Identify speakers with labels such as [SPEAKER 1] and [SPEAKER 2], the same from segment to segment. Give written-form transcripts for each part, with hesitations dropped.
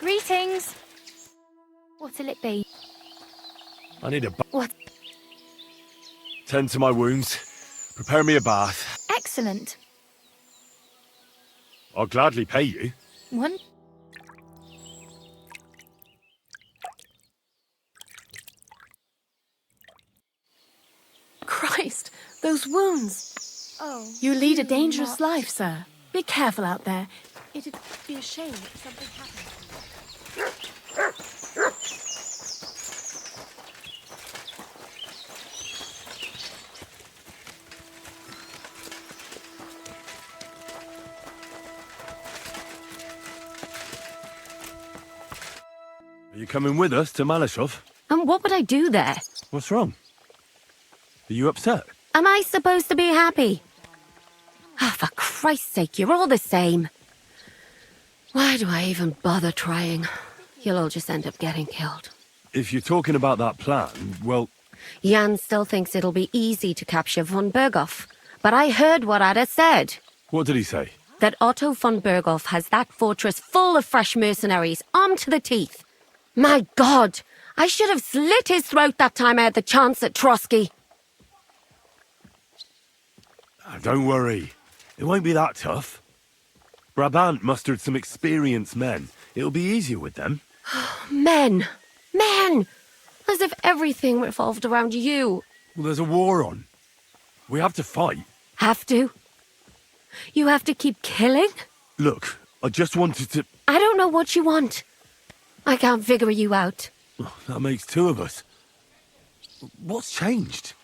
[SPEAKER 1] Greetings. What'll it be?
[SPEAKER 2] I need a
[SPEAKER 1] What?
[SPEAKER 2] Tend to my wounds. Prepare me a bath.
[SPEAKER 1] Excellent.
[SPEAKER 2] I'll gladly pay you.
[SPEAKER 1] One.
[SPEAKER 3] Christ, those wounds.
[SPEAKER 1] Oh.
[SPEAKER 3] You lead a dangerous life, sir. Be careful out there. It'd be a shame if something happened to you.
[SPEAKER 2] Are you coming with us to Malashov?
[SPEAKER 4] And what would I do there?
[SPEAKER 2] What's wrong? Are you upset?
[SPEAKER 4] Am I supposed to be happy? Oh, for Christ's sake, you're all the same. Why do I even bother trying? You'll all just end up getting killed.
[SPEAKER 2] If you're talking about that plan, well...
[SPEAKER 4] Jan still thinks it'll be easy to capture von Berghoff. But I heard what Ada said.
[SPEAKER 2] What did he say?
[SPEAKER 4] That Otto von Berghoff has that fortress full of fresh mercenaries, armed to the teeth. My God! I should have slit his throat that time I had the chance at Trotsky.
[SPEAKER 2] Don't worry. It won't be that tough. Brabant mustered some experienced men. It'll be easier with them.
[SPEAKER 4] Men! Men! As if everything revolved around you.
[SPEAKER 2] Well, there's a war on. We have to fight.
[SPEAKER 4] Have to? You have to keep killing?
[SPEAKER 2] Look, I just wanted to...
[SPEAKER 4] I don't know what you want. I can't figure you out.
[SPEAKER 2] That makes two of us. What's changed?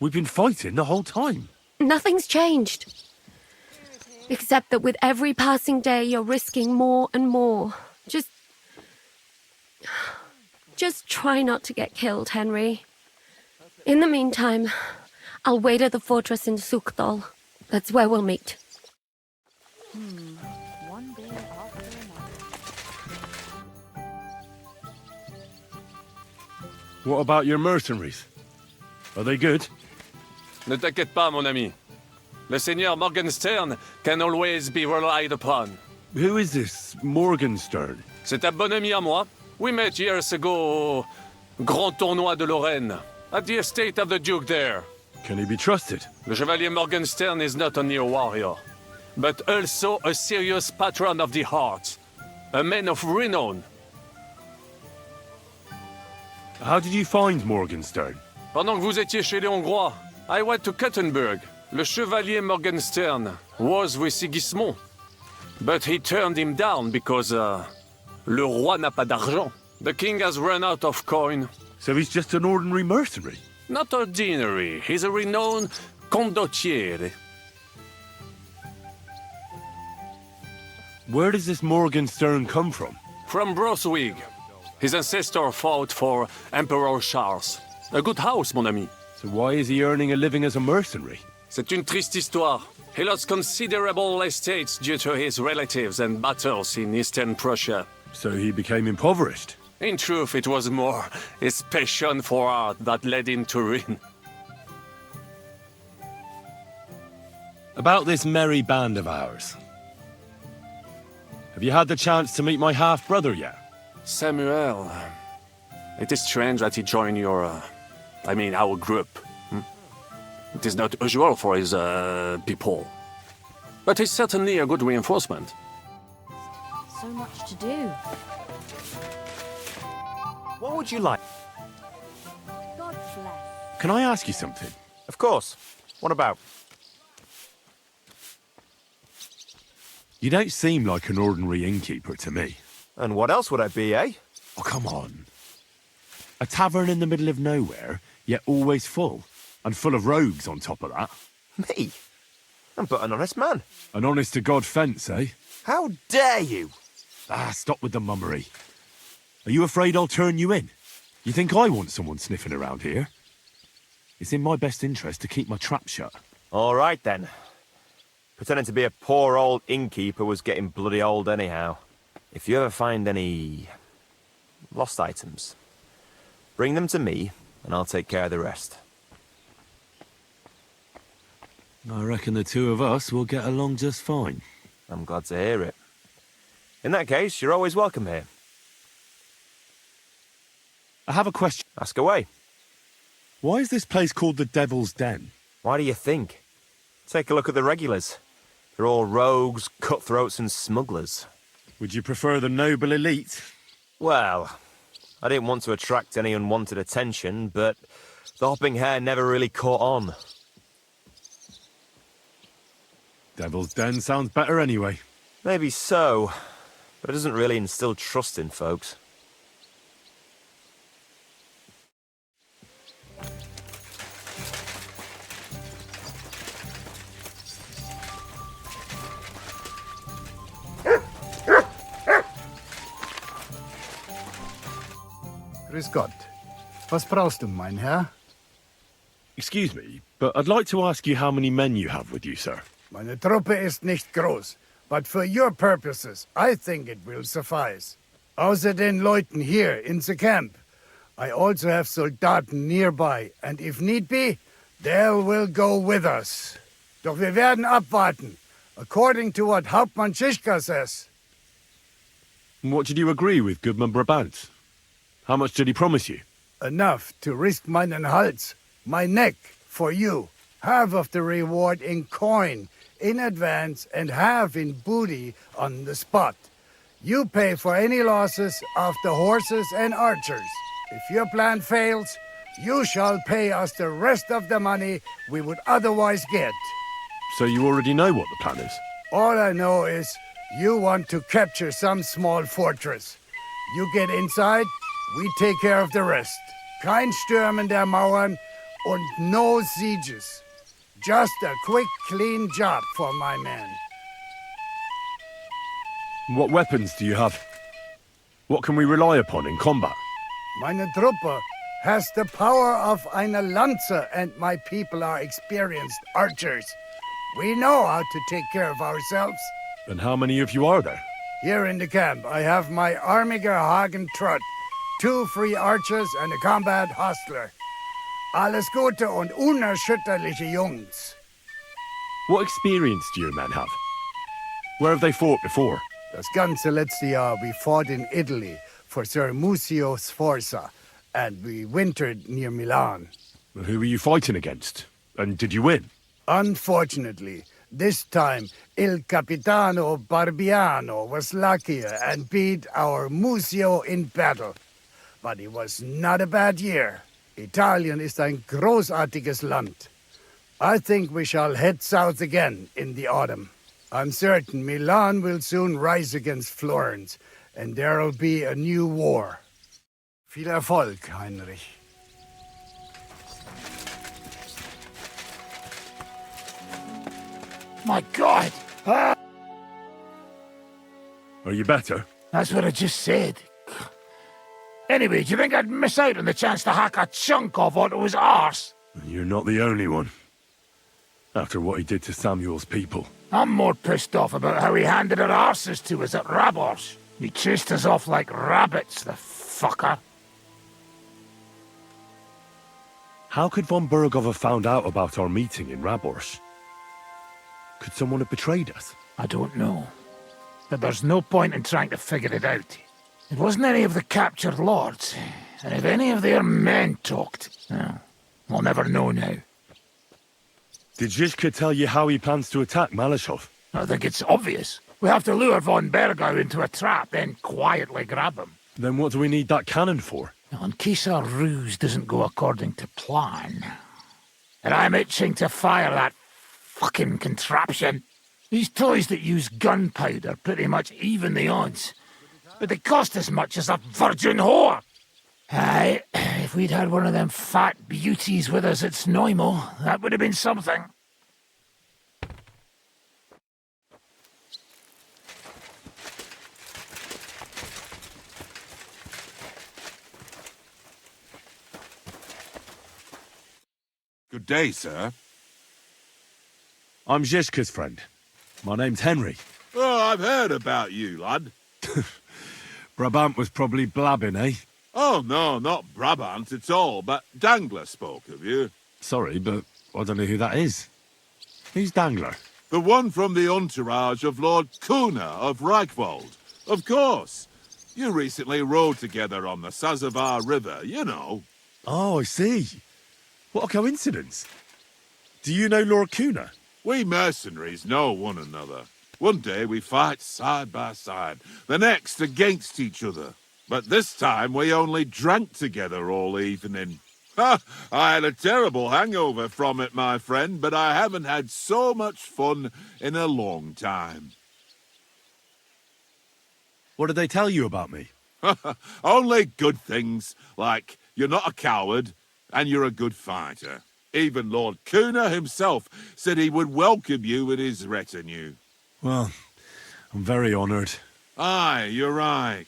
[SPEAKER 2] We've been fighting the whole time.
[SPEAKER 4] Nothing's changed. Except that with every passing day, you're risking more and more. Just try not to get killed, Henry. In the meantime, I'll wait at the fortress in Sukhdal. That's where we'll meet.
[SPEAKER 1] One day after another.
[SPEAKER 2] What about your mercenaries? Are they good?
[SPEAKER 5] Ne t'inquiète pas, mon ami. Le Seigneur Morgenstern can always be relied upon.
[SPEAKER 2] Who is this Morgenstern?
[SPEAKER 5] C'est un bon ami à moi. We met years ago au Grand Tournoi de Lorraine, at the estate of the Duke there.
[SPEAKER 2] Can he be trusted?
[SPEAKER 5] Le Chevalier Morgenstern is not only a warrior, but also a serious patron of the heart, a man of renown.
[SPEAKER 2] How did you find Morgenstern?
[SPEAKER 5] Pendant que vous étiez chez les Hongrois, I went to Kuttenberg. Le Chevalier Morgenstern was with Sigismund, but he turned him down because, le roi n'a pas d'argent. The king has run out of coin.
[SPEAKER 2] So he's just an ordinary mercenary?
[SPEAKER 5] Not ordinary, he's a renowned condottiere.
[SPEAKER 2] Where does this Morgenstern come from?
[SPEAKER 5] From Brunswick. His ancestor fought for Emperor Charles. A good house, mon ami.
[SPEAKER 2] So why is he earning a living as a mercenary?
[SPEAKER 5] C'est une triste histoire. He lost considerable estates due to his relatives and battles in Eastern Prussia.
[SPEAKER 2] So he became impoverished?
[SPEAKER 5] In truth, it was more his passion for art that led him to ruin.
[SPEAKER 2] About this merry band of ours. Have you had the chance to meet my half-brother yet?
[SPEAKER 5] Samuel, it is strange that he joined your, our group. It is not usual for his, people. But he's certainly a good reinforcement.
[SPEAKER 1] So much to do.
[SPEAKER 6] What would you like?
[SPEAKER 1] God bless.
[SPEAKER 2] Can I ask you something?
[SPEAKER 6] Of course. What about?
[SPEAKER 2] You don't seem like an ordinary innkeeper to me.
[SPEAKER 6] And what else would I be, eh?
[SPEAKER 2] Oh, come on. A tavern in the middle of nowhere, yet always full. And full of rogues on top of that.
[SPEAKER 6] Me? I'm but an honest man.
[SPEAKER 2] An honest-to-God fence, eh?
[SPEAKER 6] How dare you?
[SPEAKER 2] Stop with the mummery. Are you afraid I'll turn you in? You think I want someone sniffing around here? It's in my best interest to keep my trap shut.
[SPEAKER 6] All right, then. Pretending to be a poor old innkeeper was getting bloody old anyhow. If you ever find any... lost items, bring them to me, and I'll take care of the rest.
[SPEAKER 2] I reckon the two of us will get along just fine.
[SPEAKER 6] I'm glad to hear it. In that case, you're always welcome here.
[SPEAKER 2] I have a question.
[SPEAKER 6] Ask away.
[SPEAKER 2] Why is this place called the Devil's Den?
[SPEAKER 6] Why do you think? Take a look at the regulars. They're all rogues, cutthroats and smugglers.
[SPEAKER 2] Would you prefer the noble elite?
[SPEAKER 6] Well, I didn't want to attract any unwanted attention, but the hopping hair never really caught on.
[SPEAKER 2] Devil's Den sounds better anyway.
[SPEAKER 6] Maybe so, but it doesn't really instill trust in folks.
[SPEAKER 7] Grüß Gott. Was brauchst du, mein Herr?
[SPEAKER 2] Excuse me, but I'd like to ask you how many men you have with you, sir.
[SPEAKER 7] Meine Truppe ist nicht groß, but for your purposes, I think it will suffice. Außer den Leuten here in the camp, I also have Soldaten nearby, and if need be, they will go with us. Doch wir werden abwarten, according to what Hauptmann Schischka says.
[SPEAKER 2] And what did you agree with Goodman Brabant? How much did he promise you?
[SPEAKER 7] Enough to risk meinen Hals, my neck, for you. Half of the reward in coin, in advance, and half in booty on the spot. You pay for any losses of the horses and archers. If your plan fails, you shall pay us the rest of the money we would otherwise get.
[SPEAKER 2] So you already know what the plan is?
[SPEAKER 7] All I know is you want to capture some small fortress. You get inside, we take care of the rest. Kein Stürmen der Mauern und no sieges. Just a quick, clean job for my men.
[SPEAKER 2] What weapons do you have? What can we rely upon in combat?
[SPEAKER 7] Meine Truppe has the power of eine Lanze, and my people are experienced archers. We know how to take care of ourselves.
[SPEAKER 2] And how many of you are there?
[SPEAKER 7] Here in the camp, I have my Armiger Hagen Trott, 2 free archers and a combat hostler. Alles Gute und unerschütterliche Jungs.
[SPEAKER 2] What experience do your men have? Where have they fought before?
[SPEAKER 7] Das ganze letzte Jahr we fought in Italy for Sir Musio Sforza, and we wintered near Milan.
[SPEAKER 2] And who were you fighting against? And did you win?
[SPEAKER 7] Unfortunately, this time Il Capitano Barbiano was luckier and beat our Musio in battle. But it was not a bad year. Italien ist ein großartiges Land. I think we shall head south again in the autumn. I'm certain Milan will soon rise against Florence, and there'll be a new war. Viel Erfolg, Heinrich.
[SPEAKER 8] My God! Ah,
[SPEAKER 2] Are you better?
[SPEAKER 8] that's what I just said. Anyway, do you think I'd miss out on the chance to hack a chunk off onto his arse?
[SPEAKER 2] You're not the only one. After what he did to Samuel's people.
[SPEAKER 8] I'm more pissed off about how he handed our arses to us at Rabos. He chased us off like rabbits, the fucker.
[SPEAKER 2] How could von Burgov have found out about our meeting in Rabors? Could someone have betrayed us?
[SPEAKER 8] I don't know. But there's no point in trying to figure it out. It wasn't any of the captured lords. And if any of their men talked, well, we'll never know now.
[SPEAKER 2] Did Zizka tell you how he plans to attack Malashov?
[SPEAKER 8] I think it's obvious. We have to lure von Bergau into a trap, then quietly grab him.
[SPEAKER 2] Then what do we need that cannon for?
[SPEAKER 8] Now, in case our ruse doesn't go according to plan. And I'm itching to fire that fucking contraption. These toys that use gunpowder pretty much even the odds. But they cost as much as a virgin whore. Aye, if we'd had one of them fat beauties with us at Snoimo, that would have been something.
[SPEAKER 9] Good day, sir.
[SPEAKER 2] I'm Zizka's friend. My name's Henry.
[SPEAKER 9] Oh, I've heard about you, lad.
[SPEAKER 2] Brabant was probably blabbing, eh?
[SPEAKER 9] Oh, no, not Brabant at all, but Dangler spoke of you.
[SPEAKER 2] Sorry, but I don't know who that is. Who's Dangler?
[SPEAKER 9] The one from the entourage of Lord Kuna of Reichwald. Of course. You recently rode together on the Sazavar River, you know.
[SPEAKER 2] Oh, I see. What a coincidence. Do you know Lord Kuna?
[SPEAKER 9] We mercenaries know one another. One day we fight side by side, the next against each other. But this time we only drank together all evening. Ha! I had a terrible hangover from it, my friend, but I haven't had so much fun in a long time.
[SPEAKER 2] What did they tell you about me?
[SPEAKER 9] Only good things, like you're not a coward and you're a good fighter. Even Lord Kuna himself said he would welcome you in his retinue.
[SPEAKER 2] Well, I'm very honoured.
[SPEAKER 9] Aye, you're right.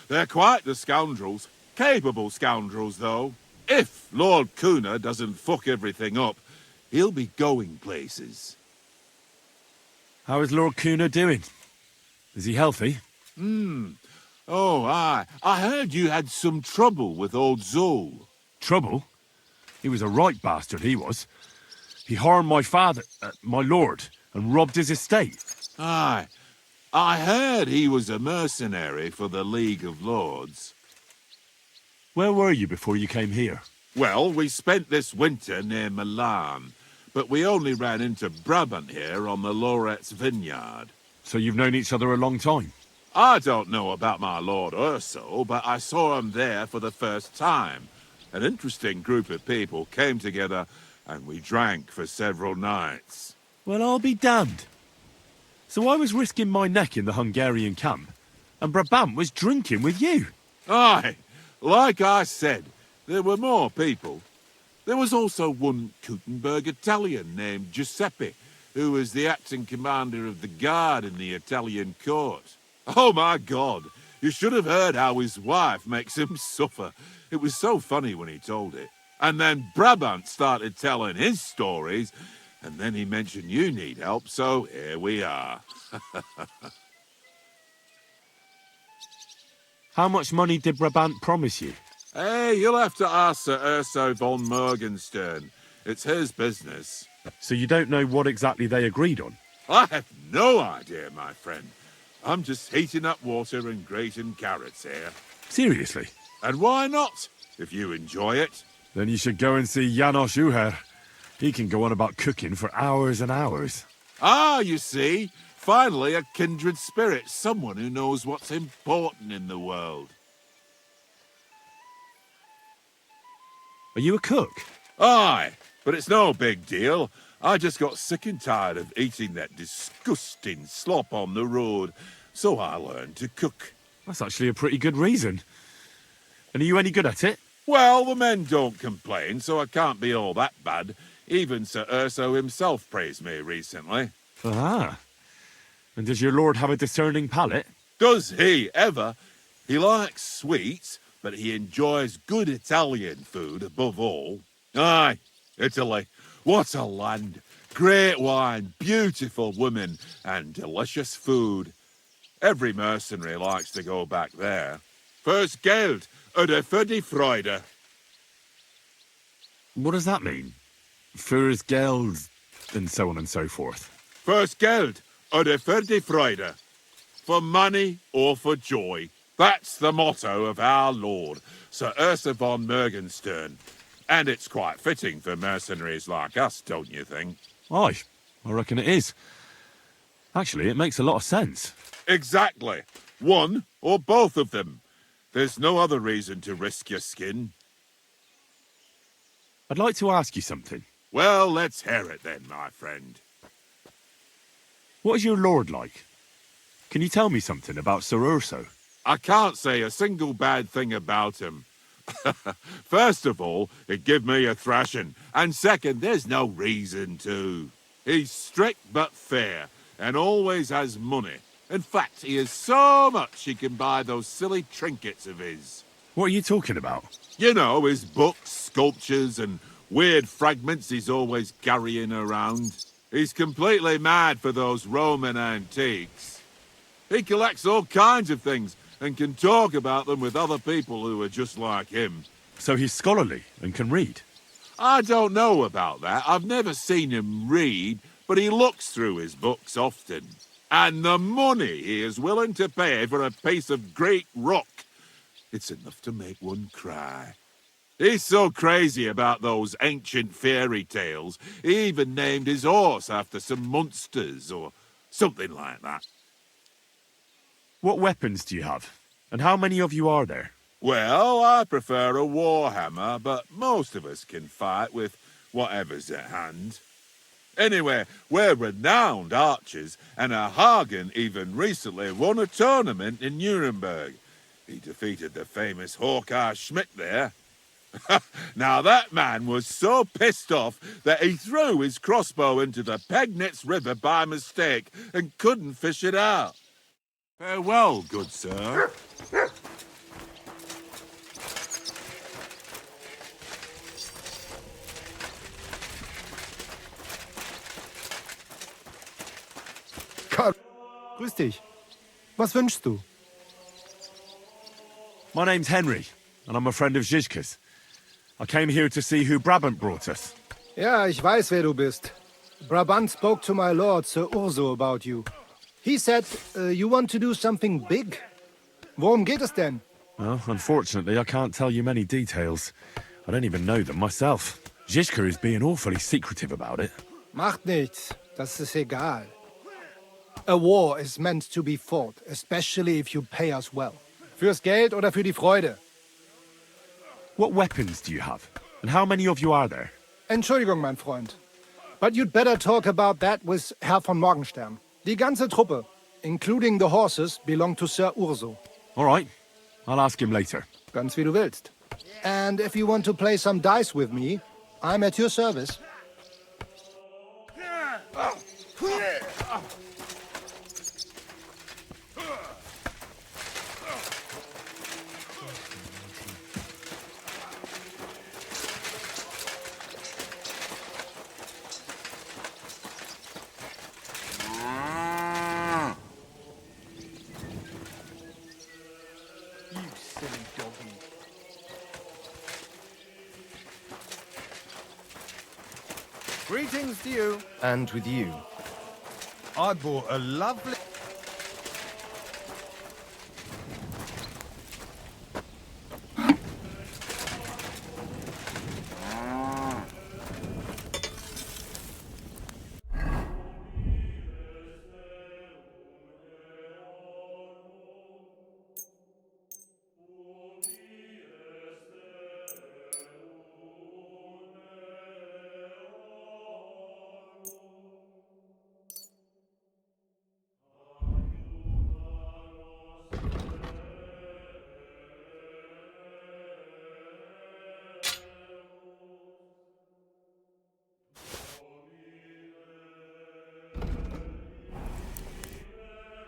[SPEAKER 9] They're quite the scoundrels. Capable scoundrels, though. If Lord Kuna doesn't fuck everything up, he'll be going places.
[SPEAKER 2] How is Lord Kuna doing? Is he healthy?
[SPEAKER 9] Oh, aye. I heard you had some trouble with old Zul.
[SPEAKER 2] Trouble? He was a right bastard, he was. He harmed my father, my lord, and robbed his estate.
[SPEAKER 9] Aye. I heard he was a mercenary for the League of Lords.
[SPEAKER 2] Where were you before you came here?
[SPEAKER 9] Well, we spent this winter near Milan, but we only ran into Brabant here on the Loret's vineyard.
[SPEAKER 2] So you've known each other a long time?
[SPEAKER 9] I don't know about my Lord Urso, but I saw him there for the first time. An interesting group of people came together, and we drank for several nights.
[SPEAKER 2] Well, I'll be damned. So I was risking my neck in the Hungarian camp, and Brabant was drinking with you.
[SPEAKER 9] Aye, like I said, there were more people. There was also one Kuttenberg Italian named Giuseppe, who was the acting commander of the guard in the Italian court. Oh my God, you should have heard how his wife makes him suffer. It was so funny when he told it. And then Brabant started telling his stories, and then he mentioned you need help, so here we are.
[SPEAKER 2] How much money did Brabant promise you?
[SPEAKER 9] Hey, you'll have to ask Sir Urso von Morgenstern. It's his business.
[SPEAKER 2] So you don't know what exactly they agreed on?
[SPEAKER 9] I have no idea, my friend. I'm just heating up water and grating carrots here.
[SPEAKER 2] Seriously?
[SPEAKER 9] And why not, if you enjoy it?
[SPEAKER 2] Then you should go and see Janos Uher. He can go on about cooking for hours and hours.
[SPEAKER 9] Ah, you see, finally a kindred spirit, someone who knows what's important in the world.
[SPEAKER 2] Are you a cook?
[SPEAKER 9] Aye, but it's no big deal. I just got sick and tired of eating that disgusting slop on the road, so I learned to cook.
[SPEAKER 2] That's actually a pretty good reason. And are you any good at it?
[SPEAKER 9] Well, the men don't complain, so I can't be all that bad. Even Sir Urso himself praised me recently.
[SPEAKER 2] Ah. And does your lord have a discerning palate?
[SPEAKER 9] Does he ever? He likes sweets, but he enjoys good Italian food above all. Aye, Italy. What a land. Great wine, beautiful women, and delicious food. Every mercenary likes to go back there. First Geld, oder für die Freude.
[SPEAKER 2] What does that mean? Fürs Geld, and so on and so forth.
[SPEAKER 9] First Geld, oder für die Freude. For money or for joy. That's the motto of our lord, Sir Urso von Morgenstern. And it's quite fitting for mercenaries like us, don't you think?
[SPEAKER 2] Aye, I reckon it is. Actually, it makes a lot of sense.
[SPEAKER 9] Exactly. One or both of them. There's no other reason to risk your skin.
[SPEAKER 2] I'd like to ask you something.
[SPEAKER 9] Well, let's hear it then, my friend.
[SPEAKER 2] What is your lord like? Can you tell me something about Sir Urso?
[SPEAKER 9] I can't say a single bad thing about him. First of all, it give me a thrashing, and second, there's no reason to. He's strict but fair, and always has money. In fact, he has so much he can buy those silly trinkets of his.
[SPEAKER 2] What are you talking about?
[SPEAKER 9] You know, his books, sculptures, and weird fragments he's always carrying around. He's completely mad for those Roman antiques. He collects all kinds of things, and can talk about them with other people who are just like him.
[SPEAKER 2] So he's scholarly and can read?
[SPEAKER 9] I don't know about that. I've never seen him read, but he looks through his books often. And the money he is willing to pay for a piece of great rock. It's enough to make one cry. He's so crazy about those ancient fairy tales, he even named his horse after some monsters or something like that.
[SPEAKER 2] What weapons do you have? And how many of you are there?
[SPEAKER 9] Well, I prefer a warhammer, but most of us can fight with whatever's at hand. Anyway, we're renowned archers, and Hagen even recently won a tournament in Nuremberg. He defeated the famous Hawkeye Schmidt there. Now that man was so pissed off that he threw his crossbow into the Pegnitz River by mistake and couldn't fish it out. Farewell, good sir.
[SPEAKER 10] Grüß dich. Was wünschst du?
[SPEAKER 2] My name's Henry, and I'm a friend of Zizka's. I came here to see who Brabant brought us.
[SPEAKER 10] Ja, ich weiß, wer du bist. Brabant spoke to my lord, Sir Urso, about you. He said you want to do something big. Worum geht es denn?
[SPEAKER 2] Well, unfortunately, I can't tell you many details. I don't even know them myself. Zizka is being awfully secretive about it.
[SPEAKER 10] Macht nichts. Das ist egal. A war is meant to be fought, especially if you pay us well. Fürs Geld oder für die Freude?
[SPEAKER 2] What weapons do you have? And how many of you are there?
[SPEAKER 10] Entschuldigung, mein Freund. But you'd better talk about that with Herr von Morgenstern. Die ganze Truppe, including the horses, belong to Sir Urso.
[SPEAKER 2] All right. I'll ask him later.
[SPEAKER 10] Ganz wie du willst. And if you want to play some dice with me, I'm at your service.
[SPEAKER 11] Greetings to you. And with you. I bought a lovely...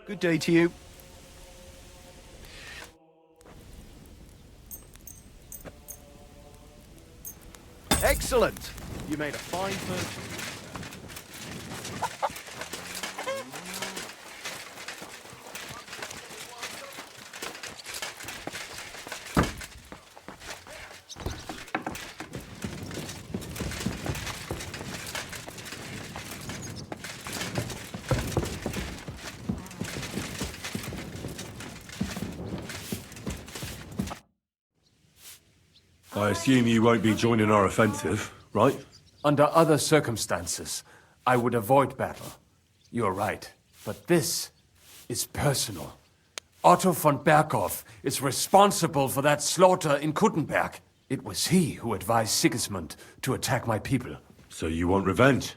[SPEAKER 11] Good day to you. Excellent! You made a fine purchase.
[SPEAKER 2] I assume you won't be joining our offensive, right?
[SPEAKER 5] Under other circumstances, I would avoid battle. You're right. But this is personal. Otto von Berghoff is responsible for that slaughter in Kuttenberg. It was he who advised Sigismund to attack my people.
[SPEAKER 2] So you want revenge?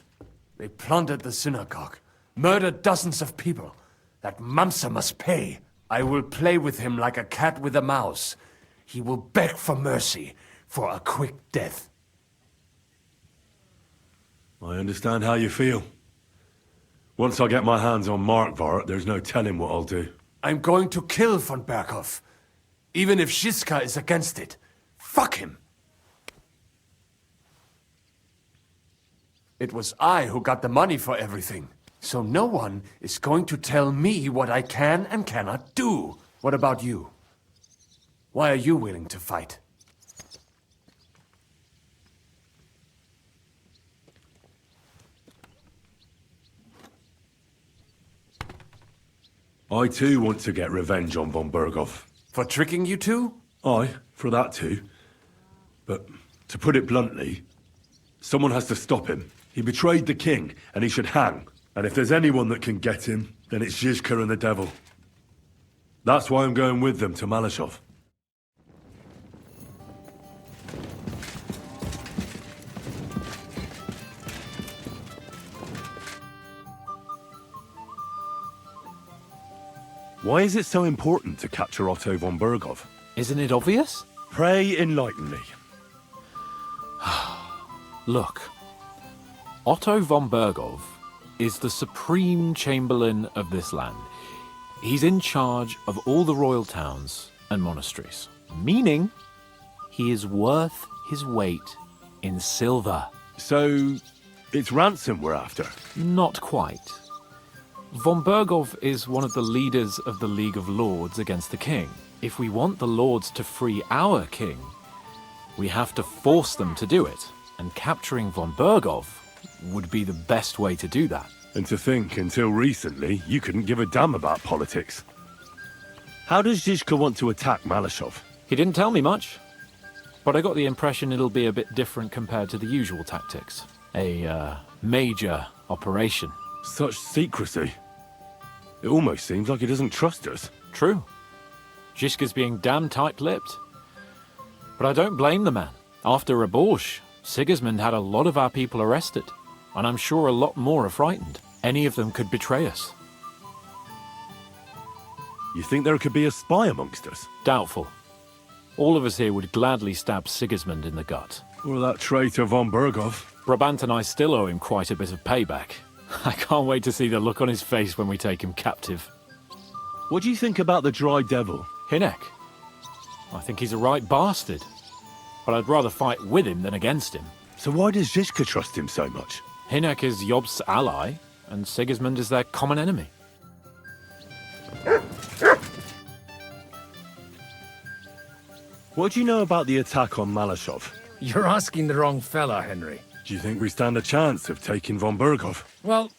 [SPEAKER 5] They plundered the synagogue, murdered dozens of people. That Mamsa must pay. I will play with him like a cat with a mouse. He will beg for mercy, for a quick death.
[SPEAKER 2] I understand how you feel. Once I get my hands on Markvart, there's no telling what I'll do.
[SPEAKER 5] I'm going to kill von Berghoff. Even if Žižka is against it. Fuck him! It was I who got the money for everything. So no one is going to tell me what I can and cannot do. What about you? Why are you willing to fight?
[SPEAKER 2] I too want to get revenge on von Berghoff.
[SPEAKER 12] For tricking you two?
[SPEAKER 2] Aye, for that too. But to put it bluntly, someone has to stop him. He betrayed the king, and he should hang. And if there's anyone that can get him, then it's Zizka and the devil. That's why I'm going with them to Malashov. Why is it so important to capture Otto von Berghoff?
[SPEAKER 12] Isn't it obvious?
[SPEAKER 2] Pray enlighten me.
[SPEAKER 12] Look, Otto von Berghoff is the supreme chamberlain of this land. He's in charge of all the royal towns and monasteries, meaning he is worth his weight in silver.
[SPEAKER 2] So, it's ransom we're after?
[SPEAKER 12] Not quite. Von Berghoff is one of the leaders of the League of Lords against the king. If we want the lords to free our king, we have to force them to do it. And capturing von Berghoff would be the best way to do that.
[SPEAKER 2] And to think, until recently, you couldn't give a damn about politics. How does Zizka want to attack Malashov?
[SPEAKER 12] He didn't tell me much, but I got the impression it'll be a bit different compared to the usual tactics. A major operation.
[SPEAKER 2] Such secrecy. It almost seems like he doesn't trust us.
[SPEAKER 12] True. Zizka's being damn tight-lipped. But I don't blame the man. After Raborsch, Sigismund had a lot of our people arrested, and I'm sure a lot more are frightened. Any of them could betray us.
[SPEAKER 2] You think there could be a spy amongst us?
[SPEAKER 12] Doubtful. All of us here would gladly stab Sigismund in the gut.
[SPEAKER 2] Or that traitor von Berghoff.
[SPEAKER 12] Brabant and I still owe him quite a bit of payback. I can't wait to see the look on his face when we take him captive.
[SPEAKER 2] What do you think about the Dry Devil?
[SPEAKER 12] Hinek. I think he's a right bastard. But I'd rather fight with him than against him.
[SPEAKER 2] So why does Zizka trust him so much?
[SPEAKER 12] Hinek is Job's ally, and Sigismund is their common enemy.
[SPEAKER 2] What do you know about the attack on Malashov?
[SPEAKER 8] You're asking the wrong fella, Henry.
[SPEAKER 2] Do you think we stand a chance of taking von Berghoff?
[SPEAKER 8] Well,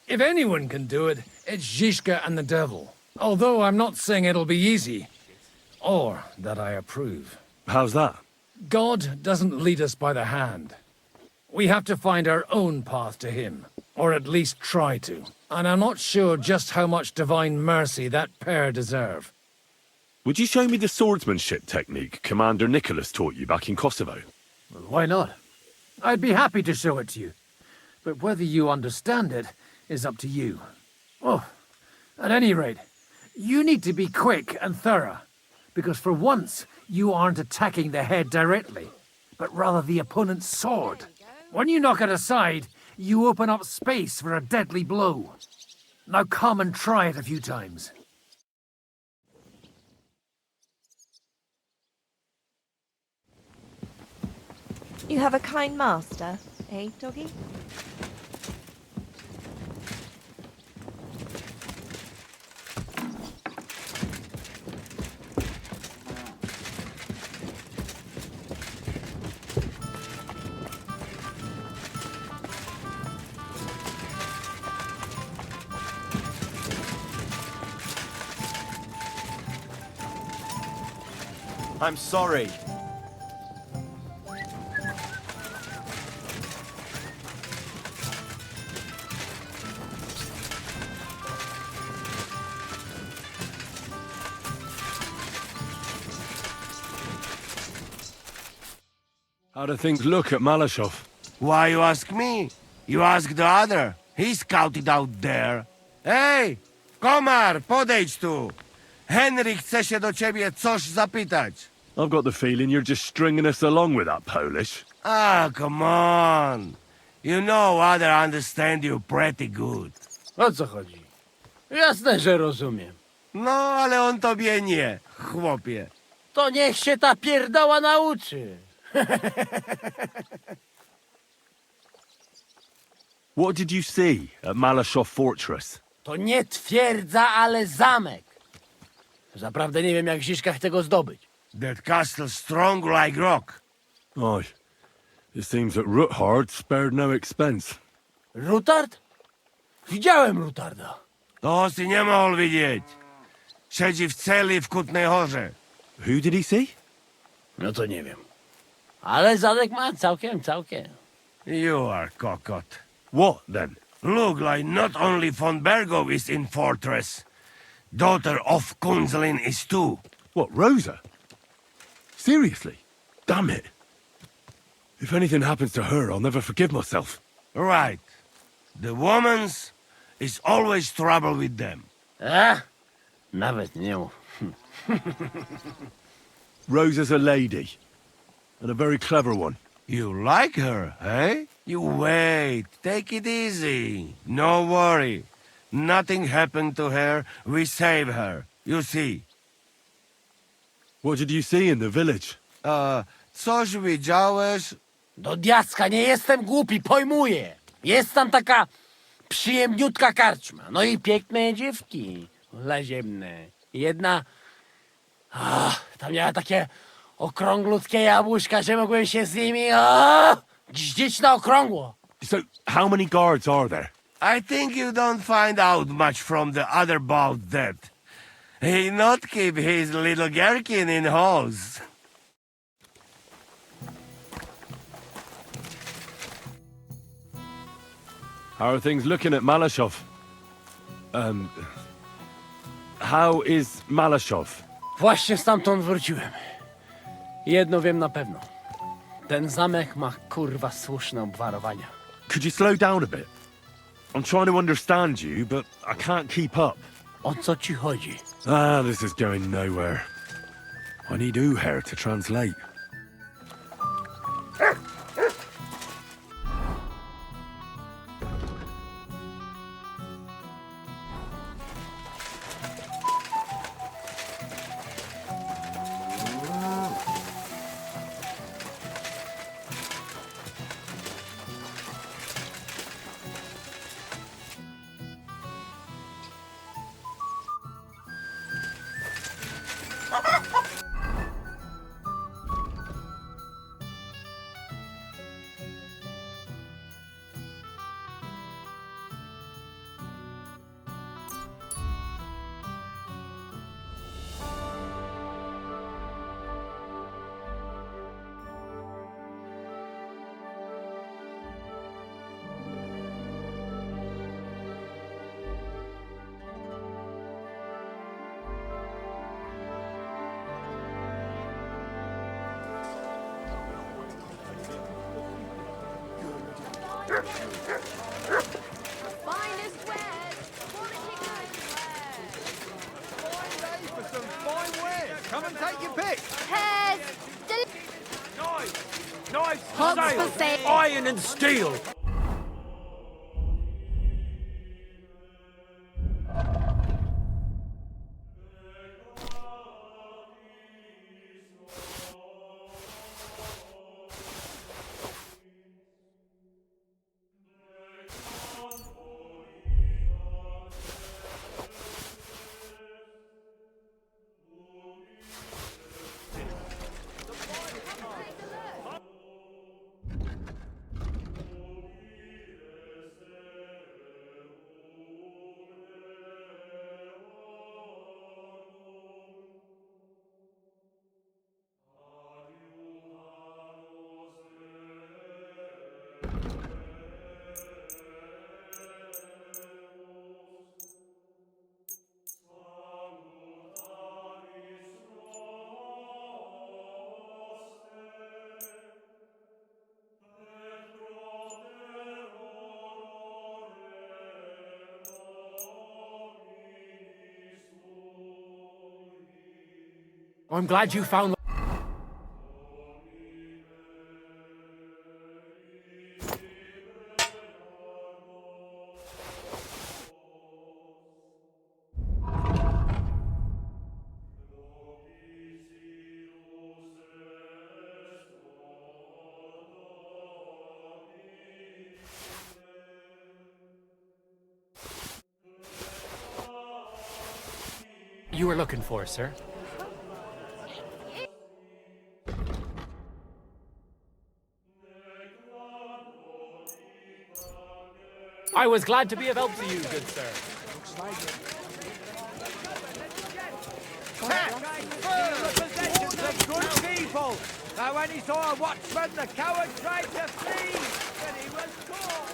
[SPEAKER 8] if anyone can do it, it's Zizka and the devil. Although I'm not saying it'll be easy. Or that I approve.
[SPEAKER 2] How's that?
[SPEAKER 8] God doesn't lead us by the hand. We have to find our own path to him. Or at least try to. And I'm not sure just how much divine mercy that pair deserve.
[SPEAKER 2] Would you show me the swordsmanship technique Commander Nicholas taught you back in Kosovo?
[SPEAKER 8] Well, why not? I'd be happy to show it to you. But whether you understand it is up to you. Oh, at any rate, you need to be quick and thorough. Because for once, you aren't attacking the head directly, but rather the opponent's sword. When you knock it aside, you open up space for a deadly blow. Now come and try it a few times.
[SPEAKER 13] You have a kind master, eh, doggy?
[SPEAKER 6] I'm sorry.
[SPEAKER 2] How do things look at Malashov?
[SPEAKER 14] Why you ask me? You ask the other. He's scouted out there. Hej! Komar, podejdź tu! Henry chce się do ciebie coś zapytać.
[SPEAKER 2] I've got the feeling you're just stringing us along with that Polish.
[SPEAKER 14] Ah, come on. You know other understand you pretty good.
[SPEAKER 15] O co chodzi? Jasne, że rozumiem.
[SPEAKER 14] No, ale on tobie nie, chłopie.
[SPEAKER 15] To niech się ta pierdoła nauczy.
[SPEAKER 2] What did you see at Malashov Fortress?
[SPEAKER 15] To nie twierdza, ale zamek. Zaprawdę nie wiem, jak Zizka chce go zdobyć.
[SPEAKER 14] That castle strong like rock.
[SPEAKER 2] Aye. It seems that Ruthard spared no expense.
[SPEAKER 15] Rutard? Widziałem Rutarda.
[SPEAKER 14] To si nie mohol vidieť. Siedzi w celi w Kutnej Horze.
[SPEAKER 2] Who did he see?
[SPEAKER 15] No to nie wiem. Ale zadek ma całkiem.
[SPEAKER 14] You are cockot.
[SPEAKER 2] What, then?
[SPEAKER 14] Look like not only von Bergow is in fortress. Daughter of Kunzelin is too.
[SPEAKER 2] What, Rosa? Seriously? Damn it. If anything happens to her, I'll never forgive myself.
[SPEAKER 14] Right. The woman's is always trouble with them.
[SPEAKER 15] Nawet nie mów.
[SPEAKER 2] Rosa's a lady. And a very clever one.
[SPEAKER 14] You like her, eh? You wait. Take it easy. No worry. Nothing happened to her. We save her. You see.
[SPEAKER 2] What did you see in the village?
[SPEAKER 14] Coś widziałeś?
[SPEAKER 15] Do diacka, nie jestem głupi, pojmuję. Jest tam taka przyjemniutka karczma. No i piękne dziewki laziemne. Jedna... tam miała takie okrąglutkie jabłuszka, że mogłem się z nimi gździć na okrągło.
[SPEAKER 2] So, how many guards are there?
[SPEAKER 14] I think you don't find out much from the other about that. He not keep his little gherkin in halls.
[SPEAKER 2] How are things looking at Malashov? How is Malashov?
[SPEAKER 15] Właśnie stamtąd wróciłem. Jedno wiem na pewno. Ten zamek ma kurwa słuszne obwarowania.
[SPEAKER 2] Could you slow down a bit? I'm trying to understand you, but I can't keep up.
[SPEAKER 15] O co ci chodzi?
[SPEAKER 2] This is going nowhere. I need Uher to translate.
[SPEAKER 1] Finest wares, quality goods.
[SPEAKER 11] Come and take your pick.
[SPEAKER 1] Pears,
[SPEAKER 11] Nice
[SPEAKER 1] Hogs for sale.
[SPEAKER 11] Iron and steel.
[SPEAKER 15] I'm glad you found... You were looking for, sir? I was glad to be of help to you, good sir.
[SPEAKER 1] Some good people. Now when he saw a watchman, the coward tried to flee, but he was caught.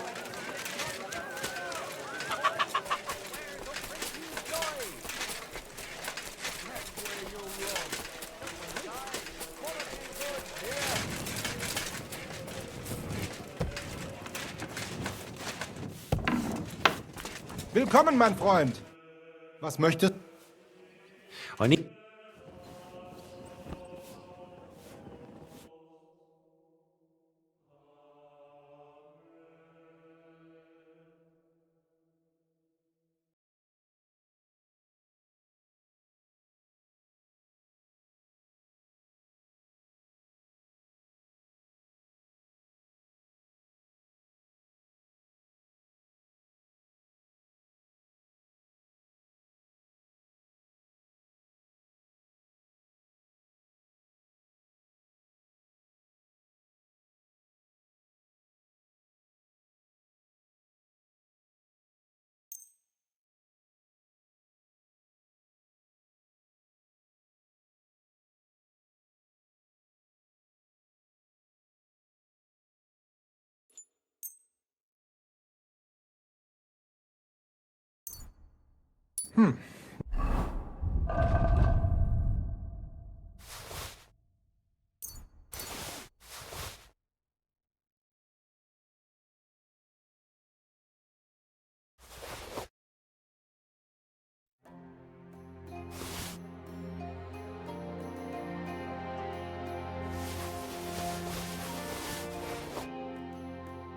[SPEAKER 10] Willkommen, mein Freund. Was möchtest?
[SPEAKER 16] I need...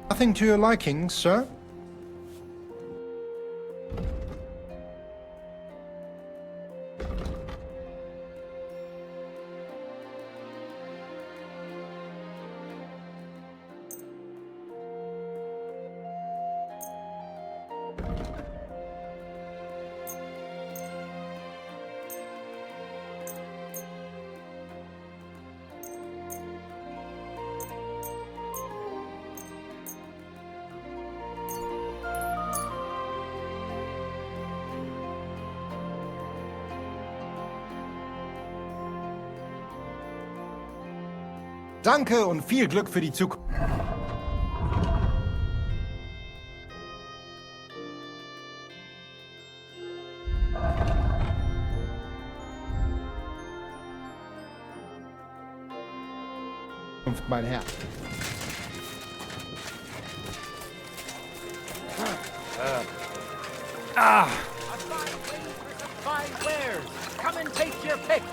[SPEAKER 10] Nothing to your liking, sir? Danke und viel Glück für die Zukunft. Mein Herr.
[SPEAKER 15] Fine wares. Come and take your pick.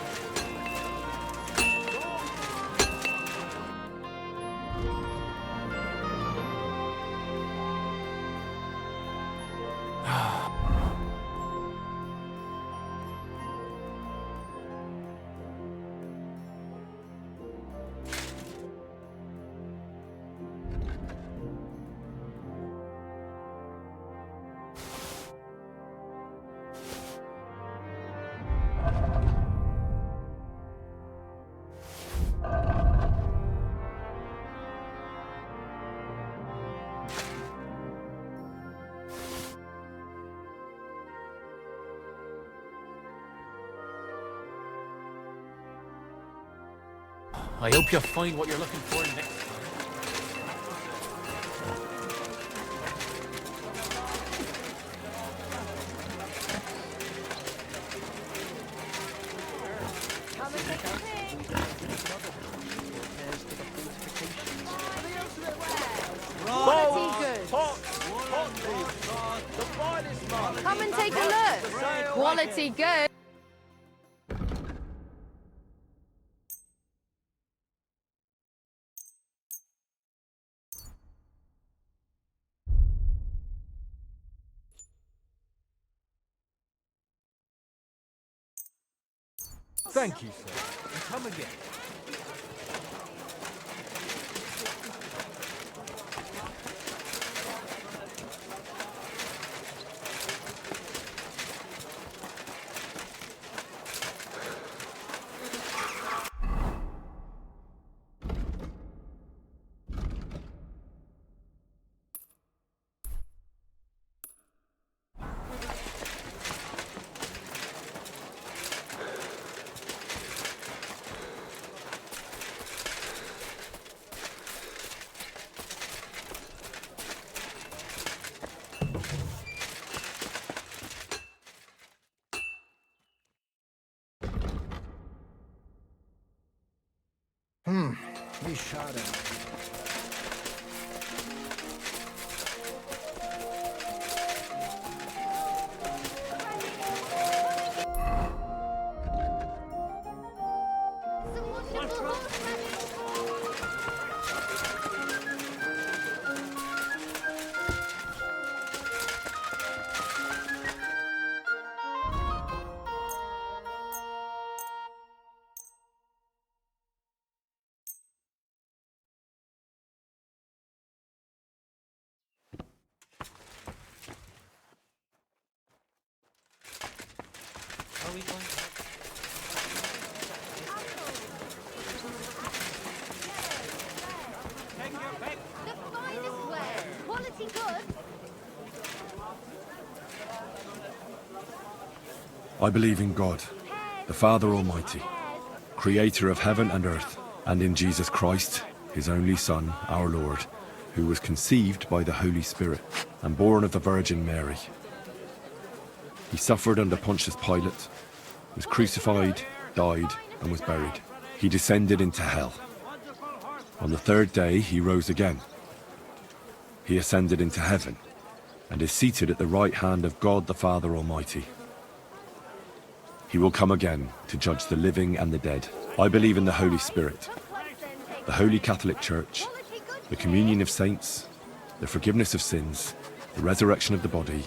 [SPEAKER 12] I hope you find what you're looking for next time.
[SPEAKER 1] Come and take a look. Quality good.
[SPEAKER 11] Thank you, sir. And come again.
[SPEAKER 8] We shot him.
[SPEAKER 2] I believe in God, the Father Almighty, creator of heaven and earth, and in Jesus Christ, his only Son, our Lord, who was conceived by the Holy Spirit and born of the Virgin Mary. He suffered under Pontius Pilate, was crucified, died, and was buried. He descended into hell. On the third day, he rose again. He ascended into heaven and is seated at the right hand of God the Father Almighty. He will come again to judge the living and the dead. I believe in the Holy Spirit, the Holy Catholic Church, the communion of saints, the forgiveness of sins, the resurrection of the body,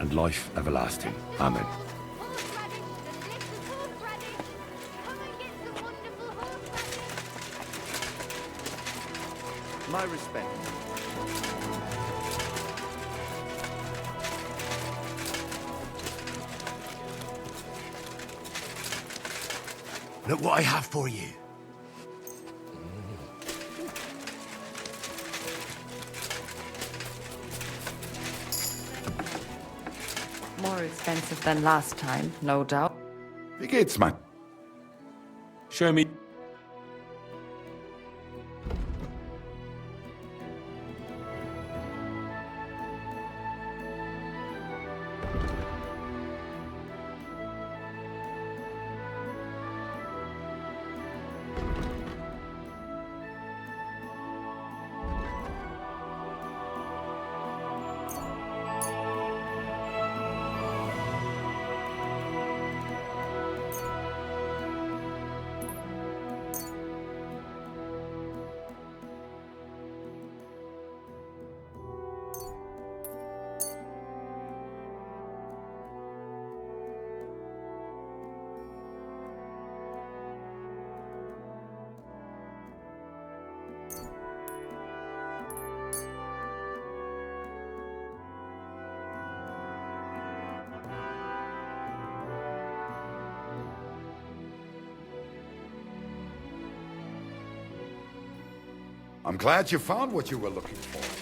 [SPEAKER 2] and life everlasting. Amen.
[SPEAKER 1] My respect.
[SPEAKER 17] Look what I have for you.
[SPEAKER 18] More expensive than last time, no doubt.
[SPEAKER 17] Wie geht's, Mann?
[SPEAKER 16] Show me.
[SPEAKER 17] I'm glad you found what you were looking for.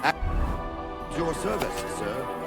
[SPEAKER 17] At your service, sir.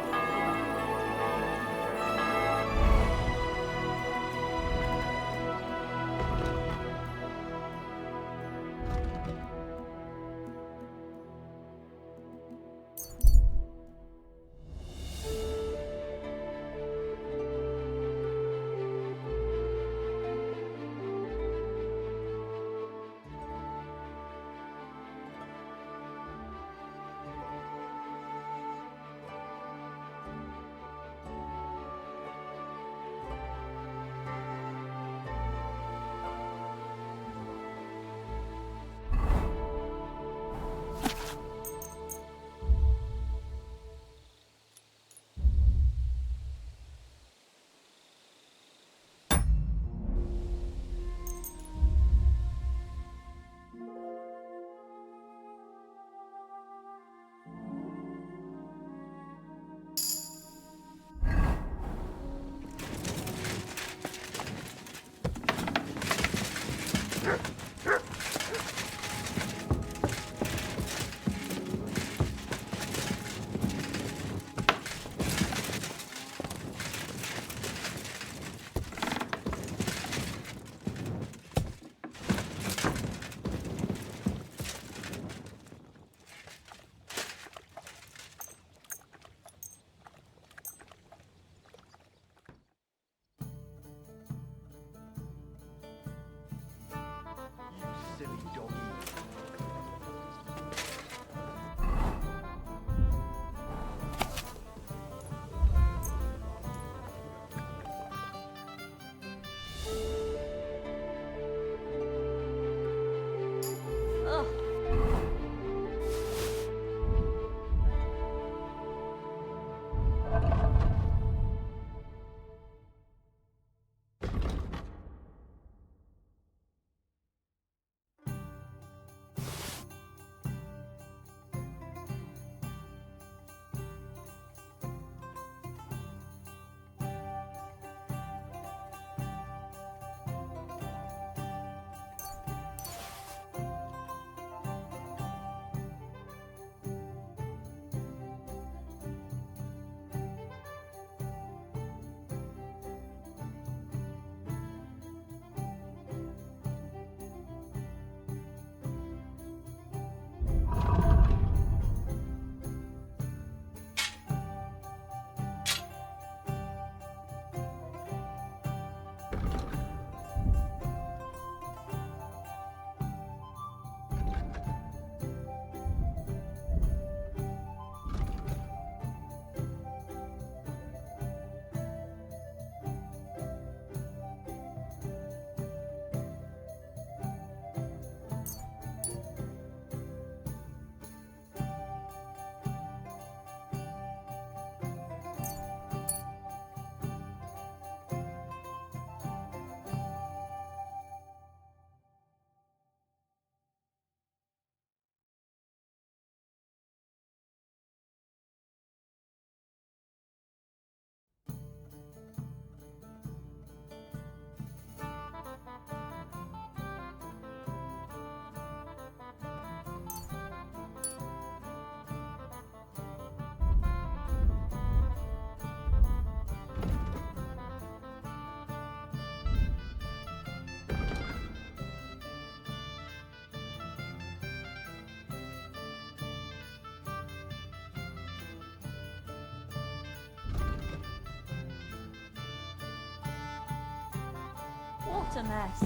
[SPEAKER 13] What a mess.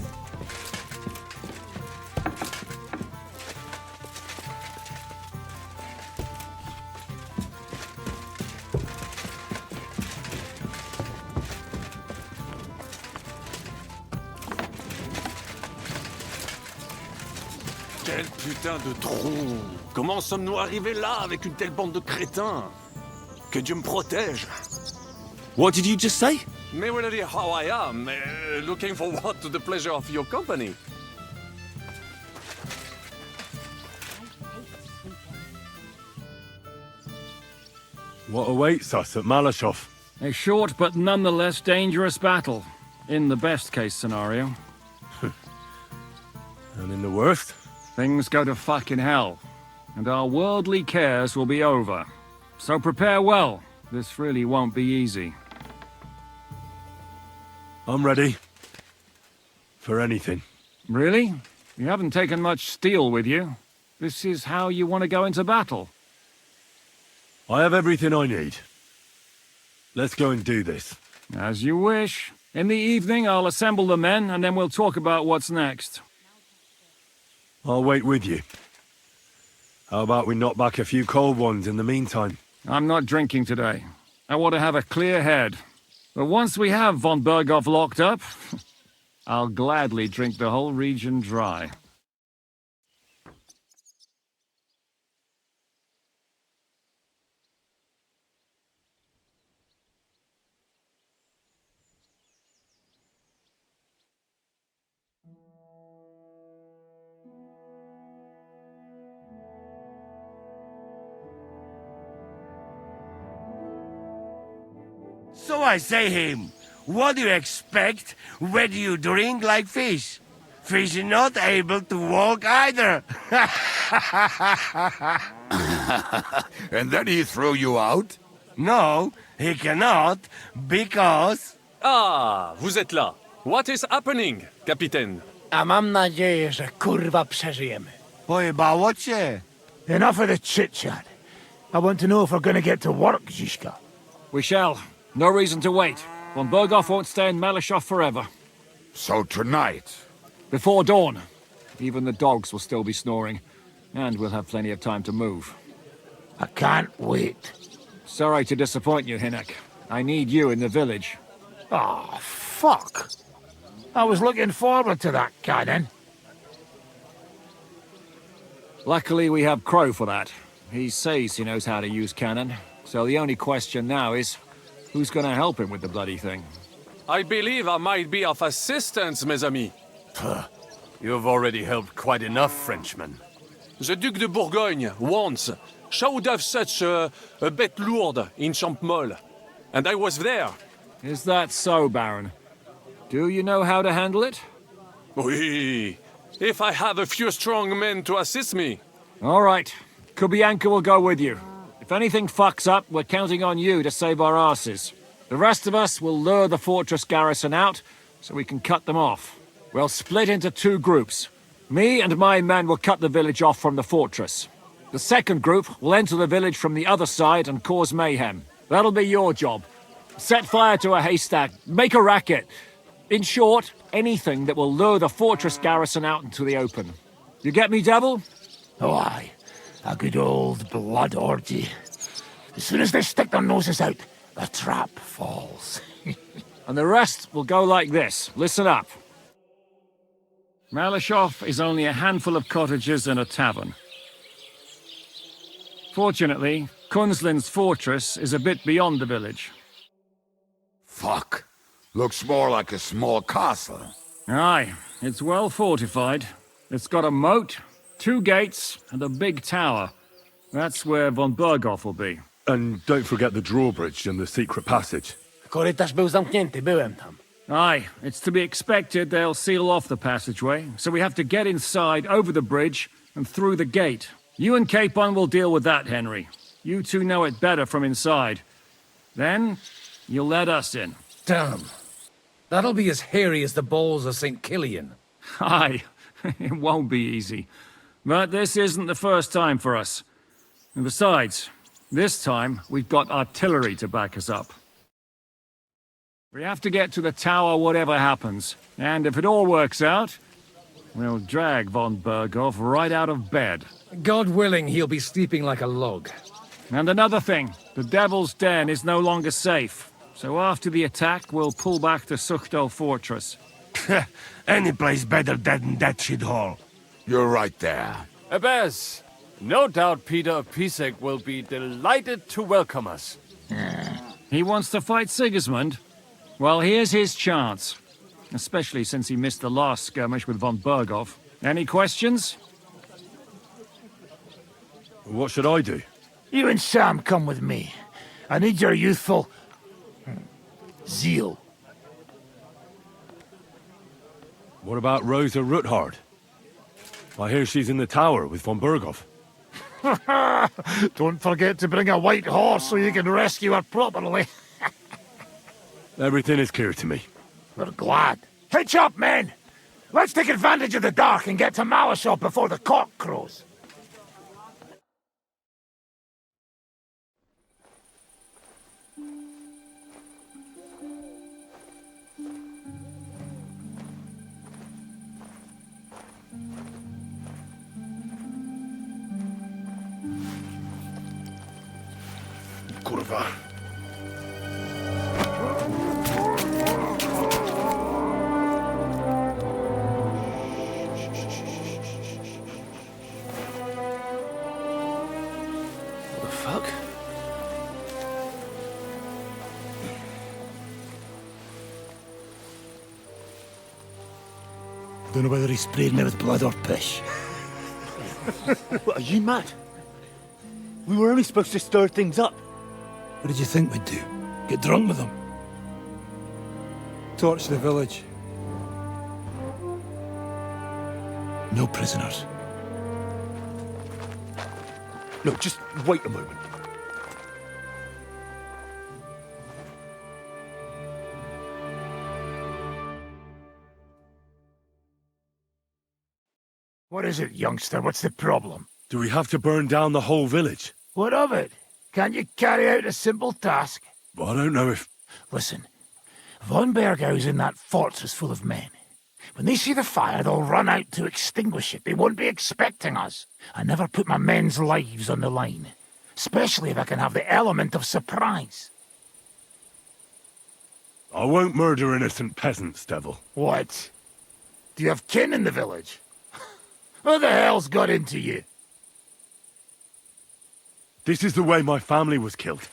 [SPEAKER 5] Quel putain de trou! Comment sommes-nous arrivés là avec une telle bande de crétins? Que Dieu me protège!
[SPEAKER 6] What did you just say?
[SPEAKER 5] Me will tell you how I am, looking forward to the pleasure of your company.
[SPEAKER 2] What awaits us at Malashov?
[SPEAKER 19] A short but nonetheless dangerous battle, in the best case scenario.
[SPEAKER 2] And in the worst?
[SPEAKER 19] Things go to fucking hell. and our worldly cares will be over. So prepare well. This really won't be easy.
[SPEAKER 2] I'm ready. For anything.
[SPEAKER 19] Really? You haven't taken much steel with you. This is how you want to go into battle?
[SPEAKER 2] I have everything I need. Let's go and do this.
[SPEAKER 19] As you wish. In the evening, I'll assemble the men, and then we'll talk about what's next.
[SPEAKER 2] I'll wait with you. How about we knock back a few cold ones in the meantime?
[SPEAKER 19] I'm not drinking today. I want to have a clear head. But once we have von Berghoff locked up, I'll gladly drink the whole region dry.
[SPEAKER 14] So I say him, what do you expect when you drink like fish? Fish is not able to walk either.
[SPEAKER 20] And then he threw you out?
[SPEAKER 14] No, he cannot, because...
[SPEAKER 5] Ah, vous êtes là. What is happening, Capitaine?
[SPEAKER 15] A mam nadzieję, że kurwa przeżyjemy.
[SPEAKER 14] Pojebało cię.
[SPEAKER 8] Enough of the chit-chat. I want to know if we're gonna get to work, Zizka.
[SPEAKER 19] We shall. No reason to wait. Von Berghoff won't stay in Malyshoff forever.
[SPEAKER 20] So tonight?
[SPEAKER 19] Before dawn. Even the dogs will still be snoring. And we'll have plenty of time to move.
[SPEAKER 8] I can't wait.
[SPEAKER 19] Sorry to disappoint you, Hinnock. I need you in the village.
[SPEAKER 8] Oh, fuck. I was looking forward to that, Cannon.
[SPEAKER 19] Luckily, we have Crow for that. He says he knows how to use cannon. So the only question now is, who's gonna help him with the bloody thing?
[SPEAKER 5] I believe I might be of assistance, mes amis.
[SPEAKER 11] You've already helped quite enough, Frenchmen.
[SPEAKER 5] The Duc de Bourgogne, once, showed off such a bête lourde in Champmol. And I was there.
[SPEAKER 19] Is that so, Baron? Do you know how to handle it?
[SPEAKER 5] Oui. If I have a few strong men to assist me.
[SPEAKER 19] All right. Kubianka will go with you. If anything fucks up, we're counting on you to save our asses. The rest of us will lure the fortress garrison out, so we can cut them off. We'll split into two groups. Me and my men will cut the village off from the fortress. The second group will enter the village from the other side and cause mayhem. That'll be your job. Set fire to a haystack, make a racket. In short, anything that will lure the fortress garrison out into the open. You get me, Devil?
[SPEAKER 8] Oh, aye. A good old blood orgy. As soon as they stick their noses out, the trap falls.
[SPEAKER 19] And the rest will go like this. Listen up. Malyshoff is only a handful of cottages and a tavern. Fortunately, Kunzlin's fortress is a bit beyond the village.
[SPEAKER 20] Fuck. Looks more like a small castle.
[SPEAKER 19] Aye, it's well fortified. It's got a moat, 2 gates, and a big tower. That's where von Berghoff will be.
[SPEAKER 2] And don't forget the drawbridge and the secret passage.
[SPEAKER 15] Korytarz był zamknięty, byłem tam.
[SPEAKER 19] Aye, it's to be expected they'll seal off the passageway, so we have to get inside, over the bridge, and through the gate. You and Capon will deal with that, Henry. You two know it better from inside. Then, you'll let us in.
[SPEAKER 21] Damn. That'll be as hairy as the balls of St. Killian.
[SPEAKER 19] Aye, it won't be easy. But this isn't the first time for us. And besides, this time we've got artillery to back us up. We have to get to the tower whatever happens. And if it all works out, we'll drag von Berghoff right out of bed.
[SPEAKER 21] God willing, he'll be sleeping like a log.
[SPEAKER 19] And another thing, the Devil's Den is no longer safe. So after the attack, we'll pull back to Suchto Fortress.
[SPEAKER 14] Any place better than that shithole.
[SPEAKER 20] You're right there.
[SPEAKER 11] Abbas, no doubt Peter of Pisek will be delighted to welcome us.
[SPEAKER 19] He wants to fight Sigismund? Well, here's his chance. Especially since he missed the last skirmish with von Berghoff. Any questions?
[SPEAKER 2] What should I do?
[SPEAKER 8] You and Sam come with me. I need your youthful... zeal.
[SPEAKER 2] What about Rosa Ruthard? I hear she's in the tower with von Berghoff.
[SPEAKER 8] Don't forget to bring a white horse so you can rescue her properly.
[SPEAKER 2] Everything is clear to me.
[SPEAKER 8] We're glad. Hitch up, men! Let's take advantage of the dark and get to Malashov before the cock crows.
[SPEAKER 2] Kurwa.
[SPEAKER 12] What the fuck?
[SPEAKER 8] Don't know whether he sprayed me with blood or piss.
[SPEAKER 3] What, are you mad? We were only supposed to stir things up.
[SPEAKER 8] What did you think we'd do? Get drunk with them? Torch the village. No prisoners.
[SPEAKER 3] No, just wait a moment.
[SPEAKER 8] What is it, youngster? What's the problem?
[SPEAKER 2] Do we have to burn down the whole village?
[SPEAKER 8] What of it? Can't you carry out a simple task?
[SPEAKER 2] Well, I don't know if...
[SPEAKER 8] Listen, von Bergau's in that fortress full of men. When they see the fire, they'll run out to extinguish it. They won't be expecting us. I never put my men's lives on the line. Especially if I can have the element of surprise.
[SPEAKER 2] I won't murder innocent peasants, Devil.
[SPEAKER 8] What? Do you have kin in the village? Who the hell's got into you?
[SPEAKER 2] This is the way my family was killed.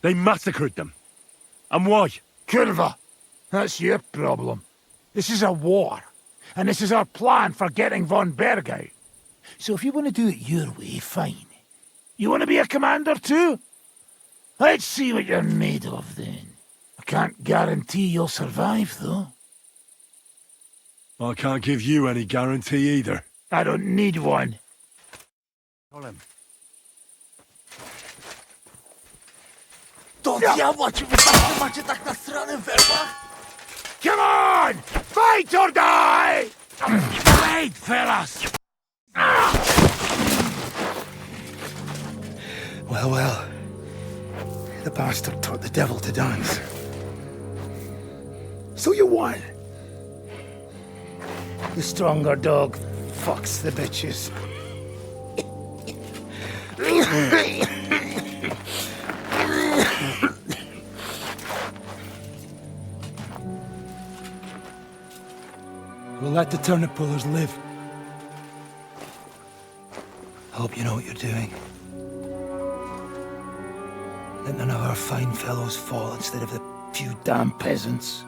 [SPEAKER 2] They massacred them. And why?
[SPEAKER 8] Kurva, that's your problem. This is a war, and this is our plan for getting von Bergau. So if you want to do it your way, fine. You want to be a commander too? Let's see what you're made of then. I can't guarantee you'll survive, though.
[SPEAKER 2] I can't give you any guarantee either.
[SPEAKER 8] I don't need one.
[SPEAKER 2] Colin.
[SPEAKER 3] Do diabła ci wystarczy, macie tak na stronę werba?
[SPEAKER 8] Come on! Fight or die!
[SPEAKER 14] Wait, fellas!
[SPEAKER 8] Well, well. The bastard taught the devil to dance. So you won. The stronger dog fucks the bitches. We'll let the turnip pullers live. I hope you know what you're doing. Let none of our fine fellows fall instead of the few damn peasants.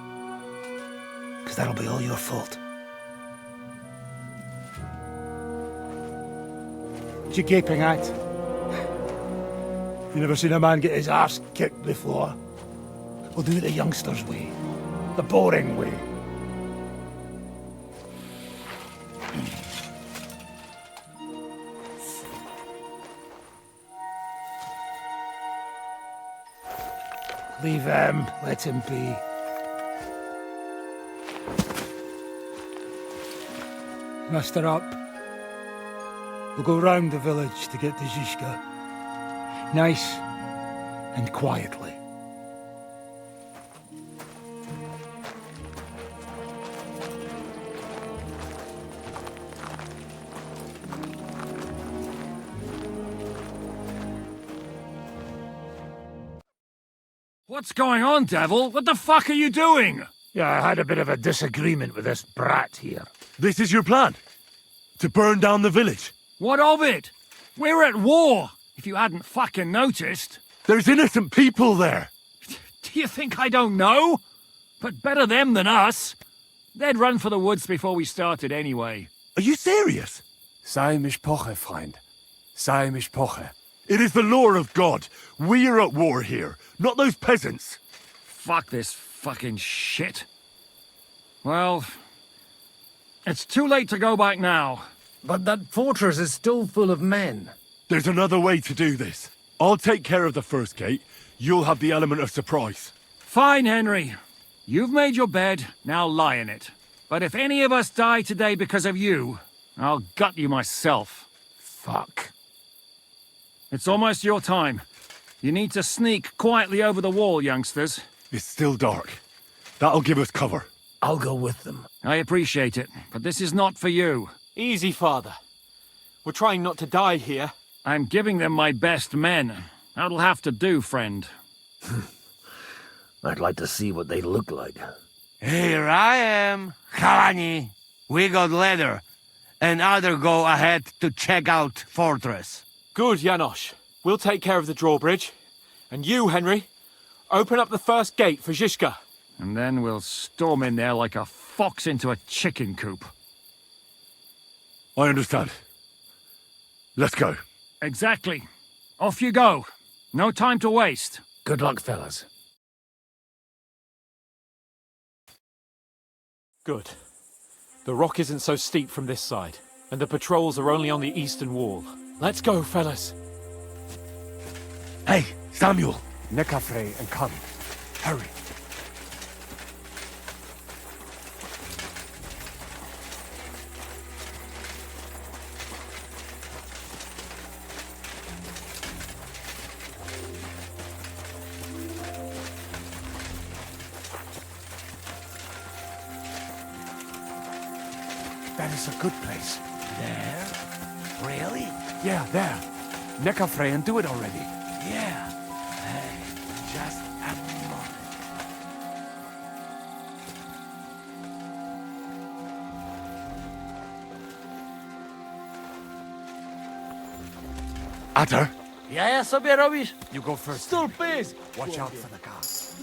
[SPEAKER 8] Because that'll be all your fault. What you gaping at? You never seen a man get his arse kicked before? We'll do it the youngsters' way. The boring way. Leave him. Let him be. Muster up. We'll go round the village to get to Zizka. Nice and quietly.
[SPEAKER 19] What's going on, Devil? What the fuck are you doing?
[SPEAKER 8] Yeah, I had a bit of a disagreement with this brat here.
[SPEAKER 2] This is your plan? To burn down the village?
[SPEAKER 19] What of it? We're at war, if you hadn't fucking noticed.
[SPEAKER 2] There's innocent people there.
[SPEAKER 19] Do you think I don't know? But better them than us. They'd run for the woods before we started anyway.
[SPEAKER 2] Are you serious?
[SPEAKER 5] Sei mich poche, Freund. Sei mich poche.
[SPEAKER 2] It is the law of God. We are at war here, not those peasants.
[SPEAKER 19] Fuck this fucking shit. Well, it's too late to go back now.
[SPEAKER 21] But that fortress is still full of men.
[SPEAKER 2] There's another way to do this. I'll take care of the first gate. You'll have the element of surprise.
[SPEAKER 19] Fine, Henry. You've made your bed, now lie in it. But if any of us die today because of you, I'll gut you myself. Fuck. It's almost your time. You need to sneak quietly over the wall, youngsters.
[SPEAKER 2] It's still dark. That'll give us cover.
[SPEAKER 21] I'll go with them.
[SPEAKER 19] I appreciate it, but this is not for you.
[SPEAKER 16] Easy, Father. We're trying not to die here.
[SPEAKER 19] I'm giving them my best men. That'll have to do, friend.
[SPEAKER 21] I'd like to see what they look like.
[SPEAKER 14] Here I am, Chalani. We got leather, and other go ahead to check out fortress.
[SPEAKER 16] Good, Janosch. We'll take care of the drawbridge. And you, Henry, open up the first gate for Zizka.
[SPEAKER 19] And then we'll storm in there like a fox into a chicken coop.
[SPEAKER 2] I understand. Let's go.
[SPEAKER 19] Exactly. Off you go. No time to waste.
[SPEAKER 21] Good luck, fellas.
[SPEAKER 16] Good. The rock isn't so steep from this side, and the patrols are only on the eastern wall. Let's go, fellas.
[SPEAKER 2] Hey, Samuel.
[SPEAKER 3] Necafre and come. Hurry.
[SPEAKER 14] That is a good place. There? Really?
[SPEAKER 3] Yeah, there. Necafre and do it already.
[SPEAKER 14] Yeah. Hey, just a moment.
[SPEAKER 2] Atar?
[SPEAKER 15] Ja sobie robisz?
[SPEAKER 3] You go first.
[SPEAKER 15] Stul pys!
[SPEAKER 3] Watch out for the guards.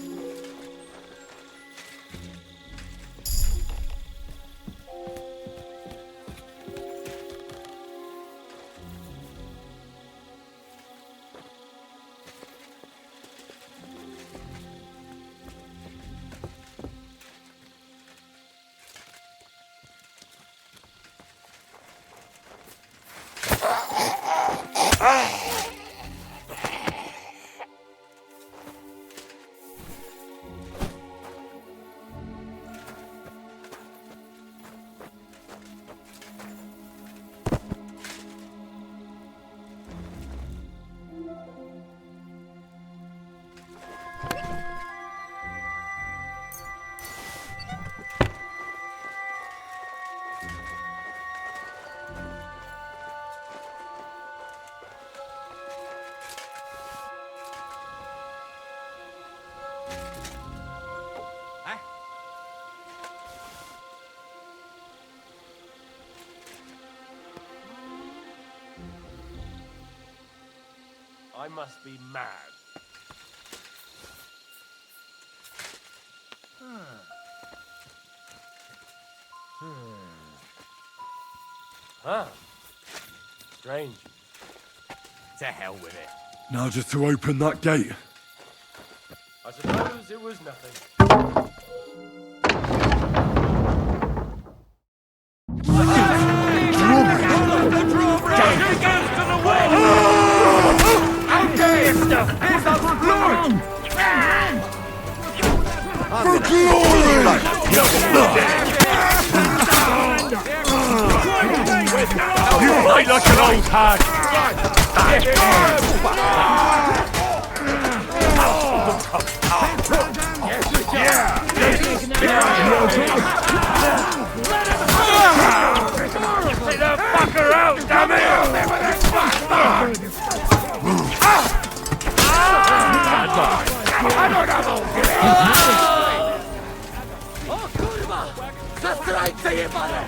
[SPEAKER 15] I must be mad. Huh. Strange. To hell with it.
[SPEAKER 2] Now just to open that gate.
[SPEAKER 15] I suppose it was nothing.
[SPEAKER 2] For glory! You fight like an old hag!
[SPEAKER 1] Get the fucker out, damn it!
[SPEAKER 15] O kurwa! Zastrajce jebane!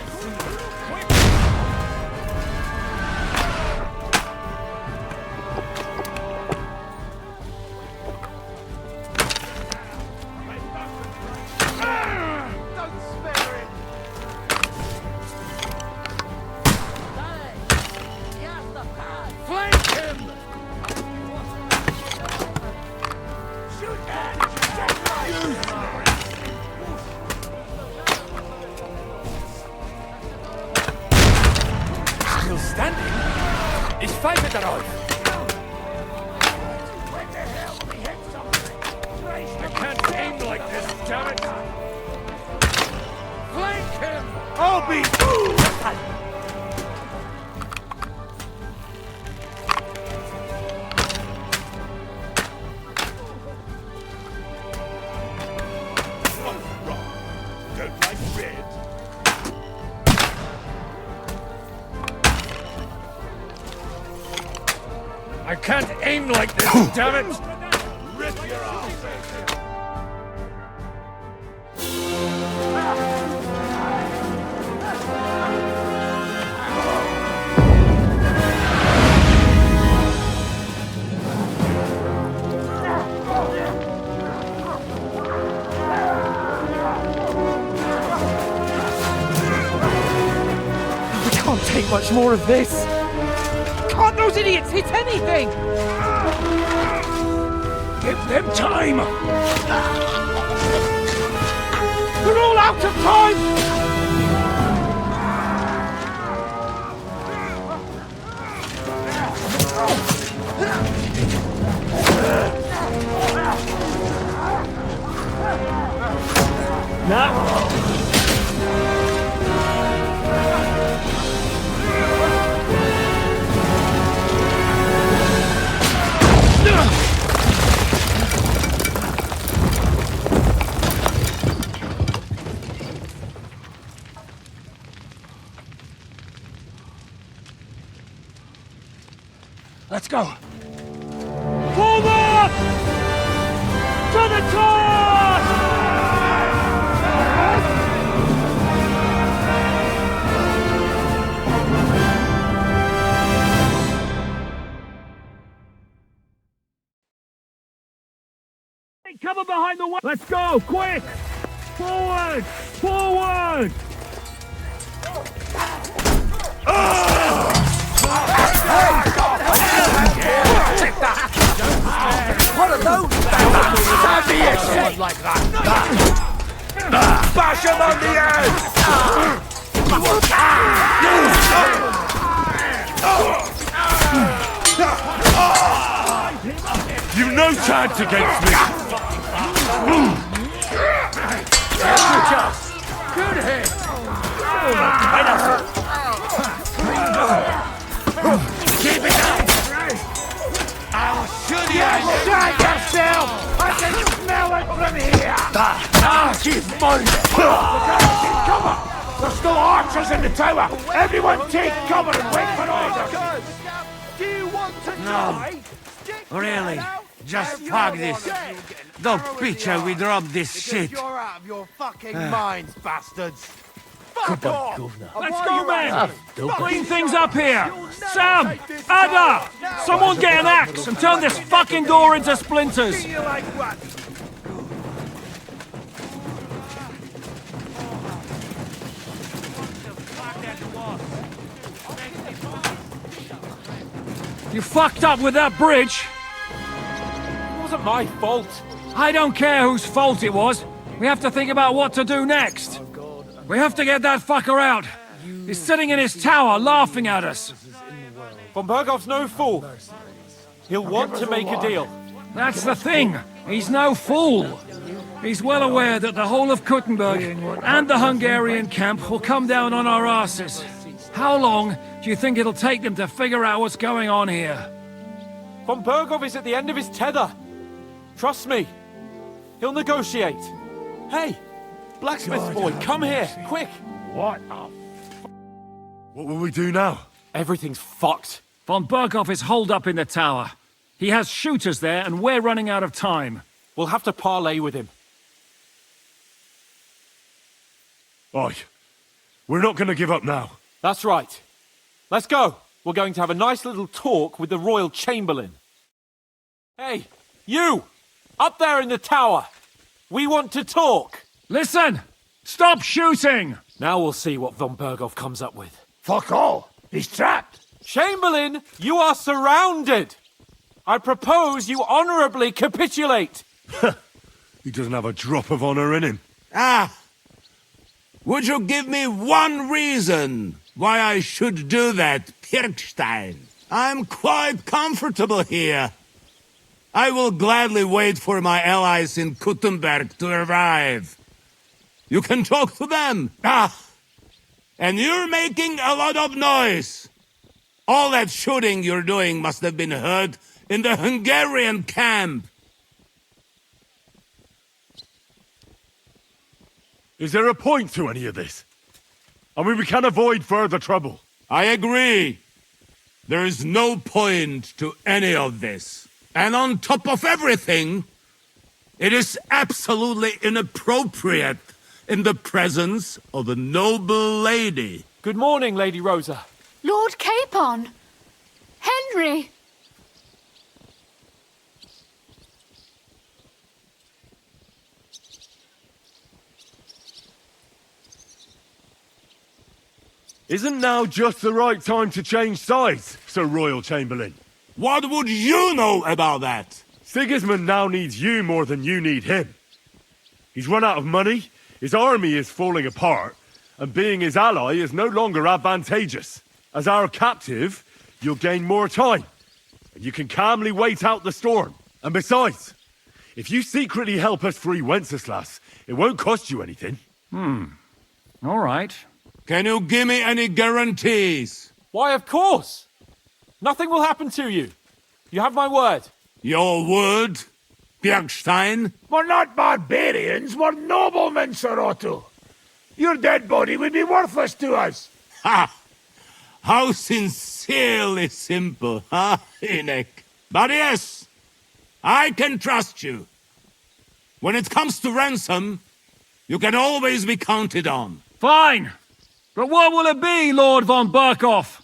[SPEAKER 1] damn it! Flank him! I'll be...
[SPEAKER 20] Don't like red.
[SPEAKER 1] I can't aim like this, damn it!
[SPEAKER 20] Rip your arse.
[SPEAKER 4] We can't take much more of this. Can't those idiots hit anything?
[SPEAKER 1] Give them time! We're all out of time! Let's go! Forward! To the top! Take cover behind the wall! Let's go! Quick! Forward! Forward!
[SPEAKER 4] What are those? Don't be a shit like that.
[SPEAKER 1] Bash him on the head!
[SPEAKER 2] You've no chance against me!
[SPEAKER 1] Good job! Good hit! Keep it up! I'll shoot you! Shut yourself! I can smell it from here! Keep mine! Take cover! There's still archers in the tower! Everyone take cover and wait for orders! Do you want to die?
[SPEAKER 14] Really? Just fuck this. Don't picture we drop this shit.
[SPEAKER 1] You're out of your fucking minds, bastards!
[SPEAKER 4] Fuck off!
[SPEAKER 1] Let's go, man!
[SPEAKER 19] Clean things up here! Sam! Ada! Someone get an axe and turn this fucking door into splinters!
[SPEAKER 1] See you like what?
[SPEAKER 19] You fucked up with that bridge!
[SPEAKER 16] It wasn't my fault.
[SPEAKER 19] I don't care whose fault it was. We have to think about what to do next. We have to get that fucker out. He's sitting in his tower laughing at us.
[SPEAKER 16] Von Bergov's no fool. He'll want to make a deal.
[SPEAKER 19] That's the thing. He's no fool. He's well aware that the whole of Kuttenberg and the Hungarian camp will come down on our asses. How long do you think it'll take them to figure out what's going on here?
[SPEAKER 16] Von Bergov is at the end of his tether. Trust me. He'll negotiate. Hey, blacksmith boy, come here, quick.
[SPEAKER 1] What
[SPEAKER 2] What will we do now?
[SPEAKER 16] Everything's fucked.
[SPEAKER 19] Von Bergov is holed up in the tower. He has shooters there, and we're running out of time.
[SPEAKER 16] We'll have to parley with him.
[SPEAKER 2] Oi, we're not going to give up now.
[SPEAKER 16] That's right. Let's go. We're going to have a nice little talk with the Royal Chamberlain. Hey, you! Up there in the tower! We want to talk!
[SPEAKER 19] Listen! Stop shooting!
[SPEAKER 16] Now we'll see what Von Bergov comes up with.
[SPEAKER 1] Fuck all! He's trapped!
[SPEAKER 16] Chamberlain, you are surrounded! I propose you honorably capitulate!
[SPEAKER 2] He doesn't have a drop of honor in him.
[SPEAKER 14] Ah! Would you give me one reason why I should do that, Pirkstein? I'm quite comfortable here. I will gladly wait for my allies in Kuttenberg to arrive. You can talk to them. And you're making a lot of noise. All that shooting you're doing must have been heard in the Hungarian camp.
[SPEAKER 2] Is there a point to any of this? I mean, we can avoid further trouble.
[SPEAKER 14] I agree. There is no point to any of this. And on top of everything, it is absolutely inappropriate in the presence of a noble lady.
[SPEAKER 16] Good morning, Lady Rosa.
[SPEAKER 7] Lord Capon! Henry!
[SPEAKER 2] Isn't now just the right time to change sides, Sir Royal Chamberlain?
[SPEAKER 14] What would you know about that?
[SPEAKER 2] Sigismund now needs you more than you need him. He's run out of money, his army is falling apart, and being his ally is no longer advantageous. As our captive, you'll gain more time, and you can calmly wait out the storm. And besides, if you secretly help us free Wenceslaus, it won't cost you anything.
[SPEAKER 19] All right.
[SPEAKER 14] Can you give me any guarantees?
[SPEAKER 16] Why, of course! Nothing will happen to you. You have my word.
[SPEAKER 14] Your word, Bjergstein?
[SPEAKER 8] We're not barbarians, we're noblemen, Sir Otto. Your dead body would be worthless to us.
[SPEAKER 14] Ha! How sincerely simple, huh, Enoch? But yes, I can trust you. When it comes to ransom, you can always be counted on.
[SPEAKER 19] Fine! But what will it be, Lord von Berkhoff?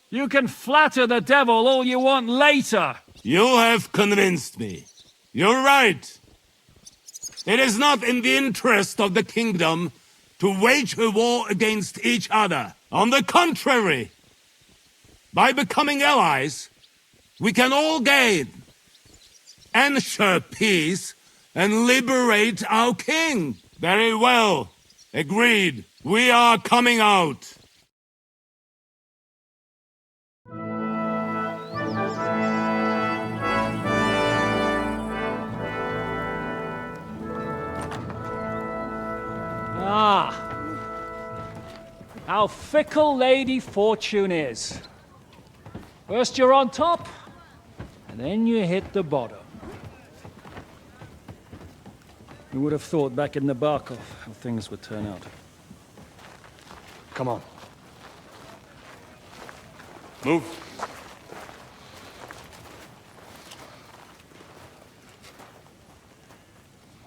[SPEAKER 19] You can flatter the devil all you want later.
[SPEAKER 14] You have convinced me. You're right. It is not in the interest of the kingdom to wage a war against each other. On the contrary, by becoming allies, we can all gain, ensure peace, and liberate our king. Very well. Agreed. We are coming out.
[SPEAKER 19] How fickle Lady Fortune is. First you're on top, and then you hit the bottom. Who would have thought back in the Barkov how things would turn out?
[SPEAKER 2] Come on. Move.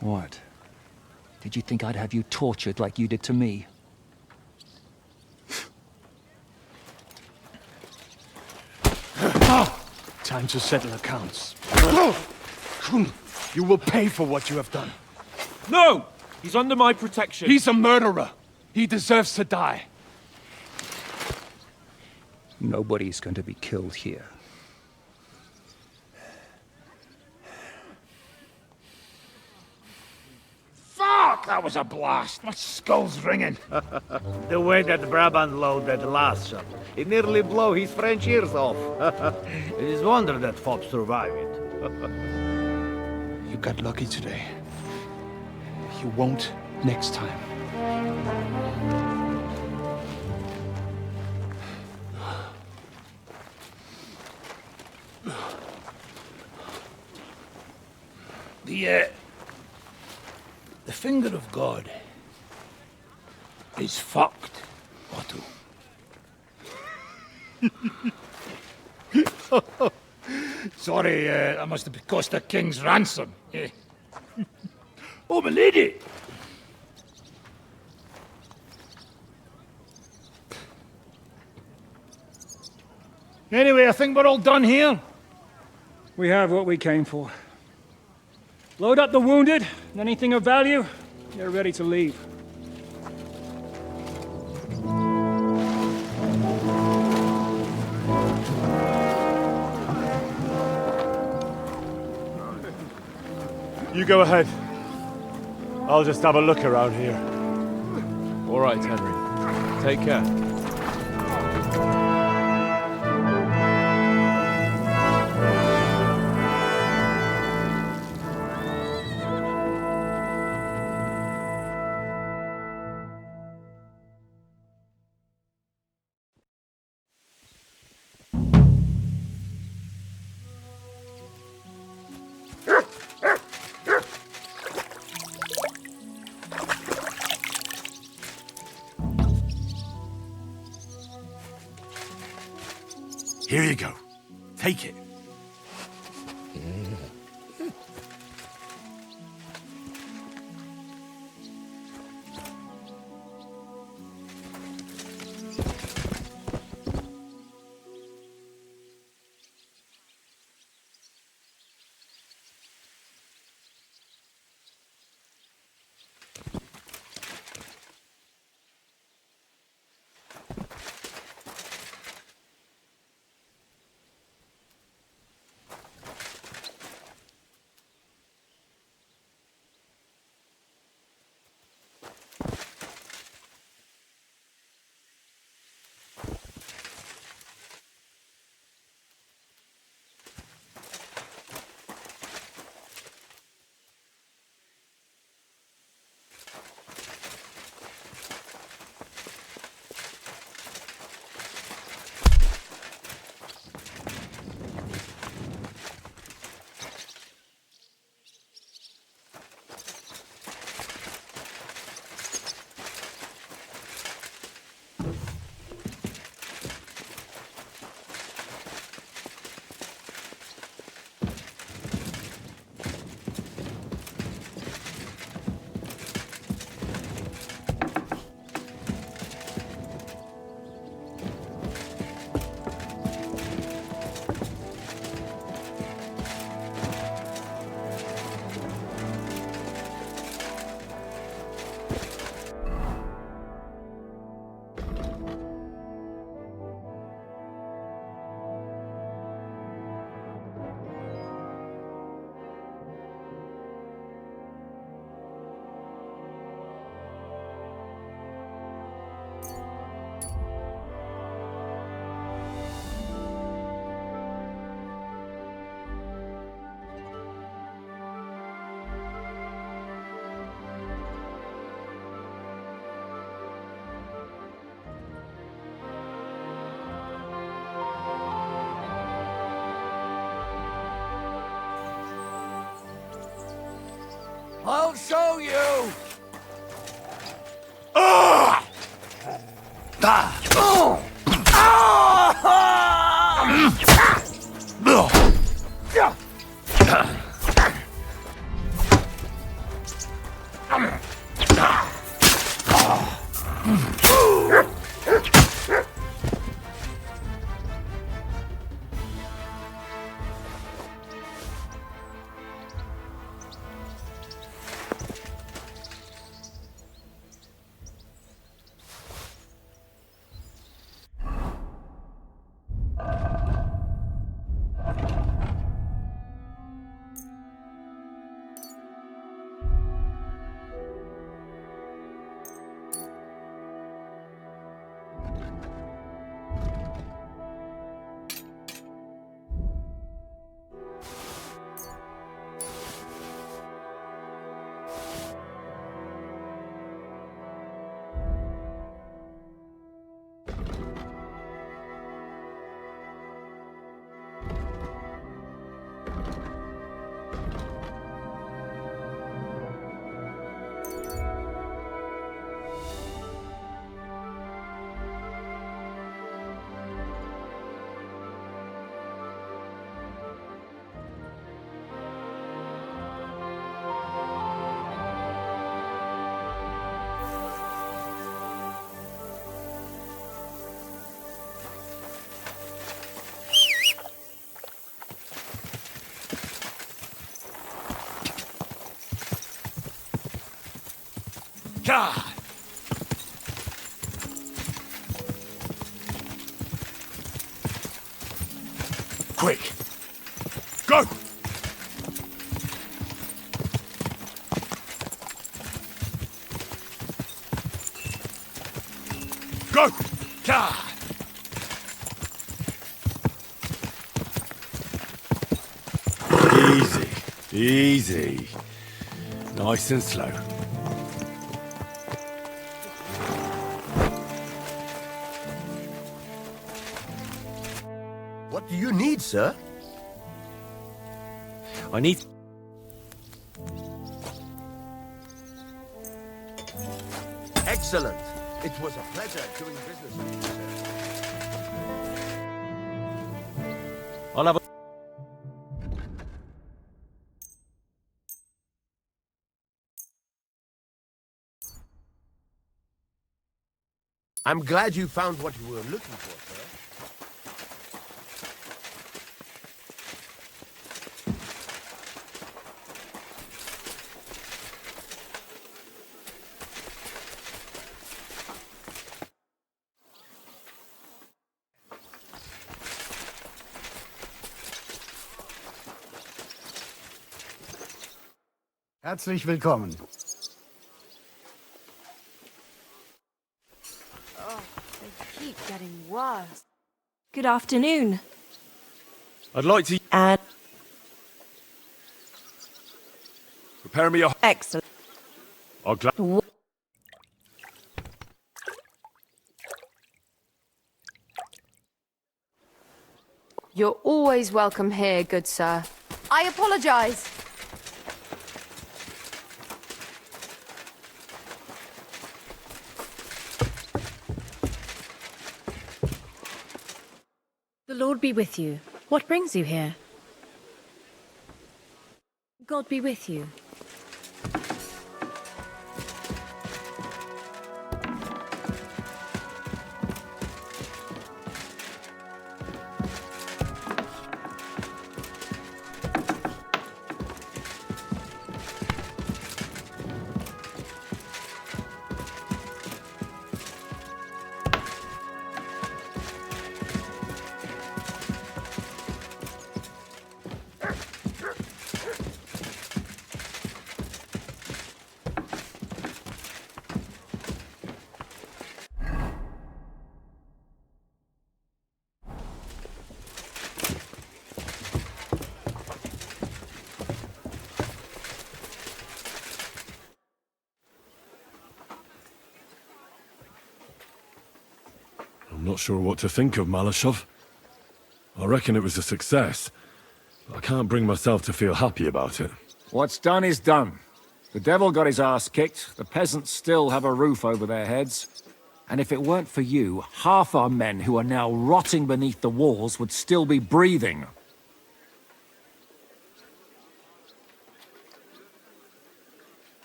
[SPEAKER 22] What? Did you think I'd have you tortured like you did to me?
[SPEAKER 3] Time to settle accounts. You will pay for what you have done.
[SPEAKER 16] No! He's under my protection.
[SPEAKER 3] He's a murderer. He deserves to die.
[SPEAKER 22] Nobody's going to be killed here.
[SPEAKER 8] Fuck! That was a blast. My skull's ringing.
[SPEAKER 23] The way that Brabant loaded last shot, it nearly blew his French ears off. It is wonder that fops survive it.
[SPEAKER 3] You got lucky today. You won't next time.
[SPEAKER 8] The finger of God is fucked, Otto. Sorry, that must have cost a king's ransom. Oh, my lady! Anyway, I think we're all done here.
[SPEAKER 19] We have what we came for. Load up the wounded, and anything of value, you're ready to leave.
[SPEAKER 2] You go ahead. I'll just have a look around here.
[SPEAKER 12] All right, Henry. Take care.
[SPEAKER 2] Here you go. Take it.
[SPEAKER 1] I'll show you!
[SPEAKER 2] God! Quick! Go! Go! God! Easy. Easy. Nice and slow.
[SPEAKER 17] What do you need, sir?
[SPEAKER 2] I need...
[SPEAKER 17] Excellent. It was a pleasure doing business with you, sir. I'm glad you found what you were looking for, sir.
[SPEAKER 1] Herzlich willkommen.
[SPEAKER 13] Oh, they keep getting worse. Good afternoon.
[SPEAKER 2] I'd like to...
[SPEAKER 13] And...
[SPEAKER 2] Prepare me a...
[SPEAKER 13] Excellent.
[SPEAKER 2] I'll
[SPEAKER 9] You're always welcome here, good sir. I apologize.
[SPEAKER 10] The Lord be with you. What brings you here? God be with you.
[SPEAKER 2] I'm not sure what to think of Malashov. I reckon it was a success, but I can't bring myself to feel happy about it.
[SPEAKER 19] What's done is done. The devil got his ass kicked, the peasants still have a roof over their heads. And if it weren't for you, half our men who are now rotting beneath the walls would still be breathing.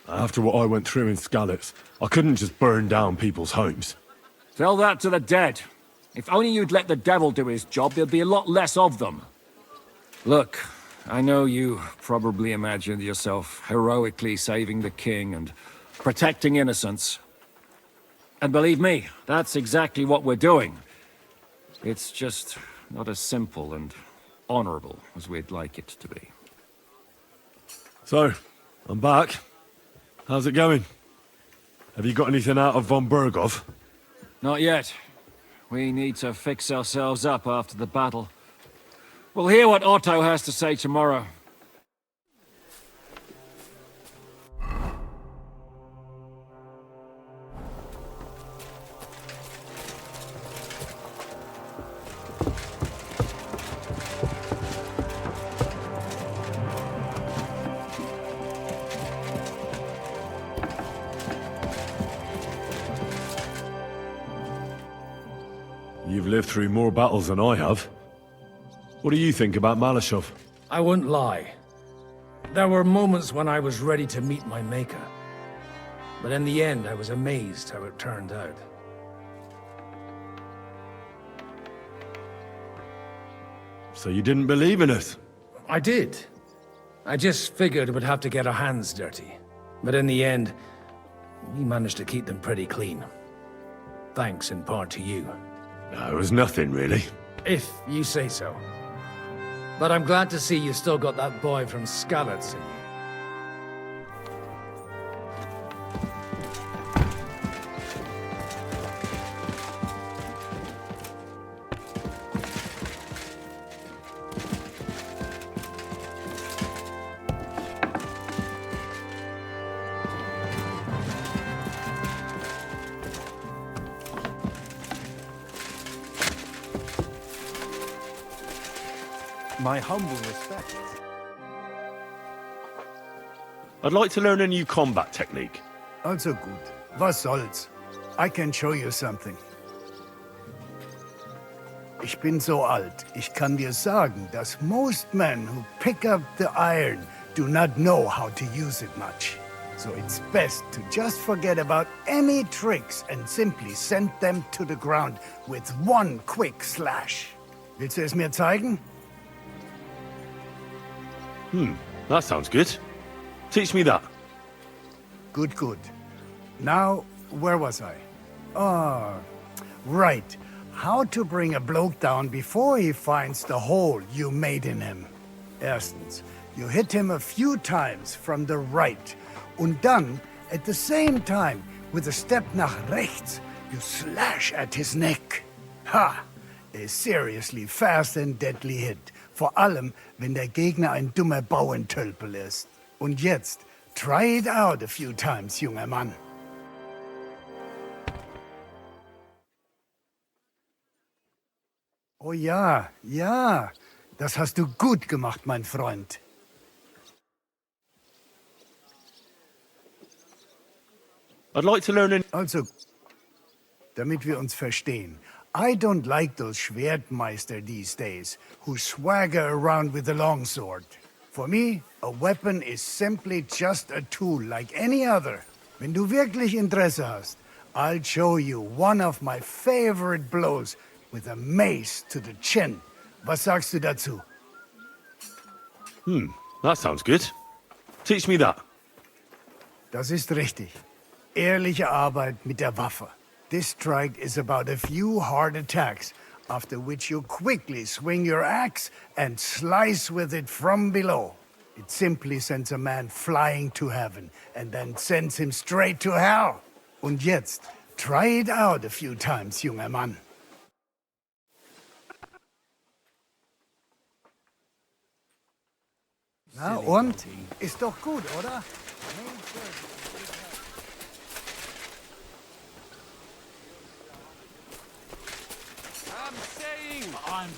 [SPEAKER 2] After what I went through in Skalitz, I couldn't just burn down people's homes.
[SPEAKER 19] Tell that to the dead. If only you'd let the devil do his job, there'd be a lot less of them. Look, I know you probably imagined yourself heroically saving the king and protecting innocents. And believe me, that's exactly what we're doing. It's just not as simple and honorable as we'd like it to be.
[SPEAKER 2] So, I'm back. How's it going? Have you got anything out of von Bergov?
[SPEAKER 19] Not yet. We need to fix ourselves up after the battle. We'll hear what Otto has to say tomorrow.
[SPEAKER 2] You've lived through more battles than I have. What do you think about Malashov?
[SPEAKER 21] I wouldn't lie. There were moments when I was ready to meet my maker. But in the end, I was amazed how it turned out.
[SPEAKER 2] So you didn't believe in us?
[SPEAKER 21] I did. I just figured we'd have to get our hands dirty. But in the end, we managed to keep them pretty clean. Thanks in part to you.
[SPEAKER 2] No, it was nothing, really.
[SPEAKER 21] If you say so. But I'm glad to see you still got that boy from Skalitz in you.
[SPEAKER 3] My humble respects.
[SPEAKER 2] I'd like to learn a new combat technique.
[SPEAKER 1] Also gut. Was soll's? I can show you something. Ich bin so alt, ich kann dir sagen, dass most men who pick up the iron do not know how to use it much. So it's best to just forget about any tricks and simply send them to the ground with one quick slash. Willst du es mir zeigen?
[SPEAKER 2] That sounds good. Teach me that.
[SPEAKER 1] Good, good. Now, where was I? Right. How to bring a bloke down before he finds the hole you made in him. Erstens, you hit him a few times from the right. Und dann, at the same time, with a step nach rechts, you slash at his neck. Ha! A seriously fast and deadly hit. Vor allem, wenn der Gegner ein dummer Bauerntölpel ist. Und jetzt, try it out a few times, junger Mann. Oh ja, ja. Das hast du gut gemacht, mein Freund.
[SPEAKER 2] I'd like to learn
[SPEAKER 1] Also, damit wir uns verstehen. I don't like those Schwertmeister these days, who swagger around with a longsword. For me, a weapon is simply just a tool like any other. Wenn du wirklich Interesse hast, I'll show you one of my favorite blows with a mace to the chin. Was sagst du dazu?
[SPEAKER 2] That sounds good. Teach me that.
[SPEAKER 1] Das ist richtig. Ehrliche Arbeit mit der Waffe. This strike is about a few hard attacks, after which you quickly swing your axe and slice with it from below. It simply sends a man flying to heaven, and then sends him straight to hell. Und jetzt, try it out a few times, junger Mann. Na und? Ist doch gut, oder?
[SPEAKER 5] I'm saying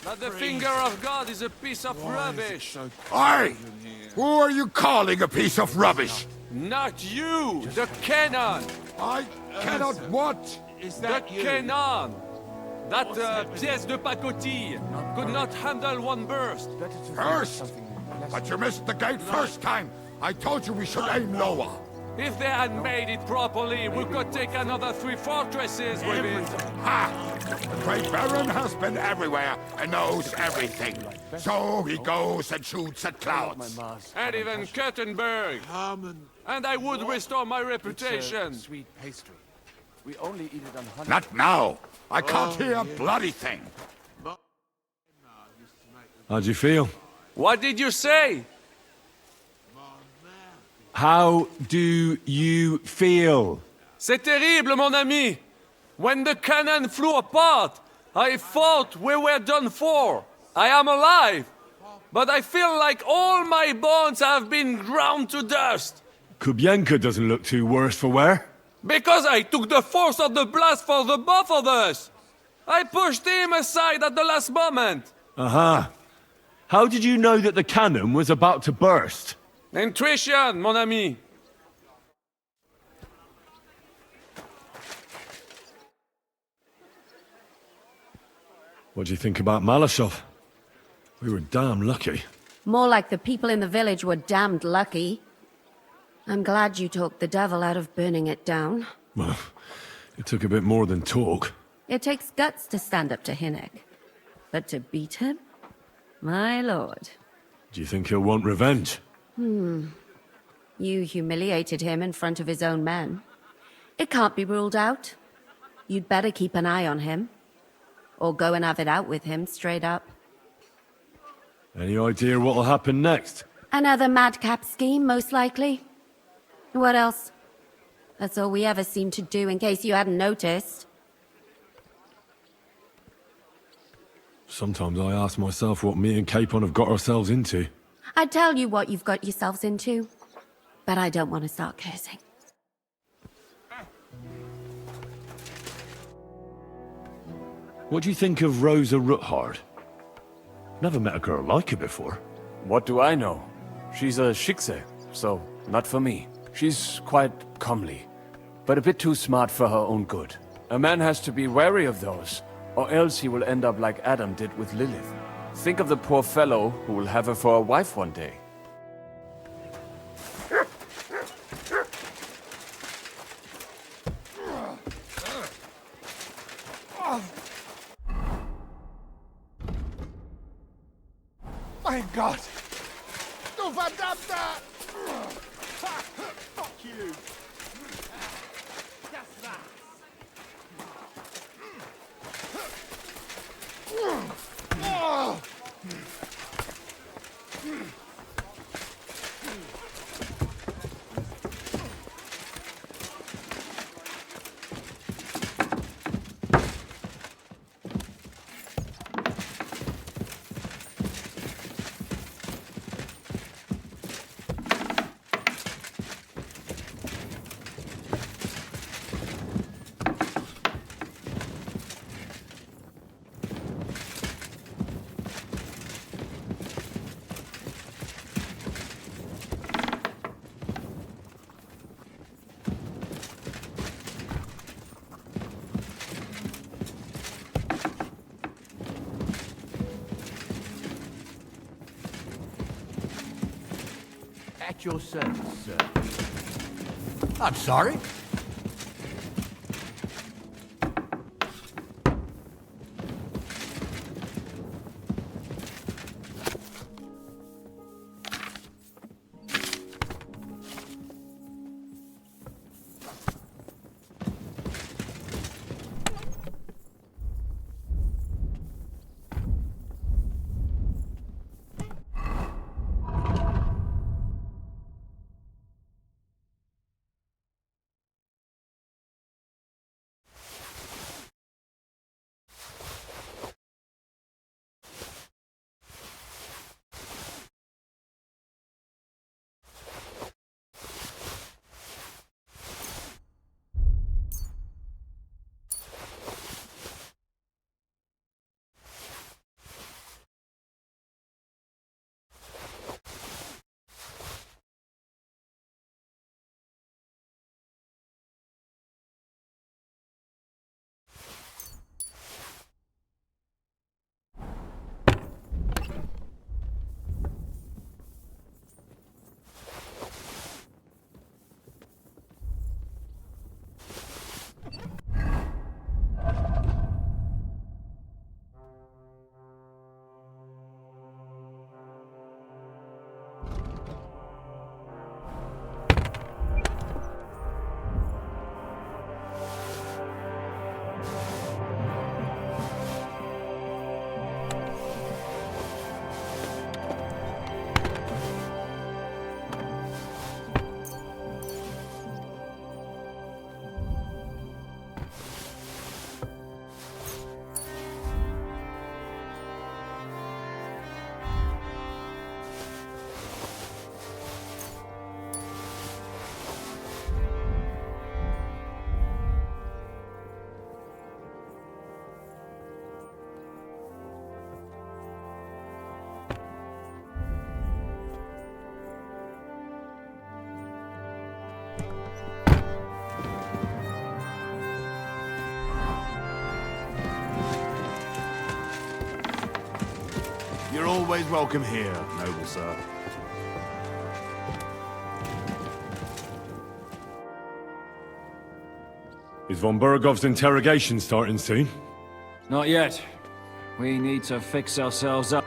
[SPEAKER 5] that the finger of God is a piece of rubbish.
[SPEAKER 20] Aye! Who are you calling a piece of rubbish?
[SPEAKER 5] Not you, the cannon.
[SPEAKER 20] I cannot what?
[SPEAKER 5] The cannon. That pièce de pacotille could not handle one burst.
[SPEAKER 20] First? But you missed the gate first time. I told you we should aim lower.
[SPEAKER 5] If they had made it properly, we could take another 3 fortresses with it.
[SPEAKER 20] Ha! The great Baron has been everywhere and knows everything. So he goes and shoots at clouds.
[SPEAKER 5] And even Kuttenberg. And I would restore my reputation.
[SPEAKER 6] Sweet pastry. We only eat it on honey.
[SPEAKER 20] Not now. I can't hear a bloody thing.
[SPEAKER 2] How'd you feel?
[SPEAKER 5] What did you say?
[SPEAKER 2] How do you feel?
[SPEAKER 5] C'est terrible, mon ami. When the cannon flew apart, I thought we were done for. I am alive, but I feel like all my bones have been ground to dust.
[SPEAKER 2] Kubienka doesn't look too worse for wear.
[SPEAKER 5] Because I took the force of the blast for the both of us. I pushed him aside at the last moment.
[SPEAKER 2] Aha. How did you know that the cannon was about to burst?
[SPEAKER 5] Intuition, mon ami.
[SPEAKER 2] What do you think about Malashov? We were damn lucky.
[SPEAKER 9] More like the people in the village were damned lucky. I'm glad you talked the devil out of burning it down.
[SPEAKER 2] Well, it took a bit more than talk.
[SPEAKER 9] It takes guts to stand up to Hinnek. But to beat him? My lord.
[SPEAKER 2] Do you think he'll want revenge?
[SPEAKER 9] You humiliated him in front of his own men. It can't be ruled out. You'd better keep an eye on him. Or go and have it out with him, straight up.
[SPEAKER 2] Any idea what'll happen next?
[SPEAKER 9] Another madcap scheme, most likely. What else? That's all we ever seem to do, in case you hadn't noticed.
[SPEAKER 2] Sometimes I ask myself what me and Capon have got ourselves into.
[SPEAKER 9] I'd tell you what you've got yourselves into, but I don't want to start cursing.
[SPEAKER 2] What do you think of Rosa Ruthard? Never met a girl like her before.
[SPEAKER 6] What do I know? She's a Schickse, so not for me. She's quite comely, but a bit too smart for her own good. A man has to be wary of those, or else he will end up like Adam did with Lilith. Think of the poor fellow who will have her for a wife one day.
[SPEAKER 20] You verdammt that! Fuck you!
[SPEAKER 1] Just that.
[SPEAKER 3] At your service, sir.
[SPEAKER 1] I'm sorry.
[SPEAKER 11] You're always welcome here, noble sir.
[SPEAKER 2] Is von Burgov's interrogation starting soon?
[SPEAKER 19] Not yet. We need to fix ourselves up.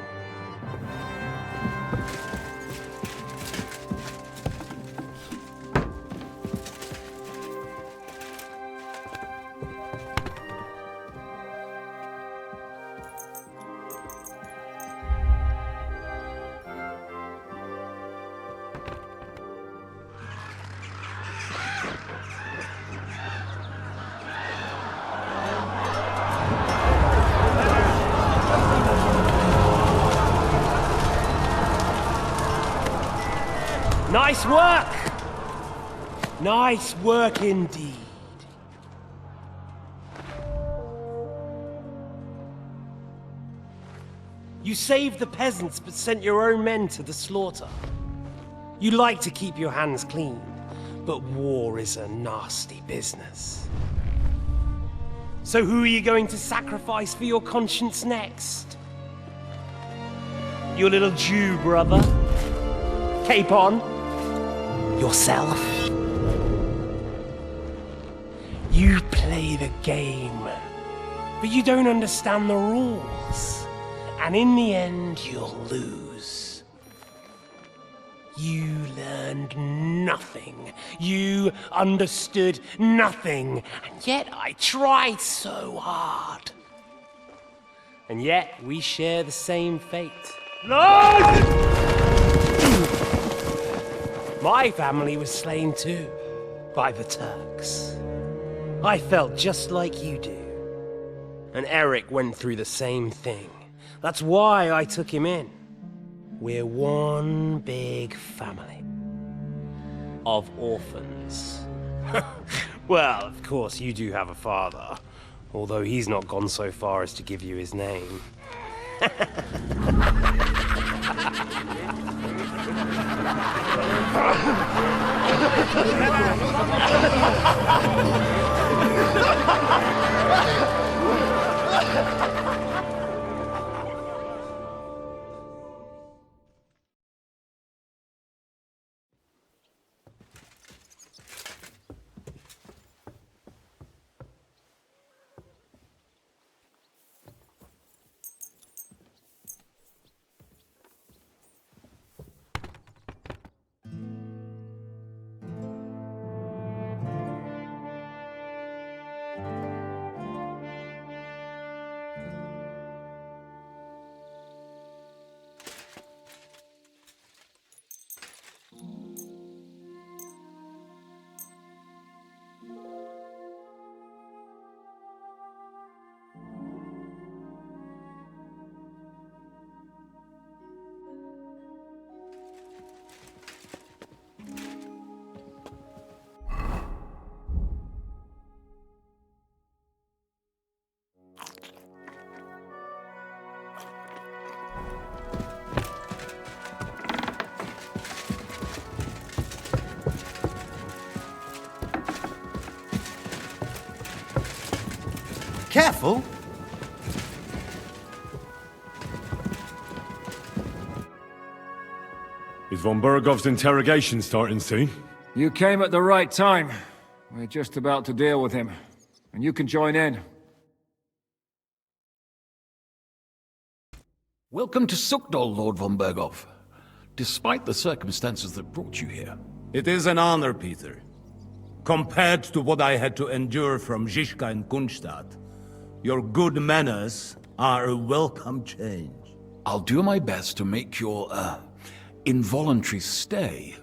[SPEAKER 15] Nice work! Nice work indeed. You saved the peasants but sent your own men to the slaughter. You like to keep your hands clean, but war is a nasty business. So who are you going to sacrifice for your conscience next? Your little Jew brother? Cape on? Yourself? You play the game, but you don't understand the rules. And in the end, you'll lose. You learned nothing. You understood nothing. And yet I tried so hard. And yet we share the same fate. My family was slain too, by the Turks. I felt just like you do. And Eric went through the same thing. That's why I took him in. We're one big family. Of orphans. Well, of course you do have a father. Although he's not gone so far as to give you his name.
[SPEAKER 3] Careful!
[SPEAKER 2] Is von Bergov's interrogation starting soon?
[SPEAKER 19] You came at the right time. We're just about to deal with him. And you can join in.
[SPEAKER 4] Welcome to Sukdal, Lord von Bergov. Despite the circumstances that brought you here.
[SPEAKER 14] It is an honor, Peter. Compared to what I had to endure from Žižka and Kunstadt, your good manners are a welcome change.
[SPEAKER 4] I'll do my best to make your, involuntary stay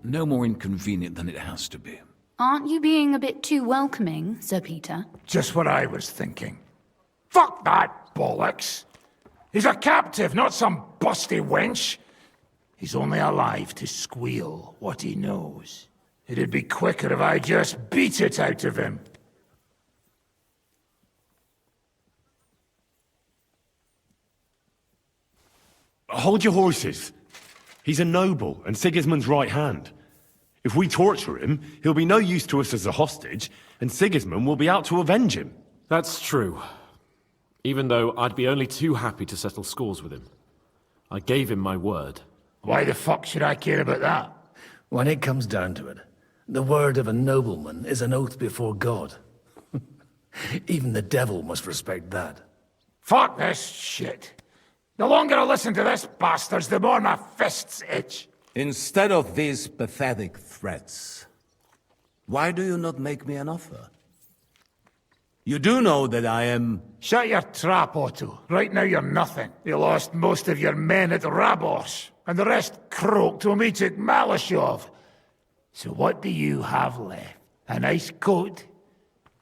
[SPEAKER 4] no more inconvenient than it has to be.
[SPEAKER 7] Aren't you being a bit too welcoming, Sir Peter?
[SPEAKER 8] Just what I was thinking. Fuck that bollocks! He's a captive, not some busty wench. He's only alive to squeal what he knows. It'd be quicker if I just beat it out of him.
[SPEAKER 2] Hold your horses. He's a noble and Sigismund's right hand. If we torture him, he'll be no use to us as a hostage, and Sigismund will be out to avenge him.
[SPEAKER 12] That's true. Even though I'd be only too happy to settle scores with him. I gave him my word.
[SPEAKER 8] Why the fuck should I care about that?
[SPEAKER 21] When it comes down to it, the word of a nobleman is an oath before God. Even the devil must respect that.
[SPEAKER 8] Fuck this shit. The longer I listen to this bastards, the more my fists itch.
[SPEAKER 14] Instead of these pathetic threats, why do you not make me an offer? You do know that I am...
[SPEAKER 8] Shut your trap, Otto. Right now you're nothing. You lost most of your men at Rabos, and the rest croaked when we took Malashov. So what do you have left? A nice coat?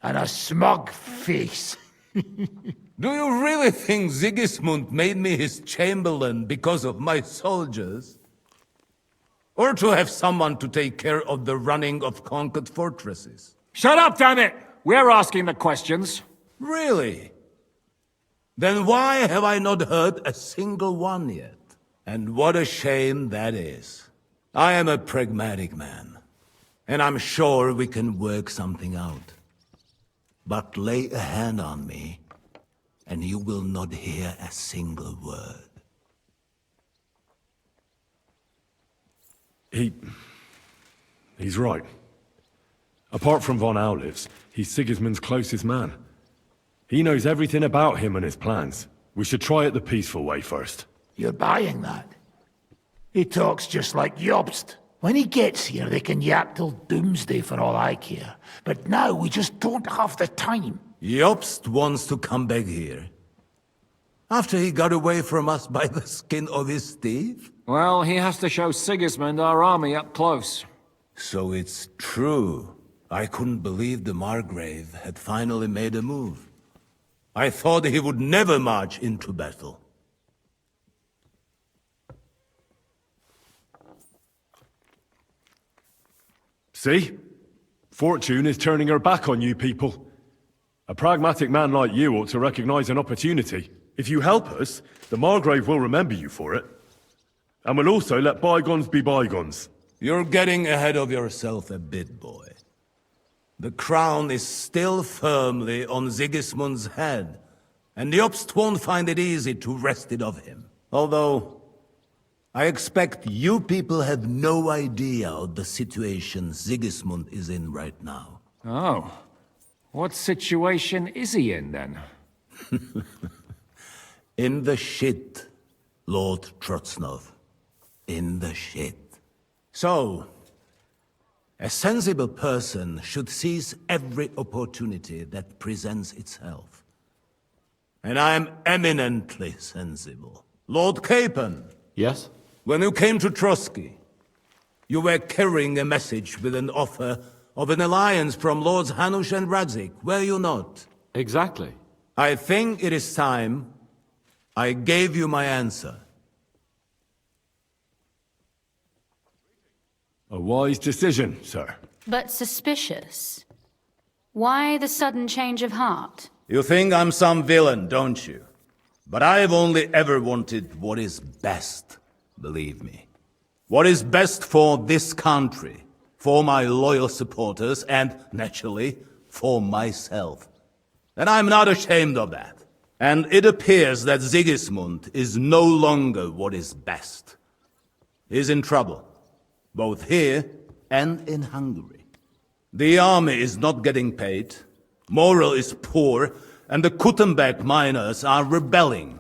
[SPEAKER 8] And a smug face?
[SPEAKER 14] Do you really think Sigismund made me his chamberlain because of my soldiers? Or to have someone to take care of the running of conquered fortresses?
[SPEAKER 19] Shut up, damn it! We're asking the questions.
[SPEAKER 14] Really? Then why have I not heard a single one yet? And what a shame that is. I am a pragmatic man, and I'm sure we can work something out. But lay a hand on me, and you will not hear a single word.
[SPEAKER 2] He's right. Apart from von Aulifs, he's Sigismund's closest man. He knows everything about him and his plans. We should try it the peaceful way first.
[SPEAKER 8] You're buying that? He talks just like Jobst. When he gets here, they can yap till doomsday for all I care. But now we just don't have the time.
[SPEAKER 14] Jobst wants to come back here. After he got away from us by the skin of his teeth?
[SPEAKER 19] Well, he has to show Sigismund our army up close.
[SPEAKER 14] So it's true. I couldn't believe the Margrave had finally made a move. I thought he would never march into battle.
[SPEAKER 2] See? Fortune is turning her back on you people. A pragmatic man like you ought to recognize an opportunity. If you help us, the Margrave will remember you for it. And will also let bygones be bygones.
[SPEAKER 14] You're getting ahead of yourself a bit, boy. The crown is still firmly on Sigismund's head, and Jobst won't find it easy to wrest it of him. Although, I expect you people have no idea of the situation Sigismund is in right now.
[SPEAKER 19] Oh. What situation is he in, then?
[SPEAKER 14] In the shit, Lord Trotznov. In the shit. So, a sensible person should seize every opportunity that presents itself. And I am eminently sensible. Lord Capon.
[SPEAKER 12] Yes?
[SPEAKER 14] When you came to Trotsky, you were carrying a message with an offer of an alliance from Lords Hanush and Radzik, were you not?
[SPEAKER 12] Exactly.
[SPEAKER 14] I think it is time I gave you my answer.
[SPEAKER 2] A wise decision, sir.
[SPEAKER 7] But suspicious. Why the sudden change of heart?
[SPEAKER 14] You think I'm some villain, don't you? But I've only ever wanted what is best, believe me. What is best for this country, for my loyal supporters, and, naturally, for myself. And I'm not ashamed of that. And it appears that Sigismund is no longer what is best. He's in trouble. Both here and in Hungary. The army is not getting paid, morale is poor, and the Kuttenberg miners are rebelling,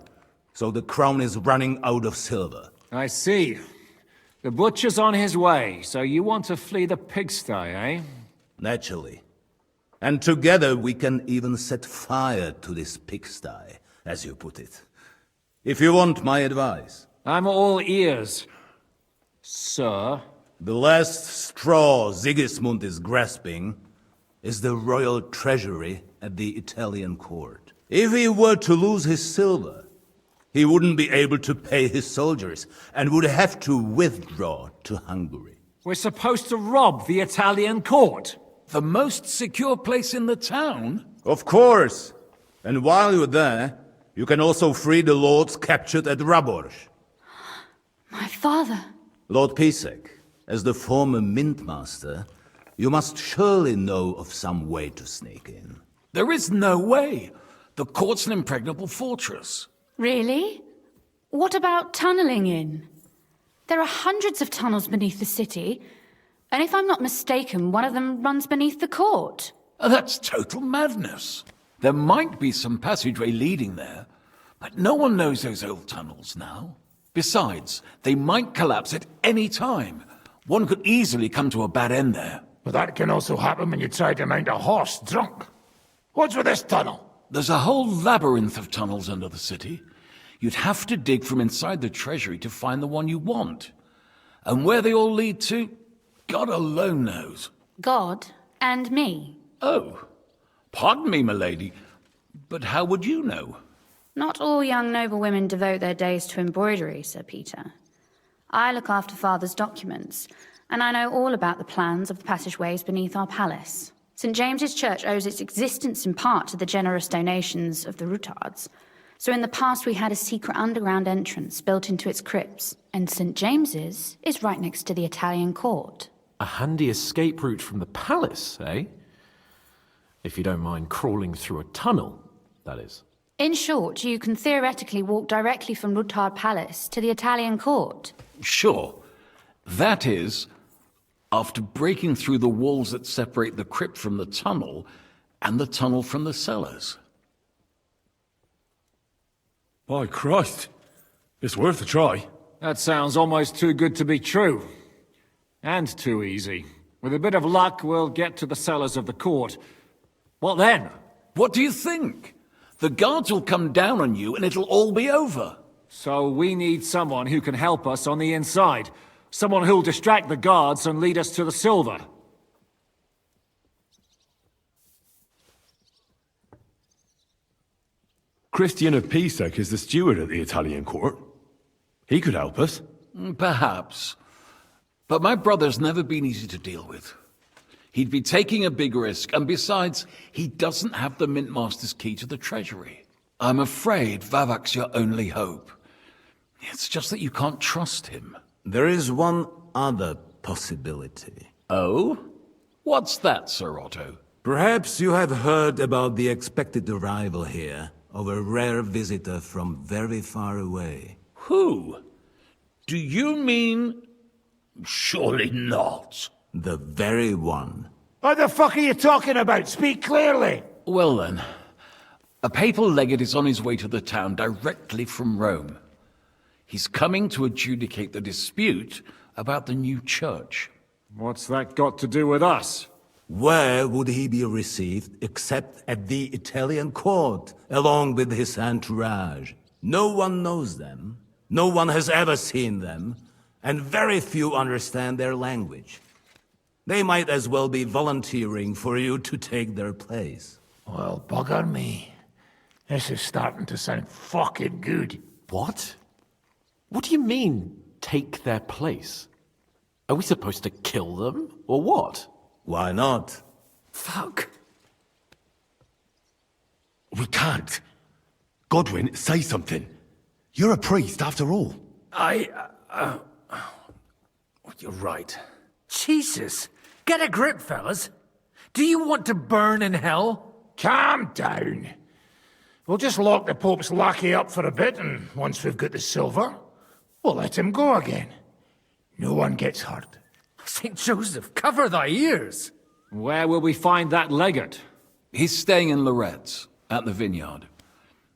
[SPEAKER 14] so the crown is running out of silver.
[SPEAKER 19] I see. The butcher's on his way, so you want to flee the pigsty, eh?
[SPEAKER 14] Naturally. And together we can even set fire to this pigsty, as you put it. If you want my advice.
[SPEAKER 19] I'm all ears, sir.
[SPEAKER 14] The last straw Sigismund is grasping is the royal treasury at the Italian court. If he were to lose his silver, he wouldn't be able to pay his soldiers and would have to withdraw to Hungary.
[SPEAKER 19] We're supposed to rob the Italian court.
[SPEAKER 4] The most secure place in the town?
[SPEAKER 14] Of course. And while you're there, you can also free the lords captured at Raborz.
[SPEAKER 7] My father.
[SPEAKER 14] Lord Pisek. As the former mintmaster, you must surely know of some way to sneak in.
[SPEAKER 4] There is no way. The court's an impregnable fortress.
[SPEAKER 7] Really? What about tunneling in? There are hundreds of tunnels beneath the city, and if I'm not mistaken, one of them runs beneath the court.
[SPEAKER 4] That's total madness. There might be some passageway leading there, but no one knows those old tunnels now. Besides, they might collapse at any time. One could easily come to a bad end there.
[SPEAKER 8] But that can also happen when you try to mount a horse drunk. What's with this tunnel?
[SPEAKER 4] There's a whole labyrinth of tunnels under the city. You'd have to dig from inside the treasury to find the one you want. And where they all lead to, God alone knows.
[SPEAKER 7] God and me.
[SPEAKER 4] Oh, pardon me, milady, but how would you know?
[SPEAKER 7] Not all young noble women devote their days to embroidery, Sir Peter. I look after Father's documents, and I know all about the plans of the passageways beneath our palace. St. James's Church owes its existence in part to the generous donations of the Rutards. So in the past we had a secret underground entrance built into its crypts, and St. James's is right next to the Italian court.
[SPEAKER 12] A handy escape route from the palace, eh? If you don't mind crawling through a tunnel, that is.
[SPEAKER 7] In short, you can theoretically walk directly from Rutard Palace to the Italian court.
[SPEAKER 4] Sure. That is, after breaking through the walls that separate the crypt from the tunnel, and the tunnel from the cellars.
[SPEAKER 2] By Christ. It's worth a try.
[SPEAKER 19] That sounds almost too good to be true. And too easy. With a bit of luck, we'll get to the cellars of the court. What then?
[SPEAKER 4] What do you think? The guards will come down on you and it'll all be over.
[SPEAKER 19] So we need someone who can help us on the inside. Someone who'll distract the guards and lead us to the silver.
[SPEAKER 2] Christian of Pisek is the steward at the Italian court. He could help us.
[SPEAKER 4] Perhaps. But my brother's never been easy to deal with. He'd be taking a big risk, and besides, he doesn't have the Mint Master's key to the treasury. I'm afraid Vavak's your only hope. It's just that you can't trust him.
[SPEAKER 16] There is one other possibility.
[SPEAKER 4] Oh? What's that, Sir Otto?
[SPEAKER 16] Perhaps you have heard about the expected arrival here of a rare visitor from very far away.
[SPEAKER 4] Who? Do you mean... Surely not.
[SPEAKER 16] The very one.
[SPEAKER 8] What the fuck are you talking about? Speak clearly!
[SPEAKER 4] Well then, a papal legate is on his way to the town directly from Rome. He's coming to adjudicate the dispute about the new church.
[SPEAKER 19] What's that got to do with us?
[SPEAKER 16] Where would he be received except at the Italian court, along with his entourage? No one knows them, no one has ever seen them, and very few understand their language. They might as well be volunteering for you to take their place.
[SPEAKER 8] Well, bugger me. This is starting to sound fucking good.
[SPEAKER 12] What? What do you mean, take their place? Are we supposed to kill them, or what?
[SPEAKER 16] Why not?
[SPEAKER 12] Fuck.
[SPEAKER 2] We can't. Godwin, say something. You're a priest, after all.
[SPEAKER 21] You're right. Jesus! Get a grip, fellas! Do you want to burn in hell?
[SPEAKER 8] Calm down. We'll just lock the Pope's lackey up for a bit, and once we've got the silver, we'll let him go again. No one gets hurt.
[SPEAKER 21] St. Joseph, cover thy ears!
[SPEAKER 19] Where will we find that legate?
[SPEAKER 4] He's staying in Loretz, at the vineyard.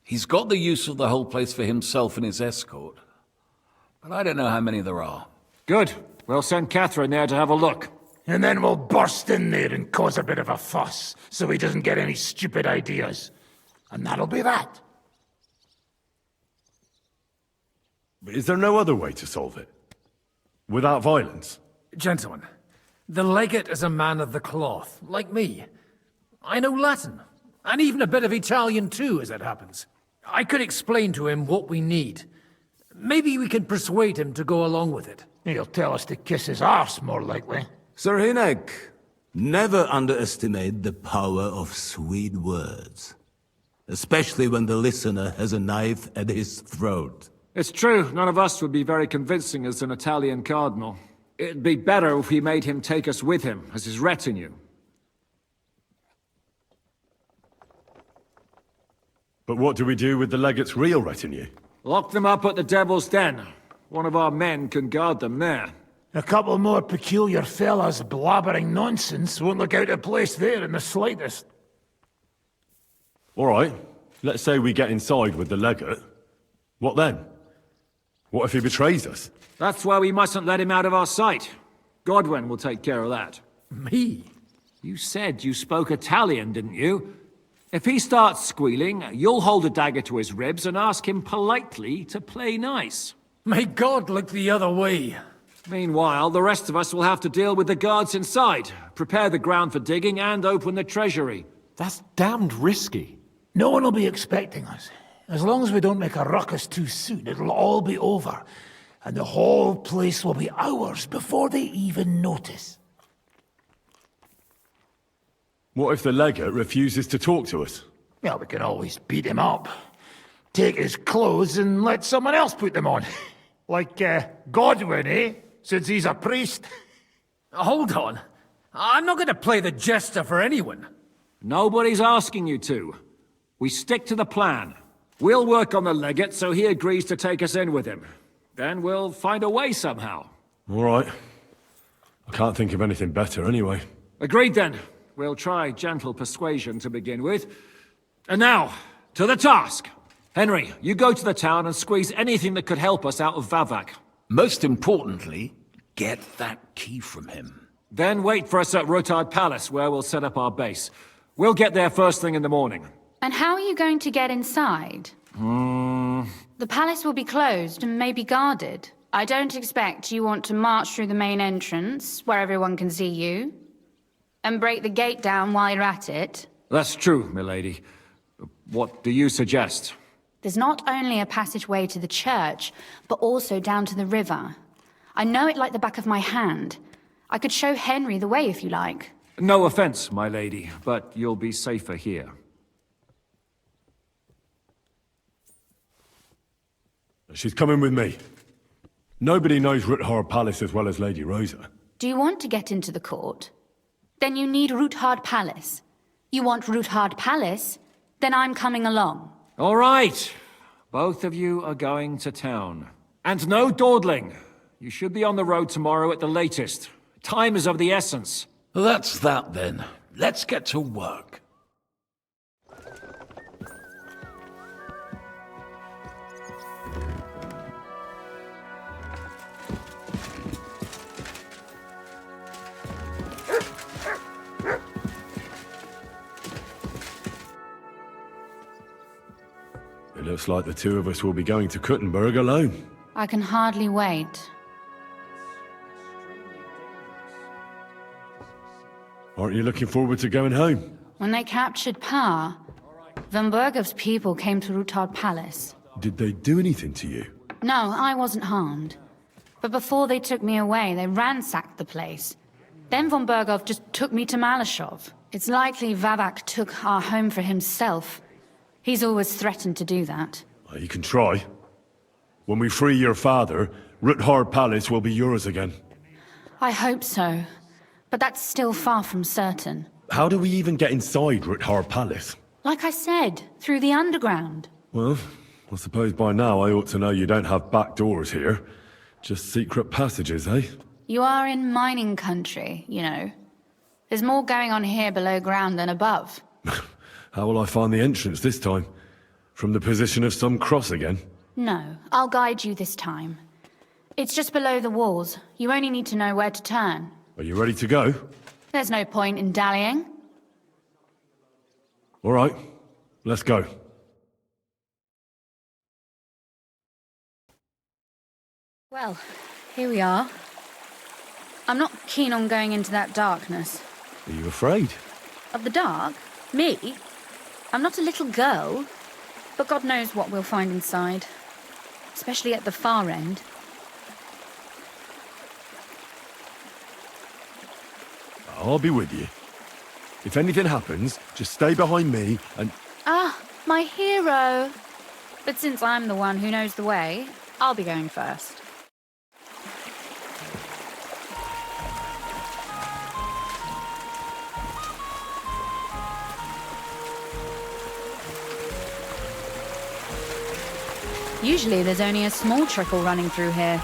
[SPEAKER 4] He's got the use of the whole place for himself and his escort. But I don't know how many there are.
[SPEAKER 19] Good. We'll send Catherine there to have a look.
[SPEAKER 8] And then we'll burst in there and cause a bit of a fuss, so he doesn't get any stupid ideas. And that'll be that.
[SPEAKER 2] Is there no other way to solve it? Without violence?
[SPEAKER 21] Gentlemen, the legate is a man of the cloth, like me. I know Latin, and even a bit of Italian too, as it happens. I could explain to him what we need. Maybe we can persuade him to go along with it.
[SPEAKER 8] He'll tell us to kiss his arse, more likely.
[SPEAKER 16] Sir Hinek, never underestimate the power of sweet words. Especially when the listener has a knife at his throat.
[SPEAKER 19] It's true, none of us would be very convincing as an Italian cardinal. It'd be better if we made him take us with him, as his retinue.
[SPEAKER 2] But what do we do with the legate's real retinue?
[SPEAKER 19] Lock them up at the Devil's Den. One of our men can guard them there.
[SPEAKER 8] A couple more peculiar fellas blabbering nonsense won't look out of place there in the slightest.
[SPEAKER 2] All right, let's say we get inside with the legate. What then? What if he betrays us?
[SPEAKER 19] That's why we mustn't let him out of our sight. Godwin will take care of that.
[SPEAKER 21] Me?
[SPEAKER 19] You said you spoke Italian, didn't you? If he starts squealing, you'll hold a dagger to his ribs and ask him politely to play nice.
[SPEAKER 21] May God look the other way.
[SPEAKER 19] Meanwhile, the rest of us will have to deal with the guards inside, prepare the ground for digging, and open the treasury.
[SPEAKER 12] That's damned risky.
[SPEAKER 8] No one will be expecting us. As long as we don't make a ruckus too soon, it'll all be over. And the whole place will be ours before they even notice.
[SPEAKER 2] What if the legate refuses to talk to us?
[SPEAKER 8] Well, we can always beat him up. Take his clothes and let someone else put them on. Like, Godwin, eh? Since he's a priest.
[SPEAKER 21] Hold on. I'm not going to play the jester for anyone.
[SPEAKER 19] Nobody's asking you to. We stick to the plan. We'll work on the legate so he agrees to take us in with him. Then we'll find a way somehow.
[SPEAKER 2] All right. I can't think of anything better anyway.
[SPEAKER 19] Agreed then. We'll try gentle persuasion to begin with. And now, to the task. Henry, you go to the town and squeeze anything that could help us out of Vavak.
[SPEAKER 4] Most importantly, get that key from him.
[SPEAKER 19] Then wait for us at Rotard Palace, where we'll set up our base. We'll get there first thing in the morning.
[SPEAKER 7] And how are you going to get inside? The palace will be closed and maybe guarded. I don't expect you want to march through the main entrance, where everyone can see you, and break the gate down while you're at it.
[SPEAKER 19] That's true, milady. What do you suggest?
[SPEAKER 7] There's not only a passageway to the church, but also down to the river. I know it like the back of my hand. I could show Henry the way if you like.
[SPEAKER 19] No offense, my lady, but you'll be safer here.
[SPEAKER 2] She's coming with me. Nobody knows Rutthard Palace as well as Lady Rosa.
[SPEAKER 7] Do you want to get into the court? Then you need Rutthard Palace. You want Rutthard Palace? Then I'm coming along.
[SPEAKER 19] All right. Both of you are going to town. And no dawdling. You should be on the road tomorrow at the latest. Time is of the essence.
[SPEAKER 4] That's that then. Let's get to work.
[SPEAKER 2] It looks like the two of us will be going to Kuttenberg alone.
[SPEAKER 7] I can hardly wait.
[SPEAKER 2] Aren't you looking forward to going home?
[SPEAKER 7] When they captured Pa, Von Bergov's people came to Rutthard Palace.
[SPEAKER 2] Did they do anything to you?
[SPEAKER 7] No, I wasn't harmed. But before they took me away, they ransacked the place. Then Von Bergov just took me to Malashov. It's likely Vavak took our home for himself. He's always threatened to do that.
[SPEAKER 2] Well, you can try. When we free your father, Rutthard Palace will be yours again.
[SPEAKER 7] I hope so. But that's still far from certain.
[SPEAKER 2] How do we even get inside Rutthard Palace?
[SPEAKER 7] Like I said, through the underground.
[SPEAKER 2] Well, I suppose by now I ought to know you don't have back doors here. Just secret passages, eh?
[SPEAKER 7] You are in mining country, you know. There's more going on here below ground than above.
[SPEAKER 2] How will I find the entrance this time? From the position of some cross again?
[SPEAKER 7] No, I'll guide you this time. It's just below the walls. You only need to know where to turn.
[SPEAKER 2] Are you ready to go?
[SPEAKER 7] There's no point in dallying.
[SPEAKER 2] All right, let's go.
[SPEAKER 7] Well, here we are. I'm not keen on going into that darkness.
[SPEAKER 2] Are you afraid?
[SPEAKER 7] Of the dark? Me? I'm not a little girl. But God knows what we'll find inside. Especially at the far end.
[SPEAKER 2] I'll be with you. If anything happens, just stay behind me and...
[SPEAKER 7] Ah, my hero! But since I'm the one who knows the way, I'll be going first. Usually there's only a small trickle running through here.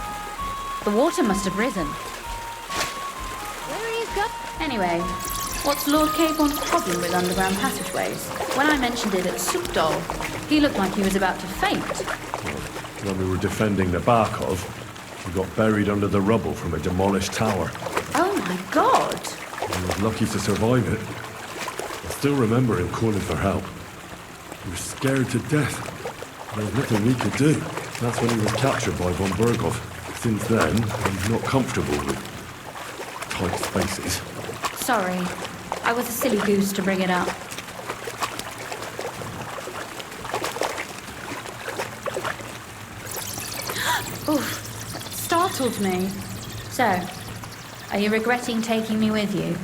[SPEAKER 7] The water must have risen. Where are you going? Anyway, what's Lord Cape's problem with underground passageways? When I mentioned it at Supdol, he looked like he was about to faint.
[SPEAKER 2] When we were defending the Barkov, we got buried under the rubble from a demolished tower.
[SPEAKER 7] Oh my God!
[SPEAKER 2] I was lucky to survive it. I still remember him calling for help. He was scared to death. There was nothing we could do. That's when he was captured by Von Bergov. Since then, he's not comfortable with tight spaces.
[SPEAKER 7] Sorry. I was a silly goose to bring it up. Oof. Startled me. So, are you regretting taking me with you?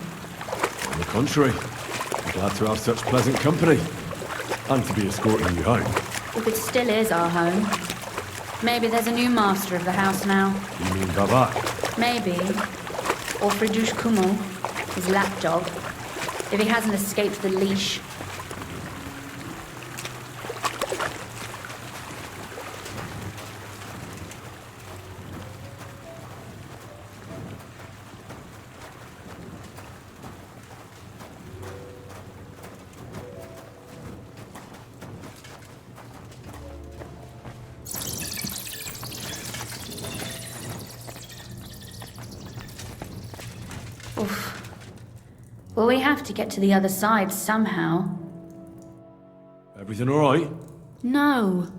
[SPEAKER 2] On the contrary. I'm glad to have such pleasant company. And to be escorting you home.
[SPEAKER 7] If it still is our home. Maybe there's a new master of the house now.
[SPEAKER 2] You mean Vavak?
[SPEAKER 7] Maybe. Or Fridush Kummel, his lapdog. If he hasn't escaped the leash. Oof. Well, we have to get to the other side somehow.
[SPEAKER 2] Everything all right?
[SPEAKER 7] No.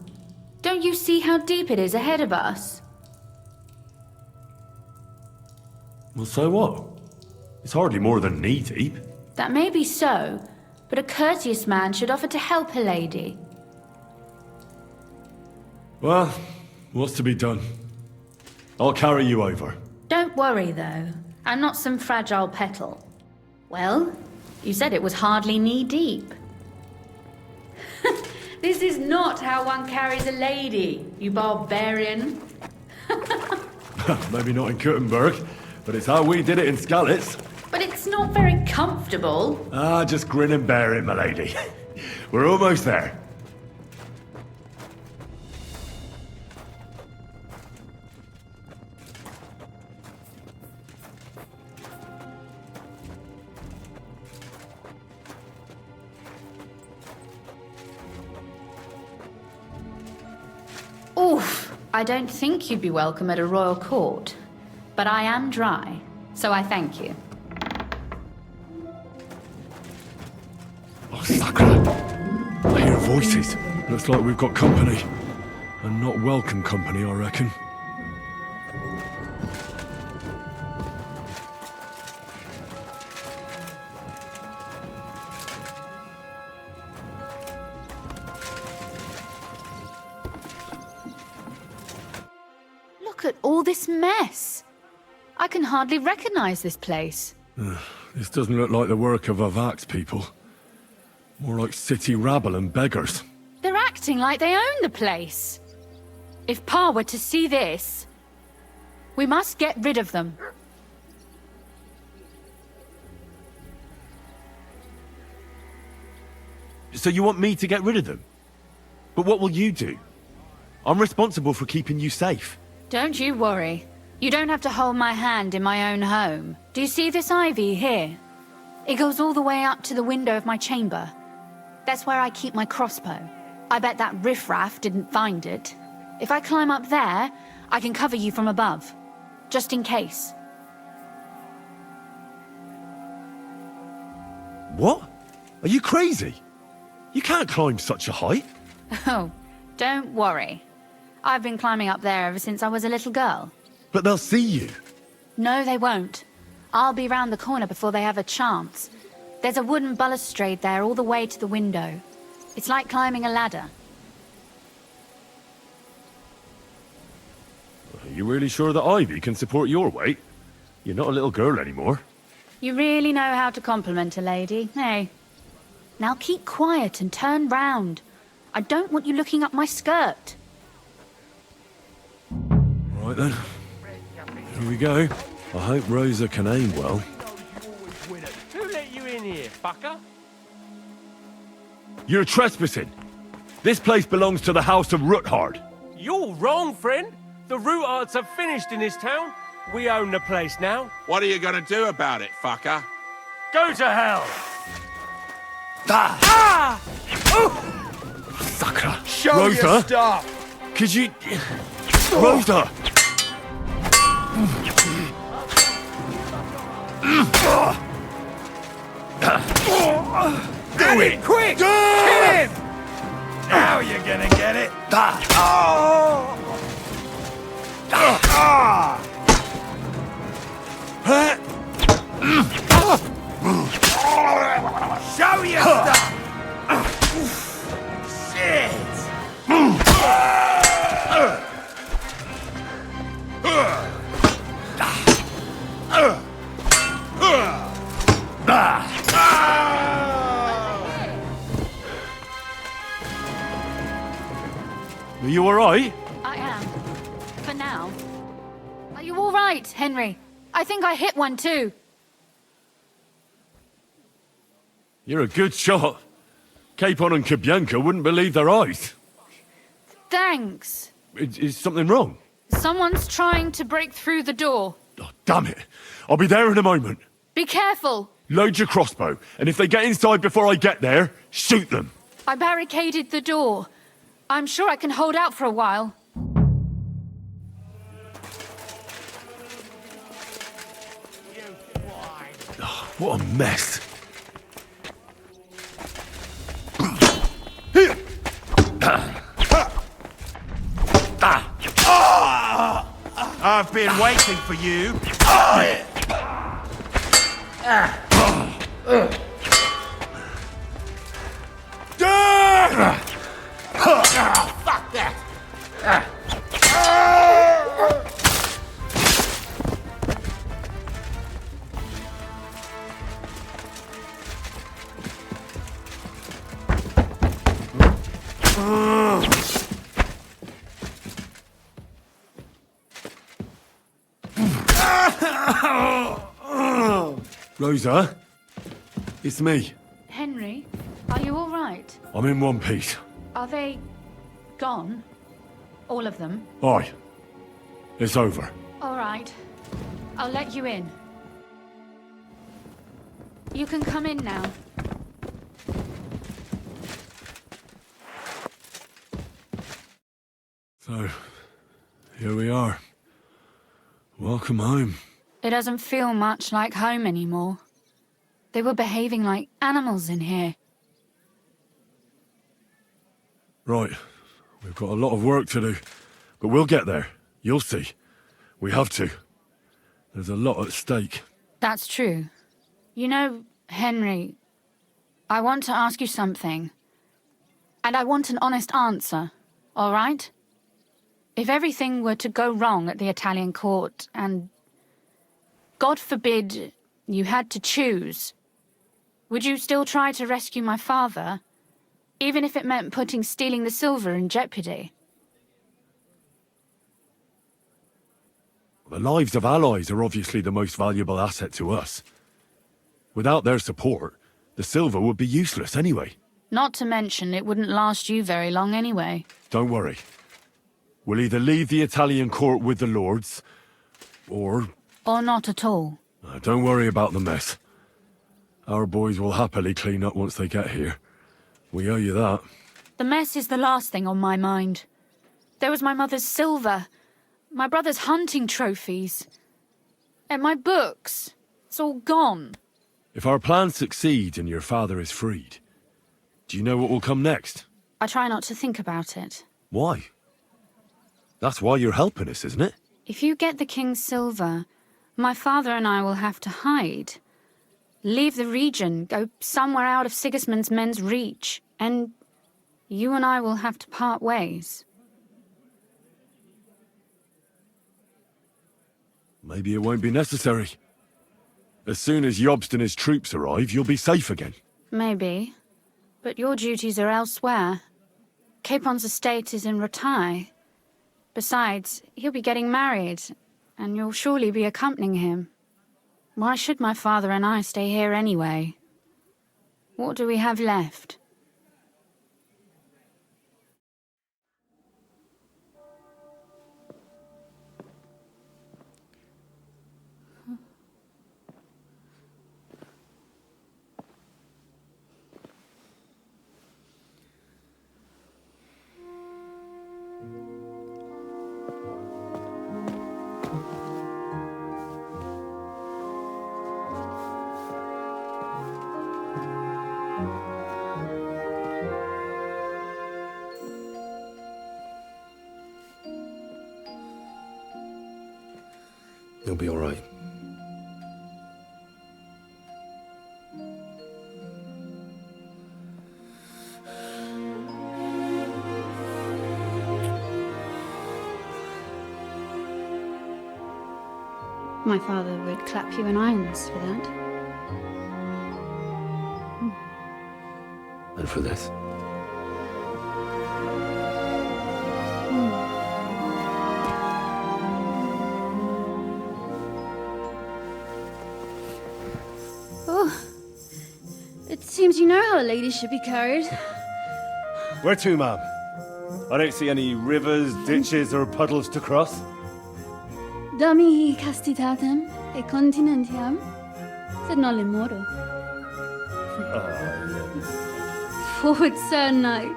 [SPEAKER 7] Don't you see how deep it is ahead of us?
[SPEAKER 2] Well, so what? It's hardly more than knee deep.
[SPEAKER 7] That may be so, but a courteous man should offer to help a lady.
[SPEAKER 2] Well, what's to be done? I'll carry you over.
[SPEAKER 7] Don't worry, though. I'm not some fragile petal. Well, you said it was hardly knee-deep. This is not how one carries a lady, you barbarian.
[SPEAKER 2] Maybe not in Kuttenberg, but it's how we did it in Skalitz.
[SPEAKER 7] But it's not very comfortable.
[SPEAKER 2] Ah, just grin and bear it, my lady. We're almost there.
[SPEAKER 7] Oof, I don't think you'd be welcome at a royal court. But I am dry, so I thank you.
[SPEAKER 2] Oh, Sakra! I hear voices. Looks like we've got company. And not welcome company, I reckon.
[SPEAKER 7] Look at all this mess. I can hardly recognize this place.
[SPEAKER 2] This doesn't look like the work of Avak's people. More like city rabble and beggars.
[SPEAKER 7] They're acting like they own the place. If Pa were to see this, we must get rid of them.
[SPEAKER 2] So you want me to get rid of them? But what will you do? I'm responsible for keeping you safe.
[SPEAKER 7] Don't you worry. You don't have to hold my hand in my own home. Do you see this ivy here? It goes all the way up to the window of my chamber. That's where I keep my crossbow. I bet that riffraff didn't find it. If I climb up there, I can cover you from above. Just in case.
[SPEAKER 2] What? Are you crazy? You can't climb such a height.
[SPEAKER 7] Oh, don't worry. I've been climbing up there ever since I was a little girl.
[SPEAKER 2] But they'll see you.
[SPEAKER 7] No, they won't. I'll be round the corner before they have a chance. There's a wooden balustrade there all the way to the window. It's like climbing a ladder.
[SPEAKER 2] Are you really sure that Ivy can support your weight? You're not a little girl anymore.
[SPEAKER 7] You really know how to compliment a lady, hey? Now keep quiet and turn round. I don't want you looking up my skirt.
[SPEAKER 2] Right then. Here we go. I hope Rosa can aim well.
[SPEAKER 15] Who let you in here, fucker?
[SPEAKER 2] You're trespassing. This place belongs to the House of Ruthard.
[SPEAKER 15] You're wrong, friend. The Ruthards are finished in this town. We own the place now.
[SPEAKER 20] What are you gonna do about it, fucker?
[SPEAKER 15] Go to hell!
[SPEAKER 2] Ah! Sakra!
[SPEAKER 20] Show
[SPEAKER 2] Rosa?
[SPEAKER 20] your stuff!
[SPEAKER 2] Could you... Rosa!
[SPEAKER 20] Do it!
[SPEAKER 1] Quick!
[SPEAKER 20] Do
[SPEAKER 1] Kill
[SPEAKER 20] it!
[SPEAKER 1] him! Now you're gonna get it! Show your stuff! Shit!
[SPEAKER 2] Are you alright?
[SPEAKER 7] I am. For now. Are you all right, Henry? I think I hit one too.
[SPEAKER 2] You're a good shot. Capon and Kabianka wouldn't believe their eyes.
[SPEAKER 7] Thanks.
[SPEAKER 2] Is something wrong?
[SPEAKER 7] Someone's trying to break through the door.
[SPEAKER 2] Oh, damn it. I'll be there in a moment.
[SPEAKER 7] Be careful.
[SPEAKER 2] Load your crossbow, and if they get inside before I get there, shoot them.
[SPEAKER 7] I barricaded the door. I'm sure I can hold out for a while.
[SPEAKER 1] You swine!
[SPEAKER 2] What a mess.
[SPEAKER 11] I've been waiting for you.
[SPEAKER 1] Fuck that!
[SPEAKER 2] Rosa, it's me.
[SPEAKER 7] Henry, are you all right?
[SPEAKER 2] I'm in one piece.
[SPEAKER 7] Are they gone? All of them?
[SPEAKER 2] Aye. It's over.
[SPEAKER 7] All right. I'll let you in. You can come in now.
[SPEAKER 2] So, here we are. Welcome home.
[SPEAKER 7] It doesn't feel much like home anymore. They were behaving like animals in here.
[SPEAKER 2] Right. We've got a lot of work to do. But we'll get there. You'll see. We have to. There's a lot at stake.
[SPEAKER 7] That's true. You know, Henry, I want to ask you something. And I want an honest answer, all right? If everything were to go wrong at the Italian court and, God forbid, you had to choose, would you still try to rescue my father, even if it meant putting stealing the silver in jeopardy?
[SPEAKER 2] The lives of allies are obviously the most valuable asset to us. Without their support, the silver would be useless anyway.
[SPEAKER 7] Not to mention, it wouldn't last you very long anyway.
[SPEAKER 2] Don't worry. We'll either leave the Italian court with the lords, or...
[SPEAKER 7] Or not at all.
[SPEAKER 2] Don't worry about the mess. Our boys will happily clean up once they get here. We owe you that.
[SPEAKER 7] The mess is the last thing on my mind. There was my mother's silver, my brother's hunting trophies, and my books. It's all gone.
[SPEAKER 2] If our plan succeeds and your father is freed, do you know what will come next?
[SPEAKER 7] I try not to think about it.
[SPEAKER 2] Why? That's why you're helping us, isn't it?
[SPEAKER 7] If you get the king's silver, my father and I will have to hide. Leave the region, go somewhere out of Sigismund's men's reach, and you and I will have to part ways.
[SPEAKER 2] Maybe it won't be necessary. As soon as Jobst and his troops arrive, you'll be safe again.
[SPEAKER 7] Maybe. But your duties are elsewhere. Capon's estate is in Retaille. Besides, he'll be getting married, and you'll surely be accompanying him. Why should my father and I stay here anyway? What do we have left?
[SPEAKER 2] You'll be all right.
[SPEAKER 7] My father would clap you in irons for that.
[SPEAKER 2] And for this.
[SPEAKER 18] Oh, it seems you know how a lady should be carried.
[SPEAKER 3] Where to, ma'am? I don't see any rivers, ditches, or puddles to cross.
[SPEAKER 18] Dami castitatem e continentiam, sed non lemoro. Forward, Sir Knight.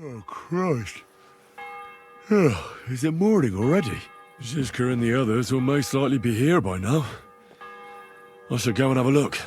[SPEAKER 2] Oh, Christ. Oh, is it morning already? Zizka and the others will most likely be here by now. I should go and have a look.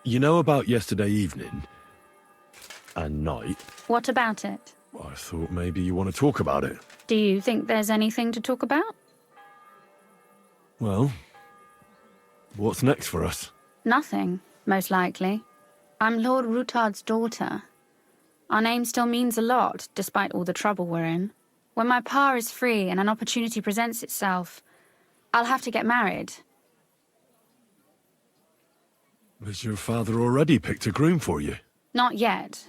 [SPEAKER 2] You know about yesterday evening and night?
[SPEAKER 7] What about it?
[SPEAKER 2] I thought maybe you want to talk about it.
[SPEAKER 7] Do you think there's anything to talk about?
[SPEAKER 2] Well, what's next for us?
[SPEAKER 7] Nothing, most likely. I'm Lord Rutard's daughter. Our name still means a lot, despite all the trouble we're in. When my pa is free and an opportunity presents itself, I'll have to get married.
[SPEAKER 2] Has your father already picked a groom for you?
[SPEAKER 7] Not yet,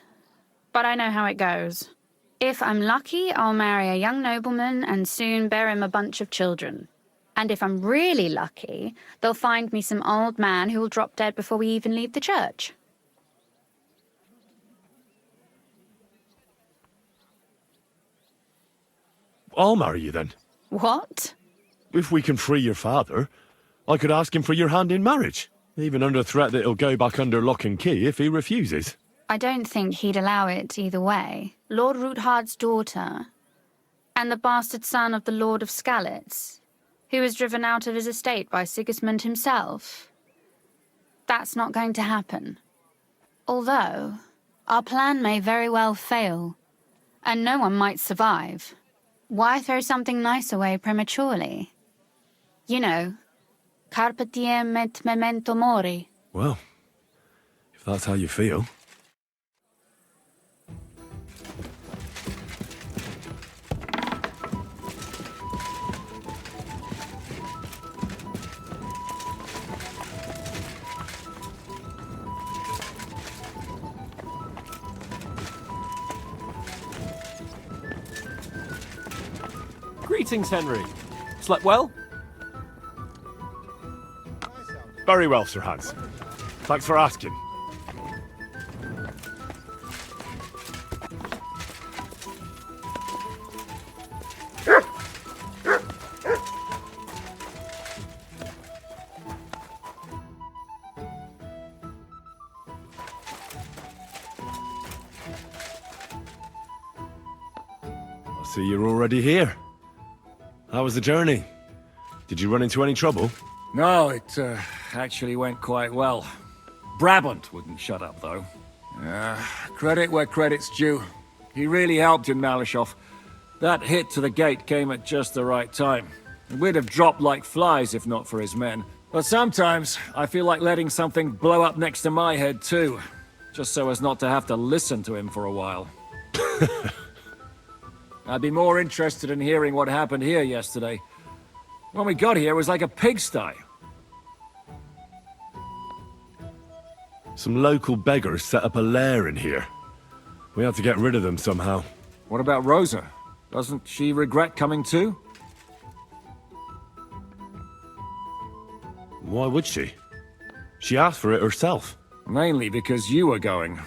[SPEAKER 7] but I know how it goes. If I'm lucky, I'll marry a young nobleman and soon bear him a bunch of children. And if I'm really lucky, they'll find me some old man who will drop dead before we even leave the church.
[SPEAKER 2] I'll marry you then.
[SPEAKER 7] What?
[SPEAKER 2] If we can free your father, I could ask him for your hand in marriage. Even under threat that he'll go back under lock and key if he refuses.
[SPEAKER 7] I don't think he'd allow it either way. Lord Ruthard's daughter, and the bastard son of the Lord of Skalitz, who was driven out of his estate by Sigismund himself. That's not going to happen. Although, our plan may very well fail, and no one might survive. Why throw something nice away prematurely? You know, carpe diem et memento mori.
[SPEAKER 2] Well, if that's how you feel.
[SPEAKER 12] Greetings, Henry. Slept well?
[SPEAKER 2] Very well, Sir Hans. Thanks for asking. I see you're already here. How was the journey? Did you run into any trouble?
[SPEAKER 19] No, it actually went quite well. Brabant wouldn't shut up, though. Credit where credit's due. He really helped in Malyshoff. That hit to the gate came at just the right time. We'd have dropped like flies if not for his men. But sometimes, I feel like letting something blow up next to my head too. Just so as not to have to listen to him for a while. I'd be more interested in hearing what happened here yesterday. When we got here, it was like a pigsty.
[SPEAKER 2] Some local beggars set up a lair in here. We had to get rid of them somehow.
[SPEAKER 19] What about Rosa? Doesn't she regret coming too?
[SPEAKER 2] Why would she? She asked for it herself.
[SPEAKER 19] Mainly because you were going.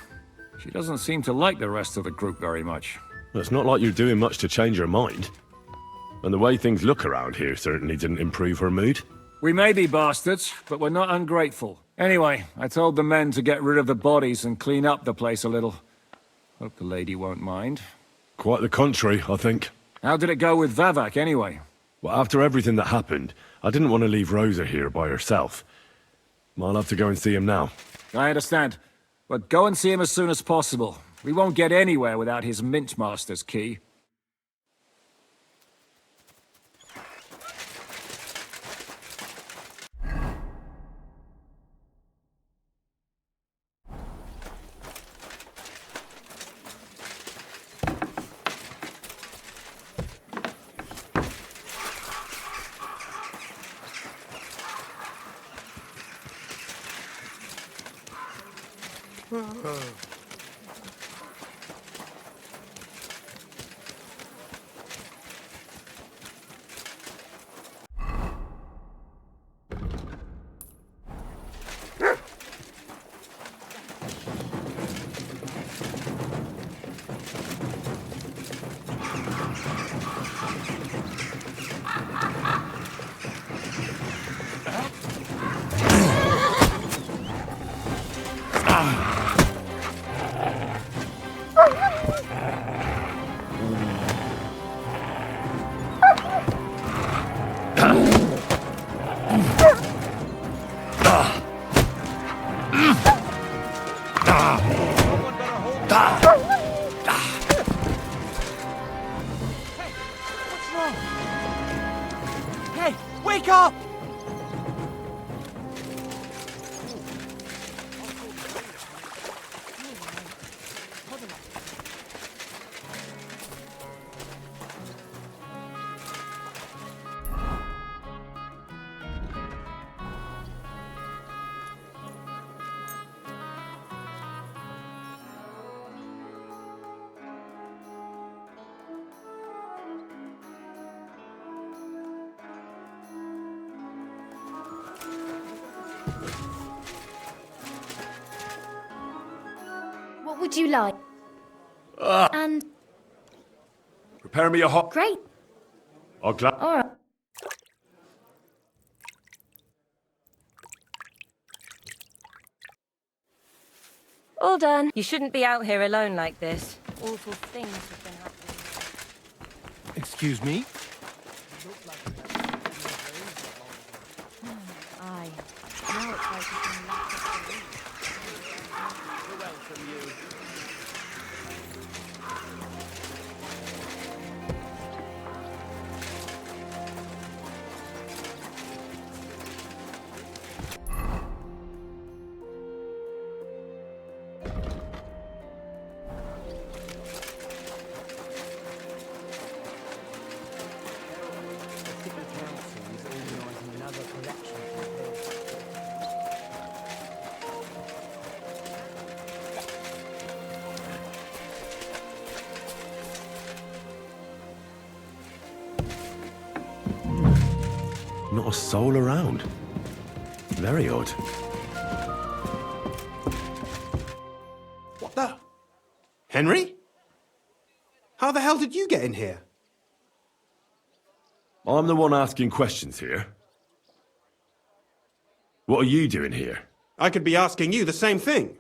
[SPEAKER 19] She doesn't seem to like the rest of the group very much.
[SPEAKER 2] It's not like you're doing much to change her mind. And the way things look around here certainly didn't improve her mood.
[SPEAKER 19] We may be bastards, but we're not ungrateful. Anyway, I told the men to get rid of the bodies and clean up the place a little. Hope the lady won't mind.
[SPEAKER 2] Quite the contrary, I think.
[SPEAKER 19] How did it go with Vavak, anyway?
[SPEAKER 2] Well, after everything that happened, I didn't want to leave Rosa here by herself. I'll have to go and see him now.
[SPEAKER 19] I understand. But go and see him as soon as possible. We won't get anywhere without his Mintmaster's key.
[SPEAKER 15] Hey, wake up!
[SPEAKER 18] What would you like? And
[SPEAKER 2] Prepare me a hot...
[SPEAKER 18] great.
[SPEAKER 2] I'll gla-
[SPEAKER 18] All right.
[SPEAKER 13] All done. You shouldn't be out here alone like this. Awful things have been happening.
[SPEAKER 15] Excuse me?
[SPEAKER 13] Aye. Now it's like you can laugh at the leaf.
[SPEAKER 15] Welcome you.
[SPEAKER 2] Not a soul around. Very odd.
[SPEAKER 17] What the? Henry? How the hell did you get in here?
[SPEAKER 2] I'm the one asking questions here. What are you doing here?
[SPEAKER 17] I could be asking you the same thing.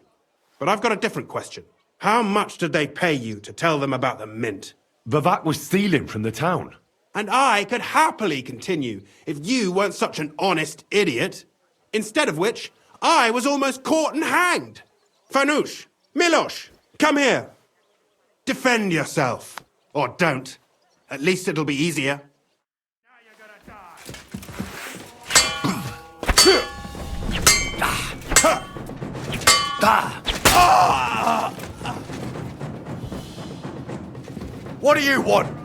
[SPEAKER 17] But I've got a different question. How much did they pay you to tell them about the mint?
[SPEAKER 2] Vivek was stealing from the town.
[SPEAKER 17] And I could happily continue if you weren't such an honest idiot. Instead of which, I was almost caught and hanged. Fanush, Milosh, come here. Defend yourself. Or don't. At least it'll be easier.
[SPEAKER 1] What do you want?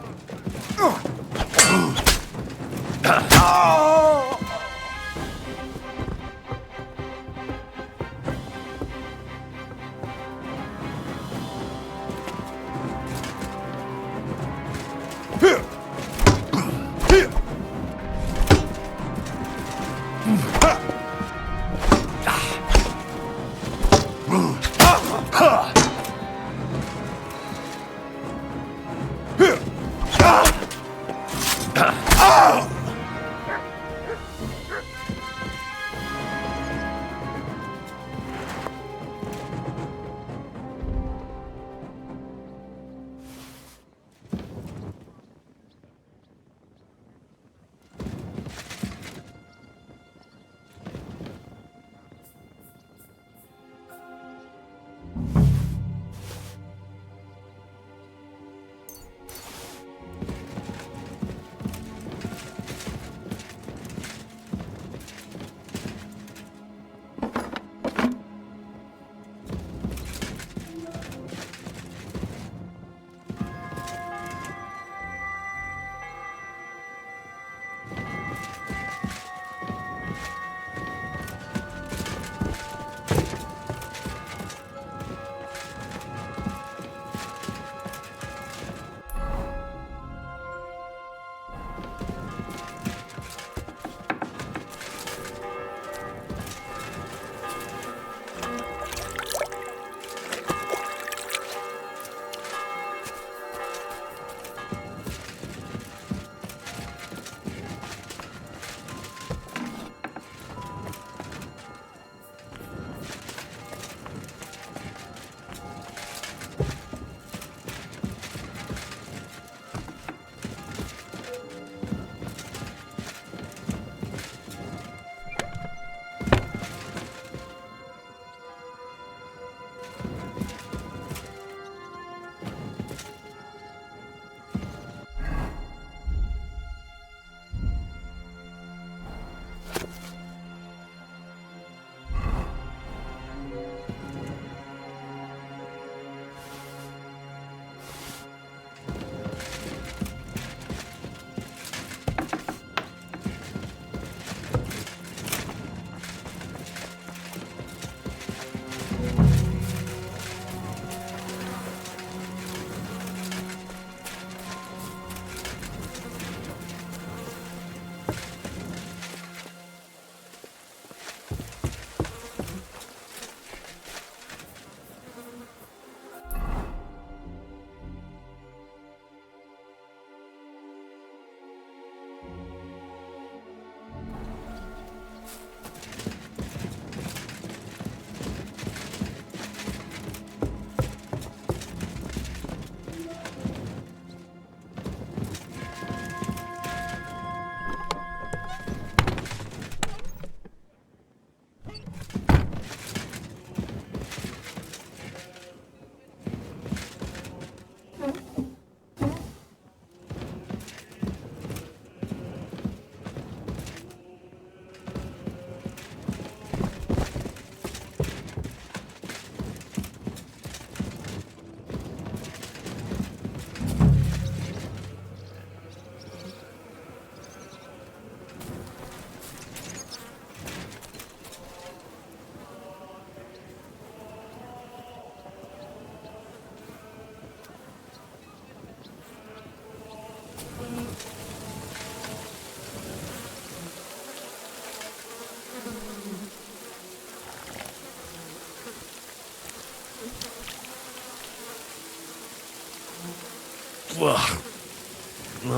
[SPEAKER 2] Well,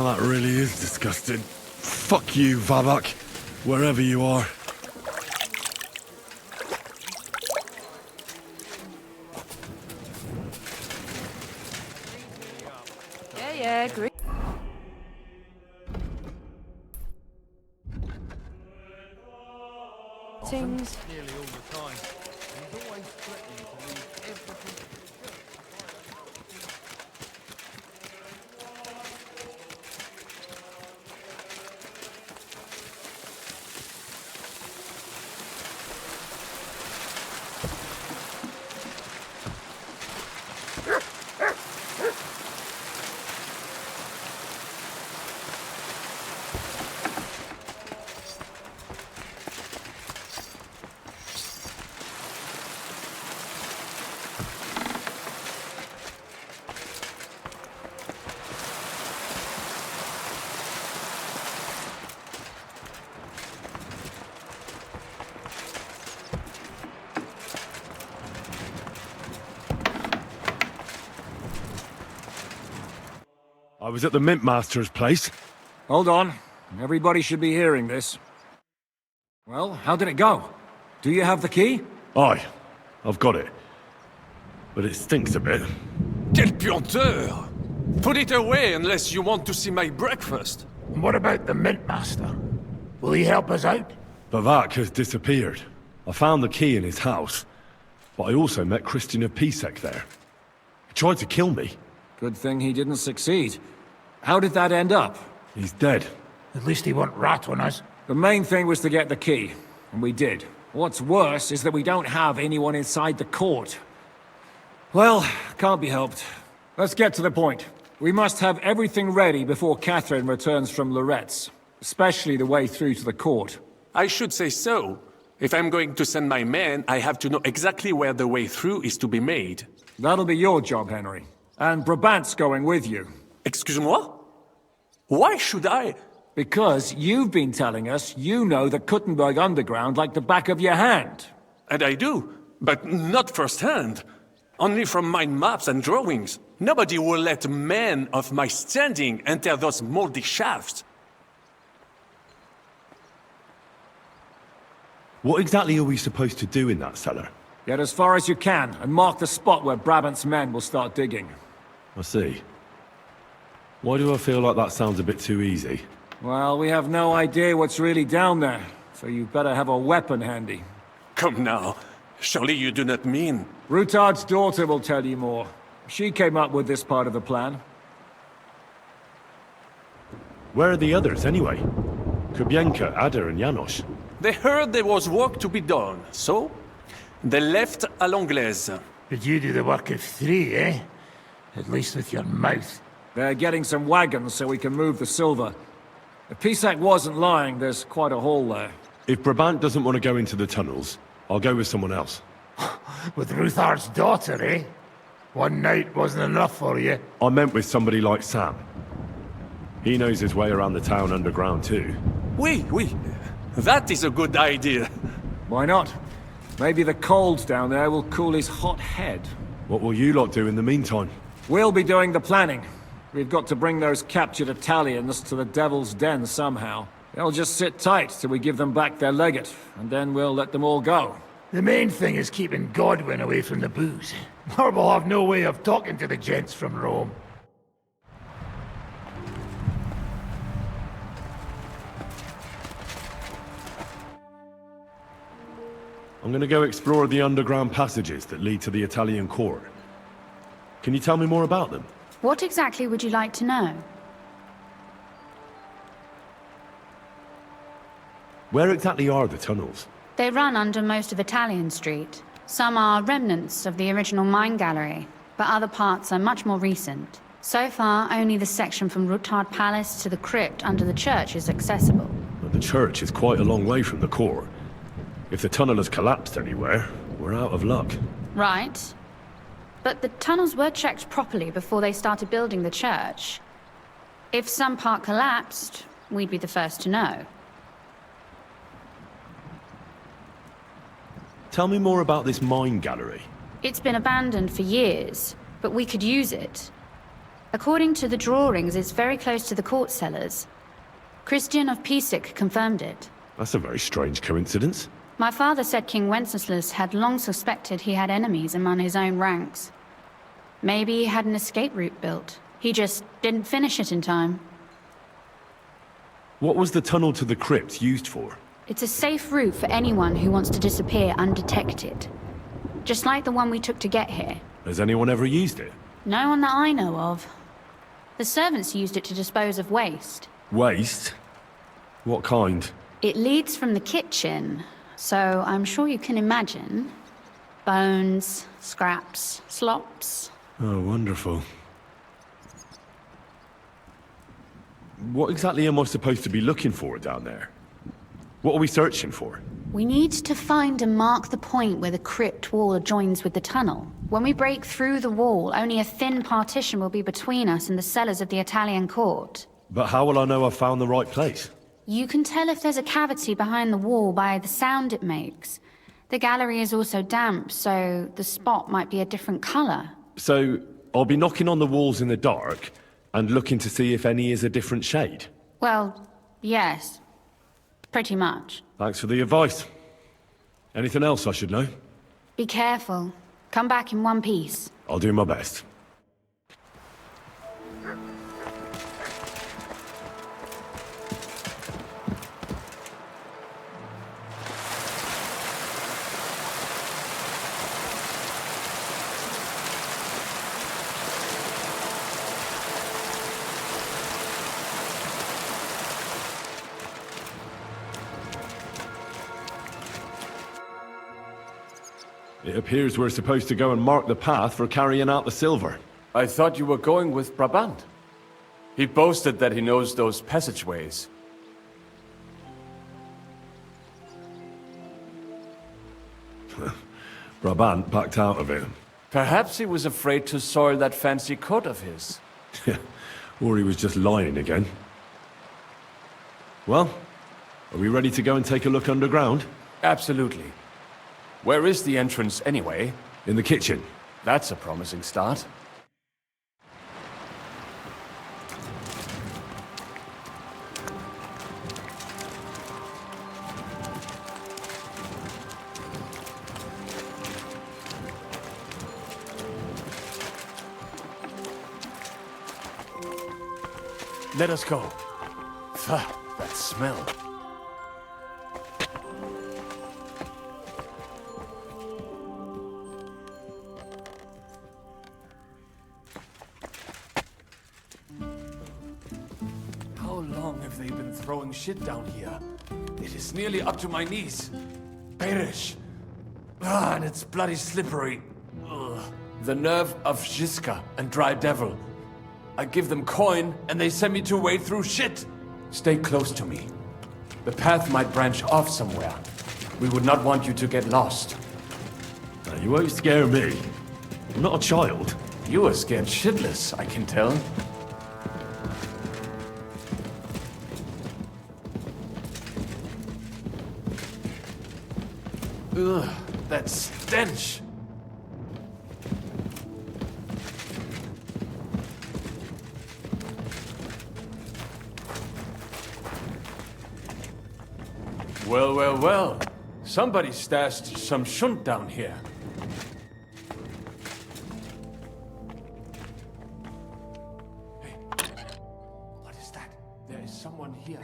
[SPEAKER 2] that really is disgusting. Fuck you, Vavak, wherever you are.
[SPEAKER 13] Yeah, great. Things.
[SPEAKER 1] Nearly all the time. He's always threatening to leave everything.
[SPEAKER 2] I was at the Mint Master's place.
[SPEAKER 19] Hold on. Everybody should be hearing this. Well, how did it go? Do you have the key?
[SPEAKER 2] Aye, I've got it. But it stinks a bit.
[SPEAKER 5] Quel puanteur! Put it away unless you want to see my breakfast.
[SPEAKER 8] And what about the Mint Master? Will he help us out?
[SPEAKER 2] Vavak has disappeared. I found the key in his house. But I also met Christian of Pisek there. He tried to kill me.
[SPEAKER 19] Good thing he didn't succeed. How did that end up?
[SPEAKER 2] He's dead.
[SPEAKER 8] At least he won't rat on us.
[SPEAKER 19] The main thing was to get the key, and we did. What's worse is that we don't have anyone inside the court. Well, can't be helped. Let's get to the point. We must have everything ready before Catherine returns from Loretz, especially the way through to the court.
[SPEAKER 5] I should say so. If I'm going to send my men, I have to know exactly where the way through is to be made.
[SPEAKER 19] That'll be your job, Henry. And Brabant's going with you.
[SPEAKER 5] Excuse-moi? Why should I?
[SPEAKER 19] Because you've been telling us you know the Kuttenberg underground like the back of your hand.
[SPEAKER 5] And I do, but not firsthand. Only from mind maps and drawings. Nobody will let men of my standing enter those moldy shafts.
[SPEAKER 2] What exactly are we supposed to do in that cellar?
[SPEAKER 19] Get as far as you can, and mark the spot where Brabant's men will start digging.
[SPEAKER 2] I see. Why do I feel like that sounds a bit too easy?
[SPEAKER 19] Well, we have no idea what's really down there, so you better have a weapon handy.
[SPEAKER 5] Come now. Surely you do not mean...
[SPEAKER 19] Rutard's daughter will tell you more. She came up with this part of the plan.
[SPEAKER 2] Where are the others, anyway? Kubienka, Ada, and Janos.
[SPEAKER 5] They heard there was work to be done, so... they left à l'anglaise.
[SPEAKER 8] But you do the work of 3, eh? At least with your mouth.
[SPEAKER 19] They're getting some wagons so we can move the silver. If Pisak wasn't lying, there's quite a hole there.
[SPEAKER 2] If Brabant doesn't want to go into the tunnels, I'll go with someone else.
[SPEAKER 8] With Ruthar's daughter, eh? One night wasn't enough for you.
[SPEAKER 2] I meant with somebody like Sam. He knows his way around the town underground too.
[SPEAKER 5] Oui. That is a good idea.
[SPEAKER 19] Why not? Maybe the cold down there will cool his hot head.
[SPEAKER 2] What will you lot do in the meantime?
[SPEAKER 19] We'll be doing the planning. We've got to bring those captured Italians to the Devil's Den somehow. They'll just sit tight till we give them back their legate, and then we'll let them all go.
[SPEAKER 8] The main thing is keeping Godwin away from the booze. Or we'll have no way of talking to the gents from Rome.
[SPEAKER 2] I'm gonna go explore the underground passages that lead to the Italian court. Can you tell me more about them?
[SPEAKER 7] What exactly would you like to know?
[SPEAKER 2] Where exactly are the tunnels?
[SPEAKER 7] They run under most of Italian Street. Some are remnants of the original mine gallery, but other parts are much more recent. So far, only the section from Rutard Palace to the crypt under the church is accessible.
[SPEAKER 2] But the church is quite a long way from the court. If the tunnel has collapsed anywhere, we're out of luck.
[SPEAKER 7] Right. But the tunnels were checked properly before they started building the church. If some part collapsed, we'd be the first to know.
[SPEAKER 2] Tell me more about this mine gallery.
[SPEAKER 7] It's been abandoned for years, but we could use it. According to the drawings, it's very close to the court cellars. Christian of Pisak confirmed it.
[SPEAKER 2] That's a very strange coincidence.
[SPEAKER 7] My father said King Wenceslaus had long suspected he had enemies among his own ranks. Maybe he had an escape route built. He just didn't finish it in time.
[SPEAKER 2] What was the tunnel to the crypt used for?
[SPEAKER 7] It's a safe route for anyone who wants to disappear undetected. Just like the one we took to get here.
[SPEAKER 2] Has anyone ever used it?
[SPEAKER 7] No one that I know of. The servants used it to dispose of waste.
[SPEAKER 2] Waste? What kind?
[SPEAKER 7] It leads from the kitchen, so I'm sure you can imagine. Bones, scraps, slops.
[SPEAKER 2] Oh, wonderful. What exactly am I supposed to be looking for down there? What are we searching for?
[SPEAKER 7] We need to find and mark the point where the crypt wall joins with the tunnel. When we break through the wall, only a thin partition will be between us and the cellars of the Italian court.
[SPEAKER 2] But how will I know I've found the right place?
[SPEAKER 7] You can tell if there's a cavity behind the wall by the sound it makes. The gallery is also damp, so the spot might be a different color.
[SPEAKER 2] So, I'll be knocking on the walls in the dark and looking to see if any is a different shade?
[SPEAKER 7] Well, yes. Pretty much.
[SPEAKER 2] Thanks for the advice. Anything else I should know?
[SPEAKER 7] Be careful. Come back in one piece.
[SPEAKER 2] I'll do my best. It appears we're supposed to go and mark the path for carrying out the silver.
[SPEAKER 6] I thought you were going with Brabant. He boasted that he knows those passageways.
[SPEAKER 2] Brabant backed out of it.
[SPEAKER 6] Perhaps he was afraid to soil that fancy coat of his.
[SPEAKER 2] Or he was just lying again. Well, are we ready to go and take a look underground?
[SPEAKER 6] Absolutely. Where is the entrance, anyway?
[SPEAKER 2] In the kitchen.
[SPEAKER 6] That's a promising start. Let us go. Pah, that smell. Throwing shit down here. It is nearly up to my knees. Perish. And it's bloody slippery. Ugh. The nerve of Žižka and Dry Devil. I give them coin, and they send me to wade through shit. Stay close to me. The path might branch off somewhere. We would not want you to get lost.
[SPEAKER 2] You won't scare me. I'm not a child.
[SPEAKER 6] You are scared shitless, I can tell. Ugh, that stench! Well, well, well. Somebody stashed some shunt down here. Hey, what is that? There is someone here.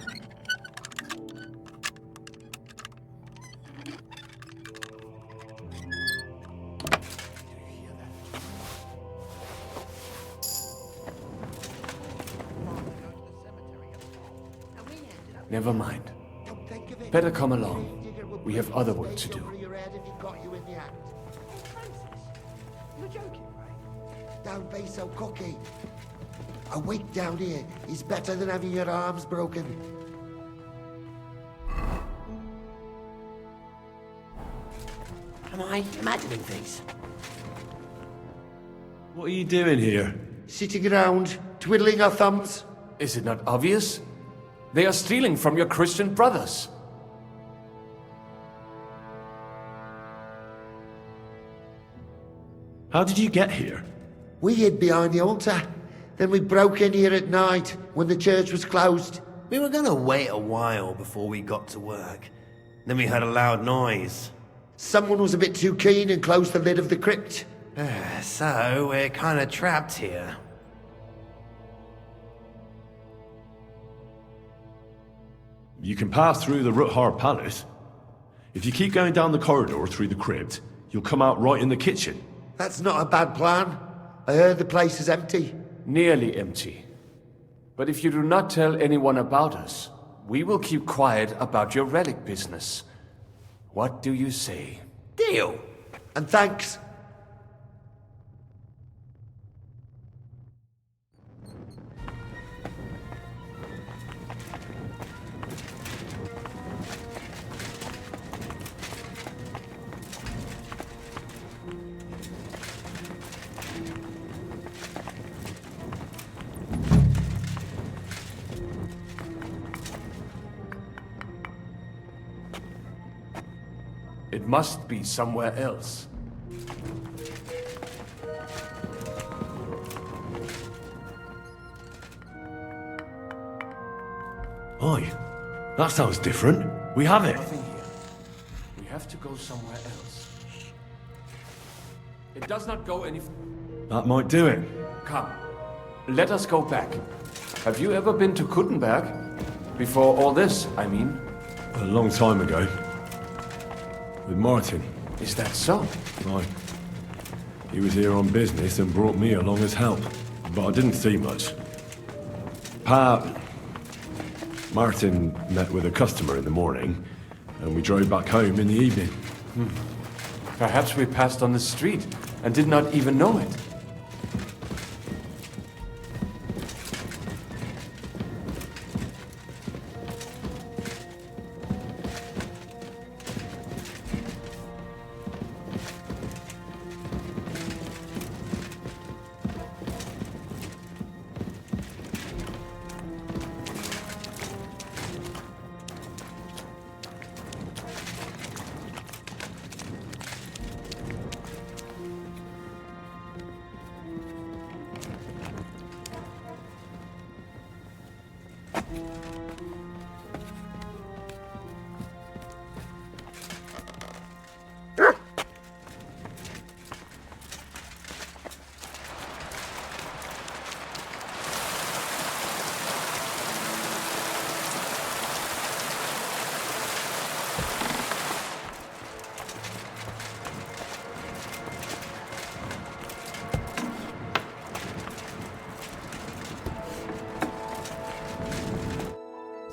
[SPEAKER 6] Never mind. Better come along. We have other work to do.
[SPEAKER 1] You're joking, right? Don't be so cocky. A week down here is better than having your arms broken. Am I imagining things?
[SPEAKER 2] What are you doing here?
[SPEAKER 1] Sitting around, twiddling our thumbs.
[SPEAKER 6] Is it not obvious? They are stealing from your Christian brothers.
[SPEAKER 2] How did you get here?
[SPEAKER 1] We hid behind the altar.
[SPEAKER 10] Then we broke in here at night, when the church was closed.
[SPEAKER 22] We were gonna wait a while before we got to work. Then we heard a loud noise.
[SPEAKER 10] Someone was a bit too keen and closed the lid of the crypt.
[SPEAKER 22] So, we're kinda trapped here.
[SPEAKER 2] You can pass through the Ruthar Palace. If you keep going down the corridor through the crypt, you'll come out right in the kitchen.
[SPEAKER 10] That's not a bad plan. I heard the place is empty.
[SPEAKER 6] Nearly empty. But if you do not tell anyone about us, we will keep quiet about your relic business. What do you say?
[SPEAKER 22] Deal.
[SPEAKER 10] And thanks.
[SPEAKER 6] It must be somewhere else.
[SPEAKER 2] Oi, that sounds different. We have it.
[SPEAKER 6] Nothing here. We have to go somewhere else. It does not go any...
[SPEAKER 2] That might do it.
[SPEAKER 6] Come, let us go back. Have you ever been to Kuttenberg? Before all this, I mean.
[SPEAKER 2] A long time ago. With Martin.
[SPEAKER 6] Is that so?
[SPEAKER 2] Right. He was here on business and brought me along as help. But I didn't see much. Martin met with a customer in the morning, and we drove back home in the evening.
[SPEAKER 6] Perhaps we passed on the street and did not even know it.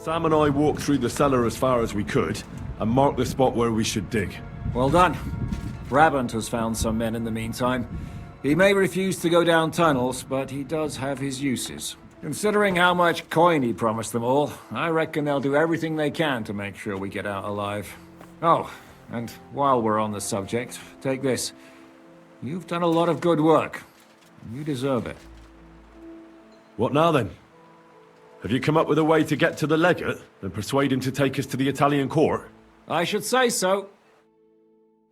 [SPEAKER 2] Sam and I walked through the cellar as far as we could, and marked the spot where we should dig.
[SPEAKER 19] Well done. Brabant has found some men in the meantime. He may refuse to go down tunnels, but he does have his uses. Considering how much coin he promised them all, I reckon they'll do everything they can to make sure we get out alive. Oh, and while we're on the subject, take this. You've done a lot of good work. You deserve it.
[SPEAKER 2] What now then? Have you come up with a way to get to the legate and persuade him to take us to the Italian court?
[SPEAKER 19] I should say so.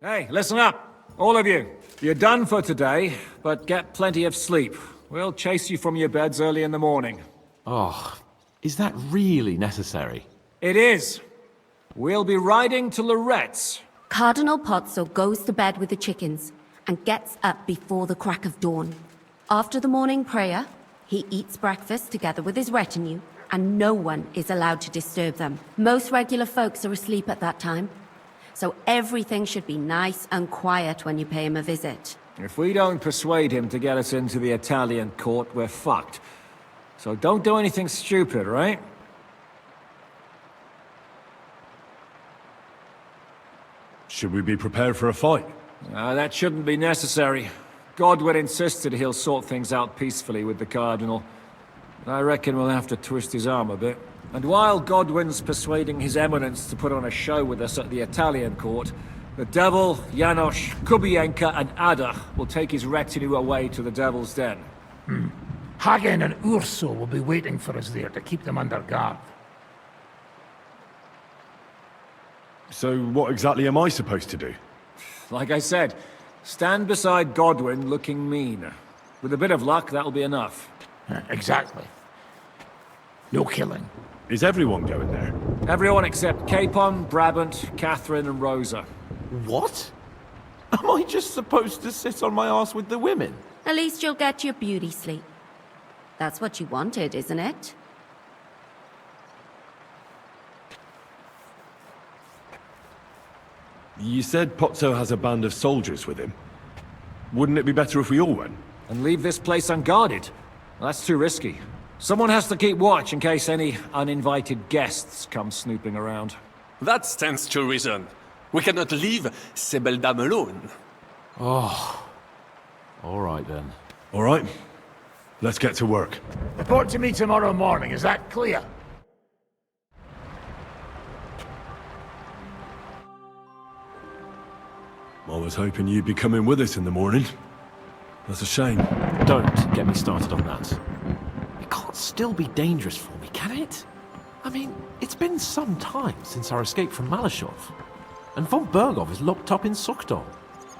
[SPEAKER 19] Hey, listen up, all of you. You're done for today, but get plenty of sleep. We'll chase you from your beds early in the morning.
[SPEAKER 12] Oh, is that really necessary?
[SPEAKER 19] It is. We'll be riding to Loretz.
[SPEAKER 9] Cardinal Pozzo goes to bed with the chickens and gets up before the crack of dawn. After the morning prayer, he eats breakfast together with his retinue, and no one is allowed to disturb them. Most regular folks are asleep at that time, so everything should be nice and quiet when you pay him a visit.
[SPEAKER 19] If we don't persuade him to get us into the Italian court, we're fucked. So don't do anything stupid, right?
[SPEAKER 2] Should we be prepared for a fight?
[SPEAKER 19] That shouldn't be necessary. Godwin insisted he'll sort things out peacefully with the Cardinal. I reckon we'll have to twist his arm a bit. And while Godwin's persuading His Eminence to put on a show with us at the Italian court, the Devil, Janos, Kubienka and Ada will take his retinue away to the Devil's Den.
[SPEAKER 8] Hagen and Urso will be waiting for us there to keep them under guard.
[SPEAKER 2] So what exactly am I supposed to do?
[SPEAKER 19] Like I said, stand beside Godwin looking mean. With a bit of luck, that'll be enough.
[SPEAKER 8] Exactly. No killing.
[SPEAKER 2] Is everyone going there?
[SPEAKER 19] Everyone except Capon, Brabant, Catherine, and Rosa.
[SPEAKER 14] What? Am I just supposed to sit on my ass with the women?
[SPEAKER 9] At least you'll get your beauty sleep. That's what you wanted, isn't it?
[SPEAKER 2] You said Pozzo has a band of soldiers with him. Wouldn't it be better if we all went?
[SPEAKER 19] And leave this place unguarded? That's too risky. Someone has to keep watch in case any uninvited guests come snooping around.
[SPEAKER 5] That stands to reason. We cannot leave ces belles dames alone.
[SPEAKER 12] Oh. All right then.
[SPEAKER 2] All right. Let's get to work.
[SPEAKER 8] Report to me tomorrow morning, is that clear?
[SPEAKER 2] I was hoping you'd be coming with us in the morning. That's a shame.
[SPEAKER 12] Don't get me started on that. It can't still be dangerous for me, can it? I mean, it's been some time since our escape from Malashov. And von Bergov is locked up in Sukdol.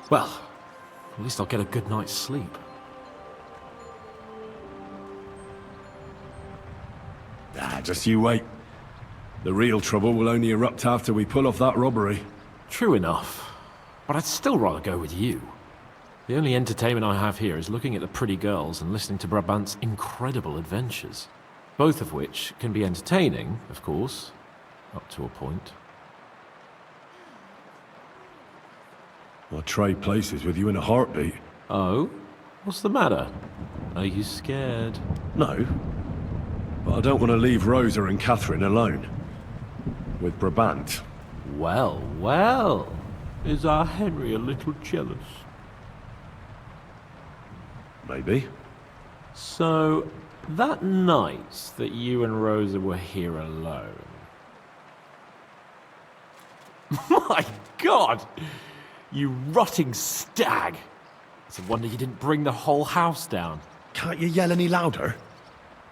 [SPEAKER 12] Well, at least I'll get a good night's sleep.
[SPEAKER 2] Just you wait. The real trouble will only erupt after we pull off that robbery.
[SPEAKER 12] True enough. But I'd still rather go with you. The only entertainment I have here is looking at the pretty girls and listening to Brabant's incredible adventures. Both of which can be entertaining, of course, up to a point.
[SPEAKER 2] I'd trade places with you in a heartbeat.
[SPEAKER 12] Oh? What's the matter? Are you scared?
[SPEAKER 2] No. But I don't want to leave Rosa and Catherine alone. With Brabant.
[SPEAKER 12] Well, well. Is our Henry a little jealous?
[SPEAKER 2] Maybe.
[SPEAKER 12] So, that night that you and Rosa were here alone... My God! You rotting stag! It's a wonder you didn't bring the whole house down.
[SPEAKER 2] Can't you yell any louder?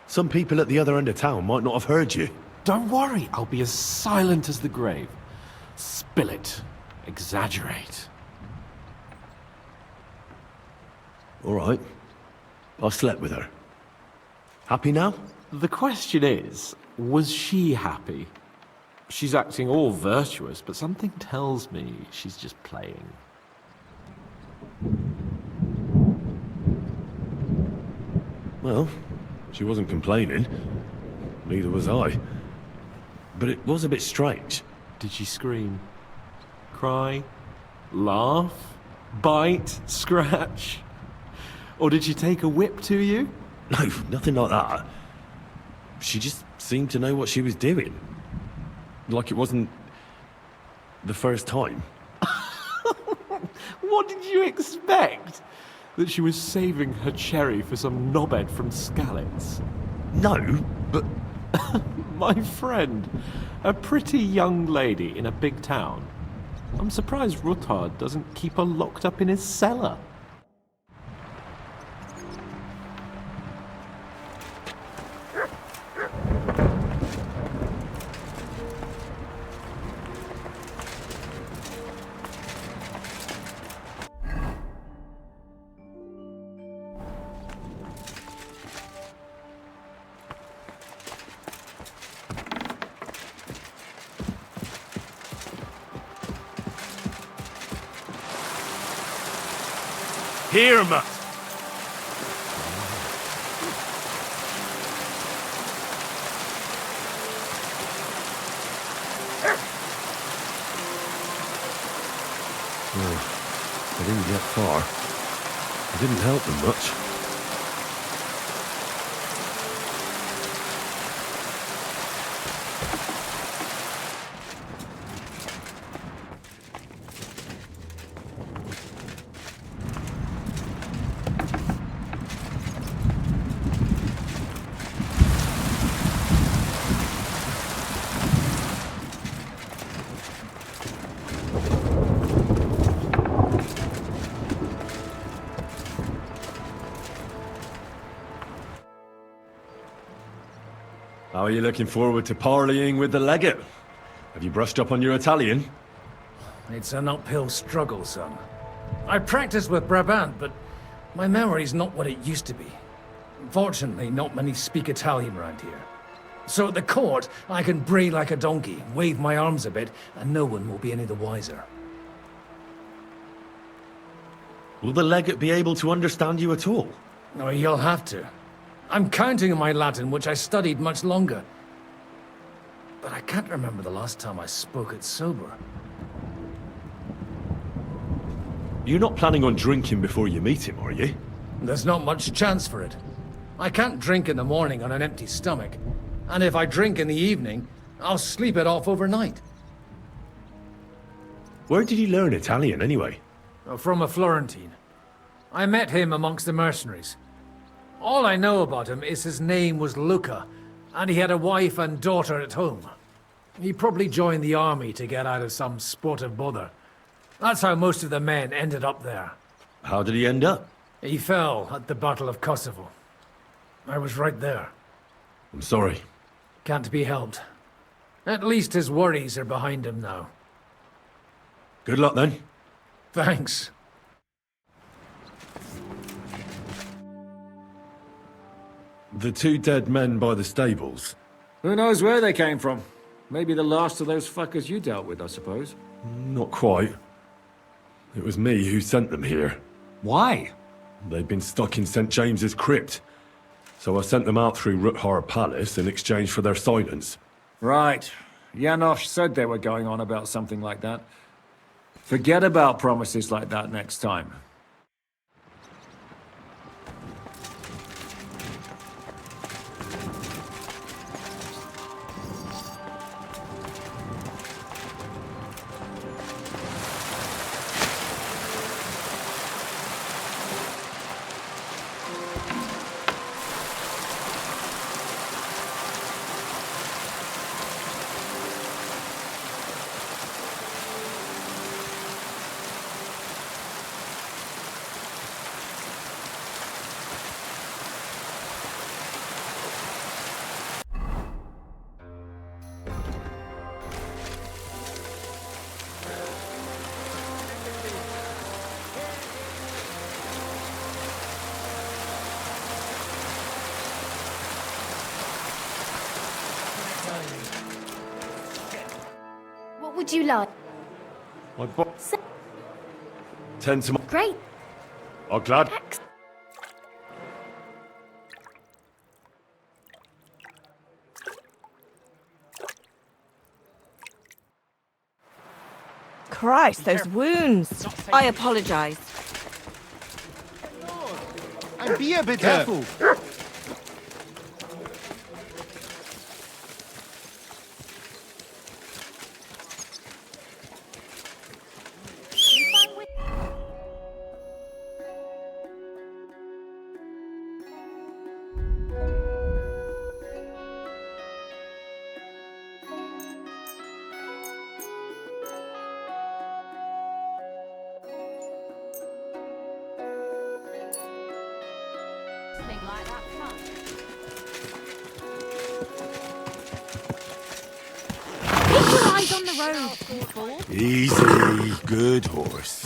[SPEAKER 2] Some people at the other end of town might not have heard you.
[SPEAKER 12] Don't worry, I'll be as silent as the grave. Spill it. Exaggerate.
[SPEAKER 2] All right. I slept with her. Happy now?
[SPEAKER 12] The question is, was she happy? She's acting all virtuous, but something tells me she's just playing.
[SPEAKER 2] Well, she wasn't complaining. Neither was I. But it was a bit strange.
[SPEAKER 12] Did she scream? Cry? Laugh? Bite? Scratch? Or did she take a whip to you?
[SPEAKER 2] No, nothing like that. She just seemed to know what she was doing. Like it wasn't the first time.
[SPEAKER 12] What did you expect? That she was saving her cherry for some knobhead from Skalitz?
[SPEAKER 2] No, but...
[SPEAKER 12] My friend, a pretty young lady in a big town. I'm surprised Ruthard doesn't keep her locked up in his cellar.
[SPEAKER 2] Here, ma. Well, they didn't get far. It didn't help them much. How are you looking forward to parleying with the legate? Have you brushed up on your Italian?
[SPEAKER 21] It's an uphill struggle, son. I practiced with Brabant, but my memory's not what it used to be. Fortunately, not many speak Italian around here. So at the court, I can bray like a donkey, wave my arms a bit, and no one will be any the wiser.
[SPEAKER 2] Will the legate be able to understand you at all?
[SPEAKER 21] No, you'll have to. I'm counting on my Latin, which I studied much longer. But I can't remember the last time I spoke it sober.
[SPEAKER 2] You're not planning on drinking before you meet him, are you?
[SPEAKER 21] There's not much chance for it. I can't drink in the morning on an empty stomach. And if I drink in the evening, I'll sleep it off overnight.
[SPEAKER 2] Where did you learn Italian, anyway?
[SPEAKER 21] From a Florentine. I met him amongst the mercenaries. All I know about him is his name was Luca, and he had a wife and daughter at home. He probably joined the army to get out of some sportive bother. That's how most of the men ended up there.
[SPEAKER 2] How did he end up?
[SPEAKER 21] He fell at the Battle of Kosovo. I was right there.
[SPEAKER 2] I'm sorry.
[SPEAKER 21] Can't be helped. At least his worries are behind him now.
[SPEAKER 2] Good luck, then.
[SPEAKER 21] Thanks.
[SPEAKER 2] The two dead men by the stables.
[SPEAKER 19] Who knows where they came from? Maybe the last of those fuckers you dealt with, I suppose.
[SPEAKER 2] Not quite. It was me who sent them here.
[SPEAKER 19] Why?
[SPEAKER 2] They'd been stuck in St. James's crypt. So I sent them out through Hora Palace in exchange for their silence.
[SPEAKER 19] Right. Janosch said they were going on about something like that. Forget about promises like that next time.
[SPEAKER 18] What would you like?
[SPEAKER 2] I bought 10 to my...
[SPEAKER 18] Great.
[SPEAKER 2] Oh, glad.
[SPEAKER 13] Christ, those wounds. I apologize.
[SPEAKER 11] And be a bit
[SPEAKER 10] Careful.
[SPEAKER 18] On the road, people.
[SPEAKER 2] Easy, good horse.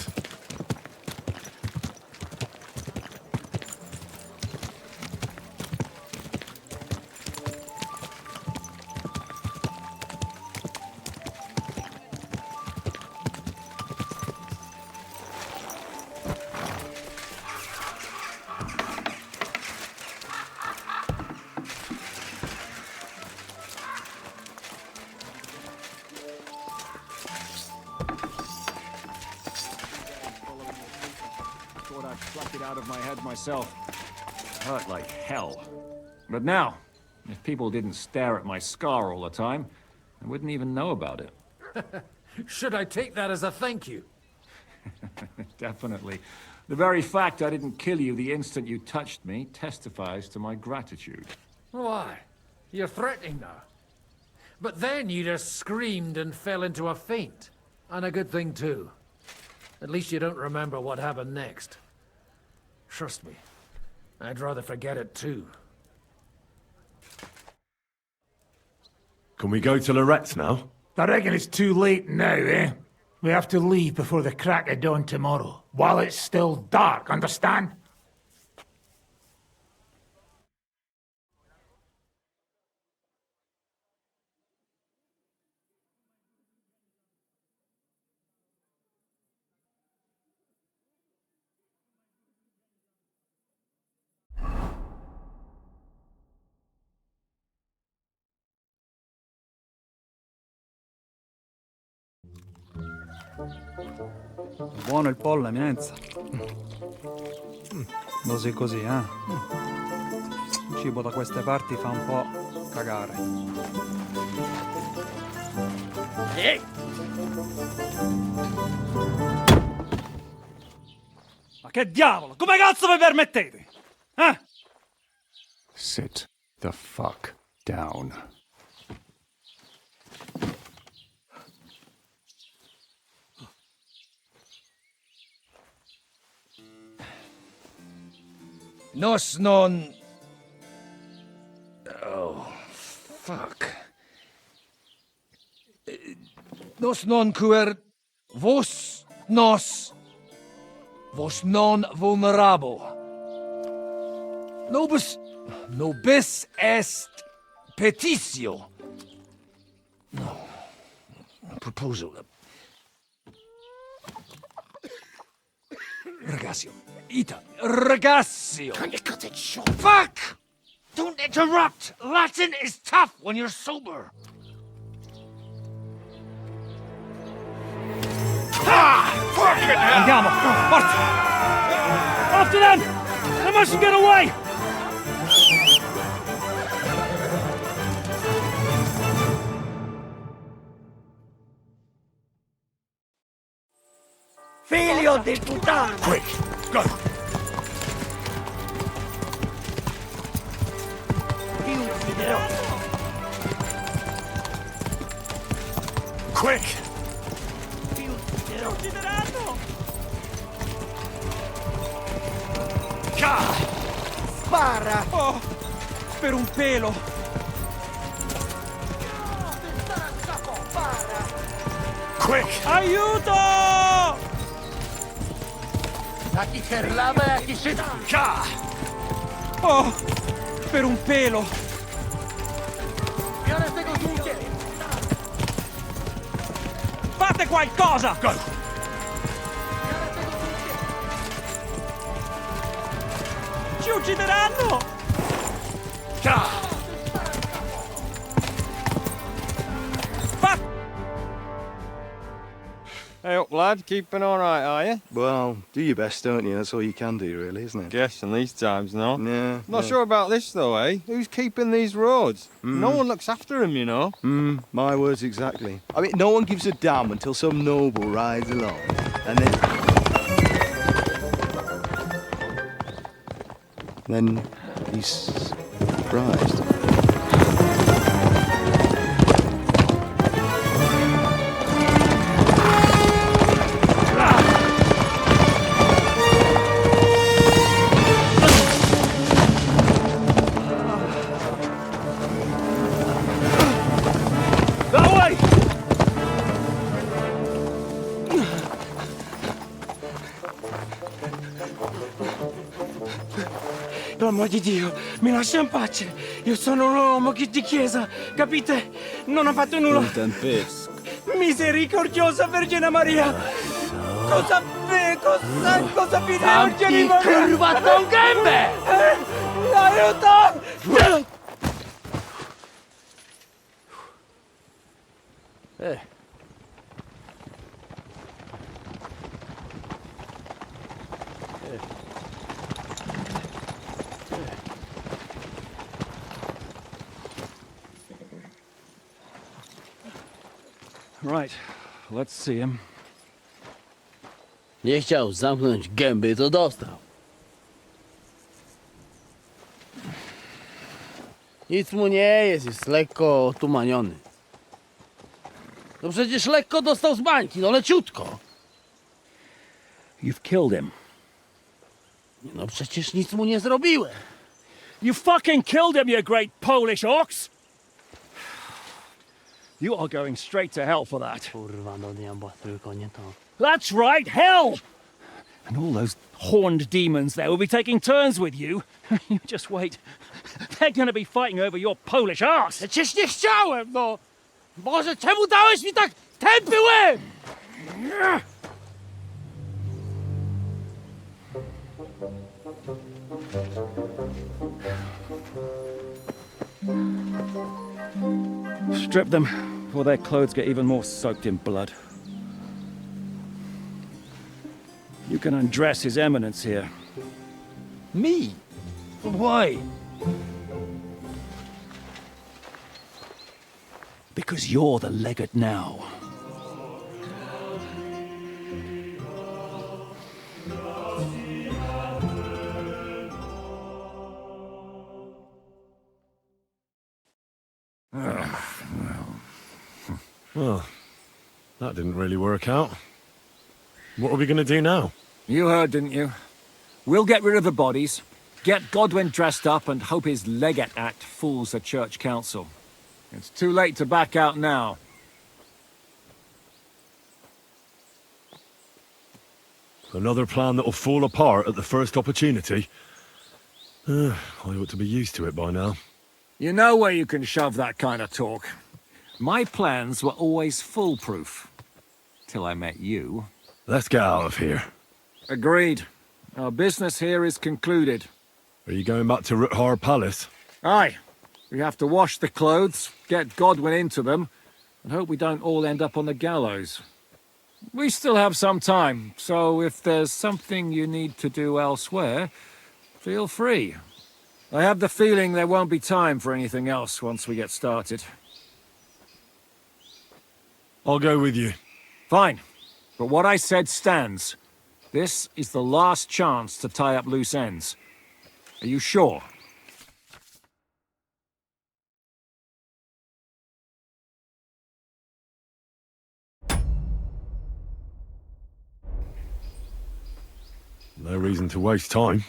[SPEAKER 19] Out of my head myself. Hurt like hell. But now, if people didn't stare at my scar all the time, I wouldn't even know about it.
[SPEAKER 21] Should I take that as a thank you?
[SPEAKER 19] Definitely. The very fact I didn't kill you the instant you touched me testifies to my gratitude.
[SPEAKER 21] Why? You're threatening now. But then you just screamed and fell into a faint. And a good thing too. At least you don't remember what happened next. Trust me, I'd rather forget it too.
[SPEAKER 2] Can we go to Lorette's now?
[SPEAKER 8] I reckon it's too late now, eh? We have to leave before the crack of dawn tomorrow, while it's still dark, understand?
[SPEAKER 4] Buono il pollo, eminenza. Così così, eh? Il cibo da queste parti fa un po' cagare.
[SPEAKER 1] Ehi!
[SPEAKER 4] Ma che diavolo? Come cazzo vi permettete? Eh?
[SPEAKER 16] Sit the fuck down.
[SPEAKER 1] Nos non... Oh, fuck. Nos non cuer... Vos nos... Vos non vulnerabo. Nobis est petitio. No. Proposal. Ragazio. Ita. Ragazio.
[SPEAKER 8] Can you cut it short?
[SPEAKER 1] Fuck! Don't interrupt! Latin is tough when you're sober.
[SPEAKER 4] Ah! Andiamo! Forza! After them! They mustn't get away!
[SPEAKER 1] Figlio di puttana!
[SPEAKER 2] Quick, go! Quick!
[SPEAKER 1] Spara!
[SPEAKER 4] Oh, per un pelo!
[SPEAKER 2] Quick!
[SPEAKER 4] Aiuto!
[SPEAKER 8] Taki kerlava e aki sitka!
[SPEAKER 4] Oh, per un pelo! Fate qualcosa!
[SPEAKER 2] Go!
[SPEAKER 4] Ci uccideranno!
[SPEAKER 23] Hey up, lad. Keeping all right, are you?
[SPEAKER 16] Well, do your best, don't you? That's all you can do, really, isn't it?
[SPEAKER 23] Guess in these times, no?
[SPEAKER 16] Yeah.
[SPEAKER 23] Not sure about this, though, eh? Who's keeping these roads? No one looks after them, you know.
[SPEAKER 16] My words exactly. I mean, no one gives a damn until some noble rides along. And then he's surprised.
[SPEAKER 15] Per amor di Dio, mi lascia in pace. Io sono un uomo di chiesa, capite? Non ho fatto nulla. Misericordiosa Vergine Maria! Cosa fide Vergine Maria?
[SPEAKER 8] Curvato un gambe!
[SPEAKER 15] Aiuto!
[SPEAKER 4] Right, let's see him.
[SPEAKER 8] Nie chciał zamknąć gęby, to dostał. Nic mu nie jest lekko otumaniony. No przecież lekko dostał z bańki, no leciutko.
[SPEAKER 4] You've killed him.
[SPEAKER 8] No przecież nic mu nie zrobiłem.
[SPEAKER 4] You fucking killed him, you great Polish ox! You are going straight to hell for that.
[SPEAKER 8] Kurwa, do diabła, tylko nie to.
[SPEAKER 4] That's right, hell! And all those horned demons there will be taking turns with you. You just wait. They're gonna be fighting over your Polish ass.
[SPEAKER 8] Przecież nie chciałem, no! Boże, czemu dałeś mi tak tępy łeb?
[SPEAKER 4] Strip them before their clothes get even more soaked in blood. You can undress His Eminence here.
[SPEAKER 21] Me? Why?
[SPEAKER 4] Because you're the legate now.
[SPEAKER 2] Well, that didn't really work out. What are we going to do now?
[SPEAKER 19] You heard, didn't you? We'll get rid of the bodies, get Godwin dressed up, and hope his Legate Act fools the Church Council. It's too late to back out now.
[SPEAKER 2] Another plan that'll fall apart at the first opportunity? I ought to be used to it by now.
[SPEAKER 19] You know where you can shove that kind of talk. My plans were always foolproof. Till I met you.
[SPEAKER 2] Let's get out of here.
[SPEAKER 19] Agreed. Our business here is concluded.
[SPEAKER 2] Are you going back to Ruthar Palace?
[SPEAKER 19] Aye. We have to wash the clothes, get Godwin into them, and hope we don't all end up on the gallows. We still have some time, so if there's something you need to do elsewhere, feel free. I have the feeling there won't be time for anything else once we get started.
[SPEAKER 2] I'll go with you.
[SPEAKER 19] Fine. But what I said stands. This is the last chance to tie up loose ends. Are you sure?
[SPEAKER 2] No reason to waste time.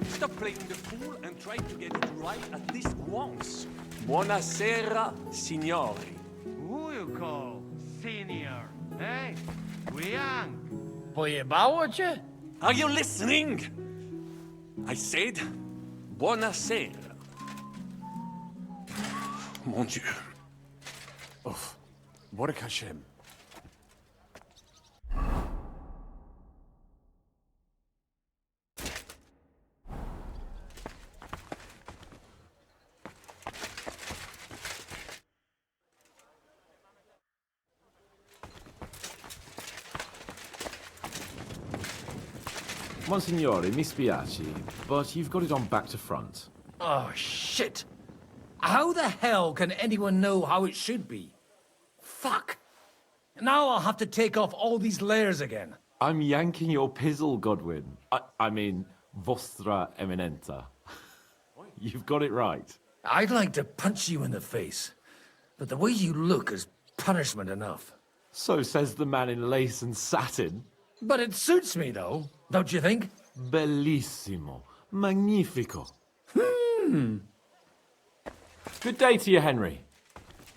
[SPEAKER 5] Stop playing the fool and try to get it right at least once. Buonasera, signori.
[SPEAKER 1] Who you call senior, eh? We young.
[SPEAKER 21] Pojebało cię?
[SPEAKER 5] Are you listening? I said, buonasera. Mon Dieu.
[SPEAKER 6] Uff. Baruch Hashem.
[SPEAKER 12] Monsignore, mi spiace, but you've got it on back to front.
[SPEAKER 21] Oh, shit. How the hell can anyone know how it should be? Fuck. Now I'll have to take off all these layers again.
[SPEAKER 12] I'm yanking your pizzle, Godwin. I mean, Vostra Eminenta. You've got it right.
[SPEAKER 21] I'd like to punch you in the face, but the way you look is punishment enough.
[SPEAKER 12] So says the man in lace and satin.
[SPEAKER 21] But it suits me, though, don't you think?
[SPEAKER 12] Bellissimo. Magnifico. Good day to you, Henry.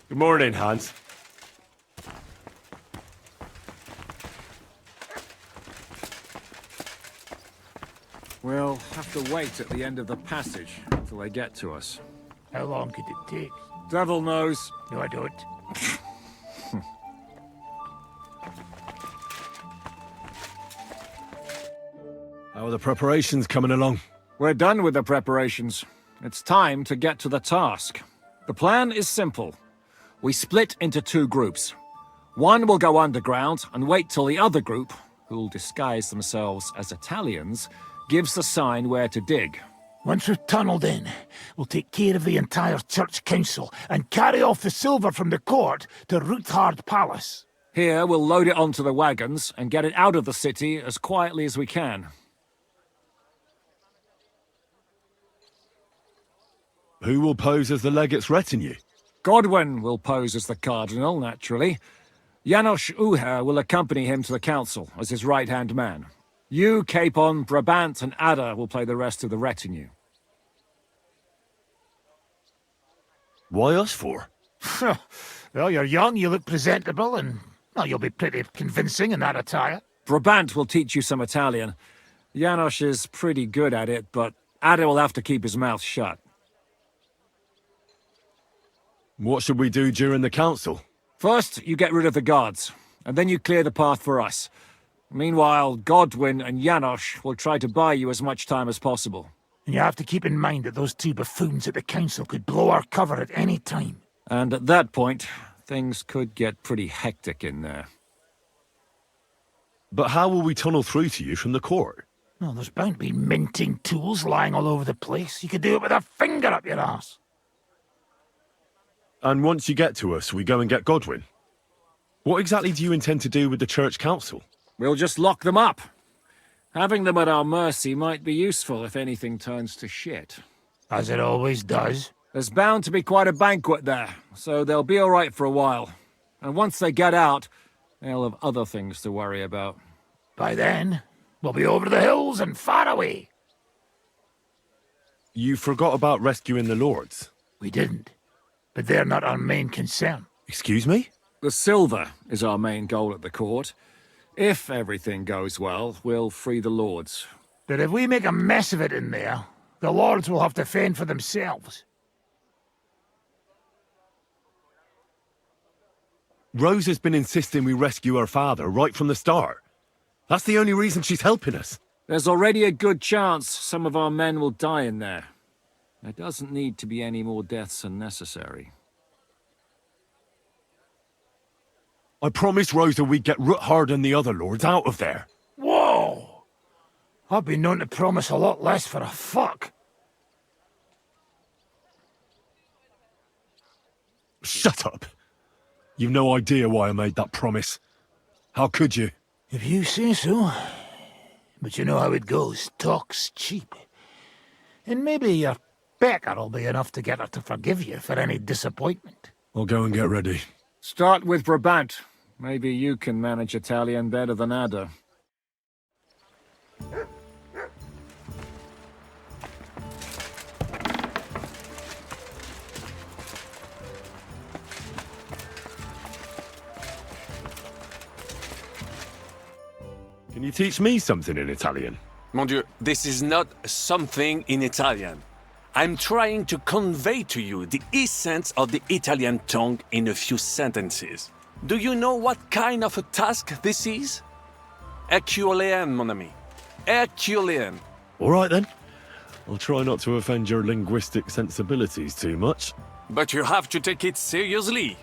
[SPEAKER 2] Good morning, Hans.
[SPEAKER 19] We'll have to wait at the end of the passage until they get to us.
[SPEAKER 8] How long could it take?
[SPEAKER 19] Devil knows.
[SPEAKER 8] No, I don't.
[SPEAKER 2] How are the preparations coming along?
[SPEAKER 19] We're done with the preparations. It's time to get to the task. The plan is simple. We split into two groups. One will go underground and wait till the other group, who'll disguise themselves as Italians, gives the sign where to dig.
[SPEAKER 8] Once we've tunneled in, we'll take care of the entire church council and carry off the silver from the court to Ruthard Palace.
[SPEAKER 19] Here, we'll load it onto the wagons and get it out of the city as quietly as we can.
[SPEAKER 2] Who will pose as the legate's retinue?
[SPEAKER 19] Godwin will pose as the cardinal, naturally. Janos Uher will accompany him to the council as his right-hand man. You, Capon, Brabant, and Ada will play the rest of the retinue.
[SPEAKER 2] Why us for?
[SPEAKER 8] Well, you're young, you look presentable, and well, you'll be pretty convincing in that attire.
[SPEAKER 19] Brabant will teach you some Italian. Janos is pretty good at it, but Ada will have to keep his mouth shut.
[SPEAKER 2] What should we do during the council?
[SPEAKER 19] First, you get rid of the guards, and then you clear the path for us. Meanwhile, Godwin and Janos will try to buy you as much time as possible.
[SPEAKER 8] And you have to keep in mind that those two buffoons at the council could blow our cover at any time.
[SPEAKER 19] And at that point, things could get pretty hectic in there.
[SPEAKER 2] But how will we tunnel through to you from the court?
[SPEAKER 8] Well, there's bound to be minting tools lying all over the place. You could do it with a finger up your ass.
[SPEAKER 2] And once you get to us, we go and get Godwin. What exactly do you intend to do with the church council?
[SPEAKER 19] We'll just lock them up. Having them at our mercy might be useful if anything turns to shit.
[SPEAKER 8] As it always does.
[SPEAKER 19] There's bound to be quite a banquet there, so they'll be all right for a while. And once they get out, they'll have other things to worry about.
[SPEAKER 8] By then, we'll be over the hills and far away.
[SPEAKER 2] You forgot about rescuing the lords.
[SPEAKER 8] We didn't. But they're not our main concern.
[SPEAKER 2] Excuse me?
[SPEAKER 19] The silver is our main goal at the court. If everything goes well, we'll free the lords.
[SPEAKER 8] But if we make a mess of it in there, the lords will have to fend for themselves.
[SPEAKER 2] Rose has been insisting we rescue her father right from the start. That's the only reason she's helping us.
[SPEAKER 19] There's already a good chance some of our men will die in there. There doesn't need to be any more deaths unnecessary.
[SPEAKER 2] I promised Rosa we'd get Ruthard and the other lords out of there.
[SPEAKER 8] Whoa! I've been known to promise a lot less for a fuck.
[SPEAKER 2] Shut up. You've no idea why I made that promise. How could you?
[SPEAKER 8] If you say so. But you know how it goes. Talk's cheap. And maybe your Becker'll be enough to get her to forgive you for any disappointment.
[SPEAKER 2] I'll go and get ready.
[SPEAKER 19] Start with Brabant. Maybe you can manage Italian better than Ada.
[SPEAKER 2] Can you teach me something in Italian?
[SPEAKER 5] Mon Dieu, this is not something in Italian. I'm trying to convey to you the essence of the Italian tongue in a few sentences. Do you know what kind of a task this is? Herculean, mon ami. Herculean.
[SPEAKER 2] All right, then. I'll try not to offend your linguistic sensibilities too much.
[SPEAKER 5] But you have to take it seriously.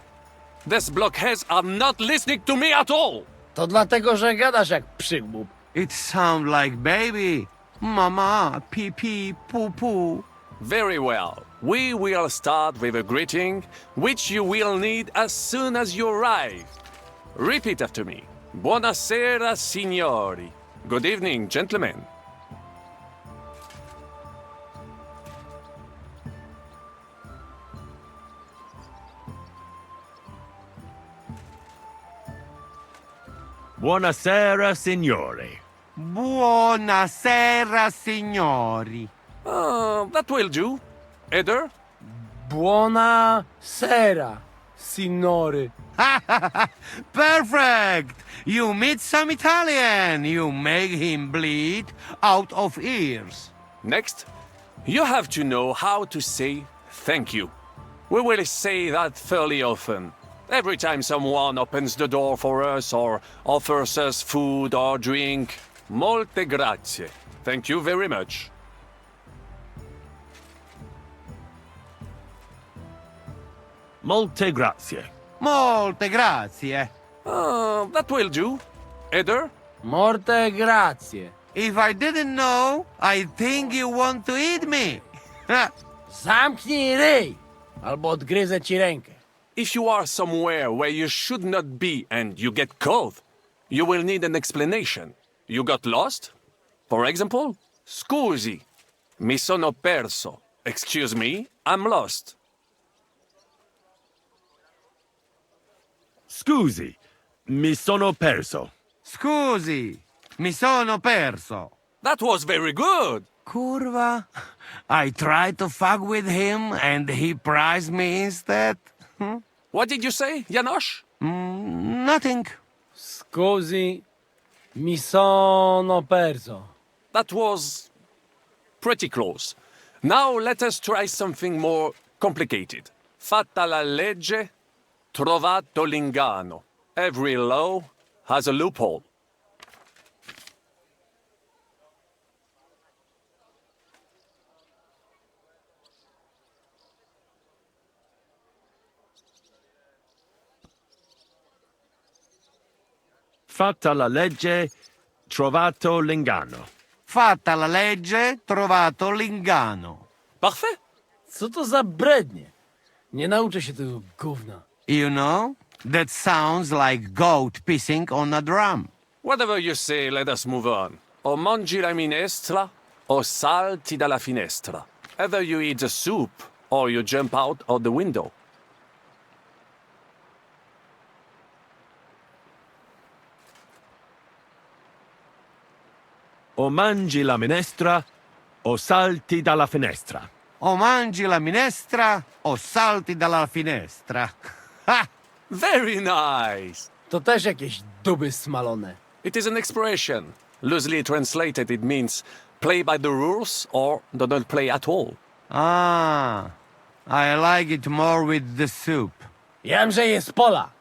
[SPEAKER 5] These blockheads are not listening to me at all.
[SPEAKER 3] To dlatego, że gadasz jak przygłup.
[SPEAKER 11] It sounds like baby. Mama, pee pee, poo poo.
[SPEAKER 5] Very well. We will start with a greeting, which you will need as soon as you arrive. Repeat after me. Buonasera, signori. Good evening, gentlemen.
[SPEAKER 2] Buonasera, signori.
[SPEAKER 11] Buonasera, signori.
[SPEAKER 5] That will do. Eder?
[SPEAKER 3] Buona sera, signore.
[SPEAKER 11] Perfect! You meet some Italian. You make him bleed out of ears.
[SPEAKER 5] Next, you have to know how to say thank you. We will say that fairly often. Every time someone opens the door for us or offers us food or drink. Molte grazie. Thank you very much.
[SPEAKER 2] Molte grazie.
[SPEAKER 11] Molte grazie.
[SPEAKER 5] That will do. Eder?
[SPEAKER 3] Morte grazie.
[SPEAKER 11] If I didn't know, I think you want to eat me.
[SPEAKER 3] Zamknij ryj, albo odgryzę ci rękę.
[SPEAKER 5] If you are somewhere where you should not be and you get caught, you will need an explanation. You got lost? For example, scusi, mi sono perso. Excuse me, I'm lost.
[SPEAKER 2] Scusi, mi sono perso.
[SPEAKER 11] Scusi, mi sono perso.
[SPEAKER 5] That was very good.
[SPEAKER 11] Curva. I tried to fuck with him and he prized me instead.
[SPEAKER 5] What did you say, Janos?
[SPEAKER 11] Nothing.
[SPEAKER 3] Scusi, mi sono perso.
[SPEAKER 5] That was Pretty close. Now let us try something more complicated. Fatta la legge, trovato l'ingano. Every law has a loophole.
[SPEAKER 2] Fatta la legge, trovato l'ingano.
[SPEAKER 11] Fatta la legge, trovato l'ingano.
[SPEAKER 5] Parfait.
[SPEAKER 3] Co to za brednie? Nie nauczę się tego gówna.
[SPEAKER 11] You know, that sounds like goat pissing on a drum.
[SPEAKER 5] Whatever you say, let us move on. O mangi la minestra, o salti dalla finestra. Either you eat the soup, or you jump out of the window.
[SPEAKER 2] O mangi la minestra, o salti dalla finestra.
[SPEAKER 11] O mangi la minestra, o salti dalla finestra. Ha!
[SPEAKER 5] Very nice!
[SPEAKER 3] To też jakieś duby smalone.
[SPEAKER 5] It is an expression. Loosely translated, it means play by the rules or do not play at all.
[SPEAKER 11] Ah, I like it more with the soup.
[SPEAKER 3] Jamże jest pola.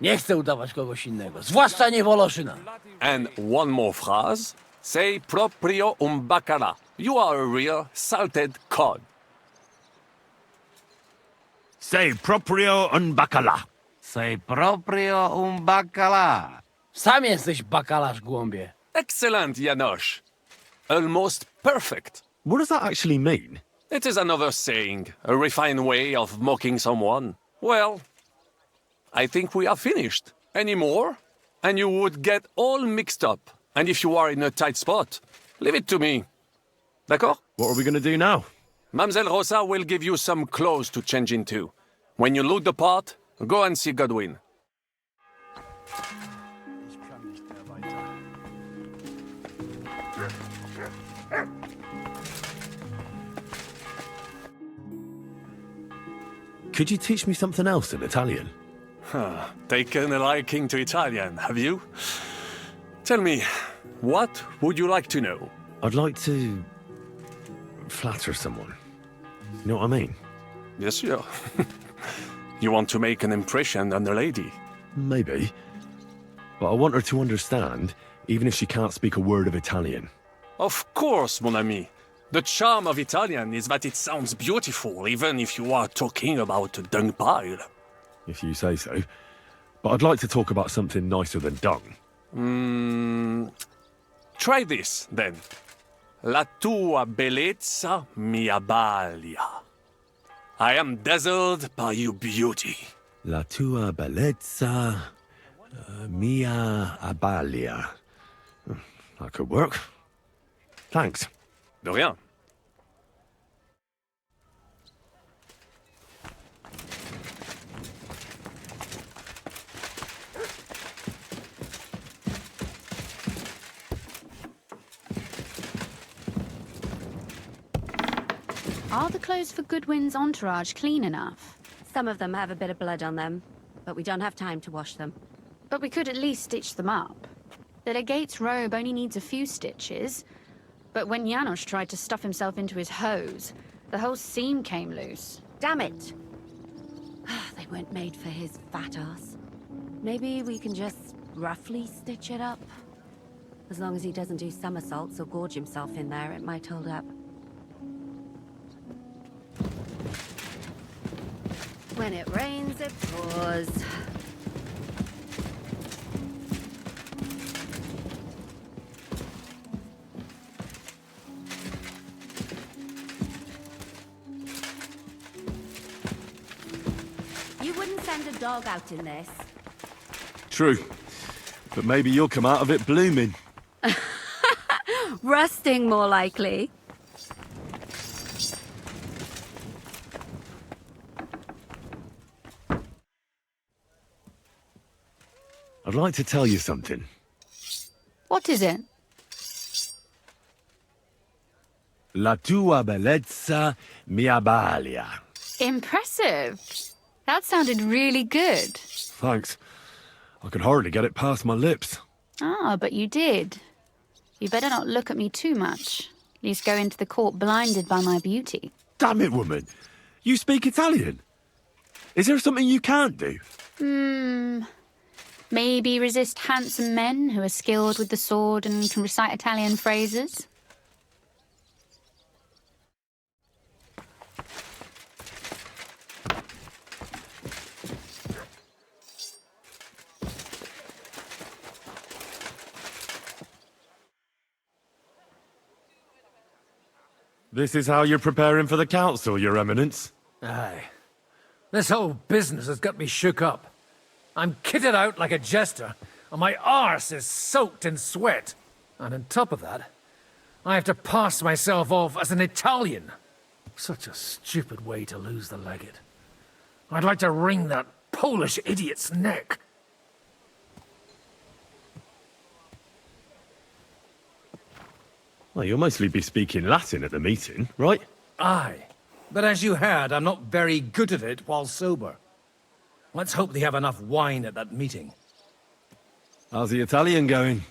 [SPEAKER 3] Nie chcę udawać kogoś innego, zwłaszcza nie Woloszyna.
[SPEAKER 5] And one more phrase. Sei proprio un bacala. You are a real salted cod.
[SPEAKER 2] Sei proprio un bacala.
[SPEAKER 11] Sei proprio un bacala.
[SPEAKER 3] Sam jesteś bakalarz, głąbie.
[SPEAKER 5] Excellent, Janos. Almost perfect.
[SPEAKER 2] What does that actually mean?
[SPEAKER 5] It is another saying, a refined way of mocking someone. Well, I think we are finished. Any more? And you would get all mixed up. And if you are in a tight spot, leave it to me. D'accord?
[SPEAKER 2] What are we going to do now?
[SPEAKER 5] Mamselle Rosa will give you some clothes to change into. When you look the part, go and see Godwin.
[SPEAKER 2] Could you teach me something else in Italian?
[SPEAKER 5] Taken a liking to Italian, have you? Tell me, what would you like to know?
[SPEAKER 2] I'd like to flatter someone. You know what I mean?
[SPEAKER 5] Yes, sure. You want to make an impression on a lady?
[SPEAKER 2] Maybe. But I want her to understand, even if she can't speak a word of Italian.
[SPEAKER 5] Of course, mon ami. The charm of Italian is that it sounds beautiful, even if you are talking about a dung pile.
[SPEAKER 2] If you say so. But I'd like to talk about something nicer than dung.
[SPEAKER 5] Try this, then. La tua bellezza mi abbalia. I am dazzled by your beauty.
[SPEAKER 2] La tua bellezza mia abbalia. That could work. Thanks.
[SPEAKER 5] De rien.
[SPEAKER 18] Are the clothes for Goodwin's entourage clean enough?
[SPEAKER 9] Some of them have a bit of blood on them, but we don't have time to wash them.
[SPEAKER 18] But we could at least stitch them up. The legate's robe only needs a few stitches, but when Janos tried to stuff himself into his hose, the whole seam came loose.
[SPEAKER 9] Damn it! They weren't made for his fat ass. Maybe we can just roughly stitch it up? As long as he doesn't do somersaults or gorge himself in there, it might hold up. When it rains, it pours. You wouldn't send a dog out in this.
[SPEAKER 2] True. But maybe you'll come out of it blooming.
[SPEAKER 9] Rusting, more likely.
[SPEAKER 2] I'd like to tell you something.
[SPEAKER 18] What is it?
[SPEAKER 2] La tua bellezza mi abbalia.
[SPEAKER 18] Impressive. That sounded really good.
[SPEAKER 2] Thanks. I could hardly get it past my lips.
[SPEAKER 18] Ah, but you did. You better not look at me too much. least go into the court blinded by my beauty.
[SPEAKER 2] Damn it, woman. You speak Italian. Is there something you can't do?
[SPEAKER 18] Maybe resist handsome men who are skilled with the sword and can recite Italian phrases?
[SPEAKER 2] This is how you're preparing for the council, Your Eminence?
[SPEAKER 21] Aye. This whole business has got me shook up. I'm kitted out like a jester, and my arse is soaked in sweat. And on top of that, I have to pass myself off as an Italian. Such a stupid way to lose the legate. I'd like to wring that Polish idiot's neck.
[SPEAKER 2] Well, you'll mostly be speaking Latin at the meeting, right?
[SPEAKER 21] Aye. But as you heard, I'm not very good at it while sober. Let's hope they have enough wine at that meeting.
[SPEAKER 2] How's the Italian going?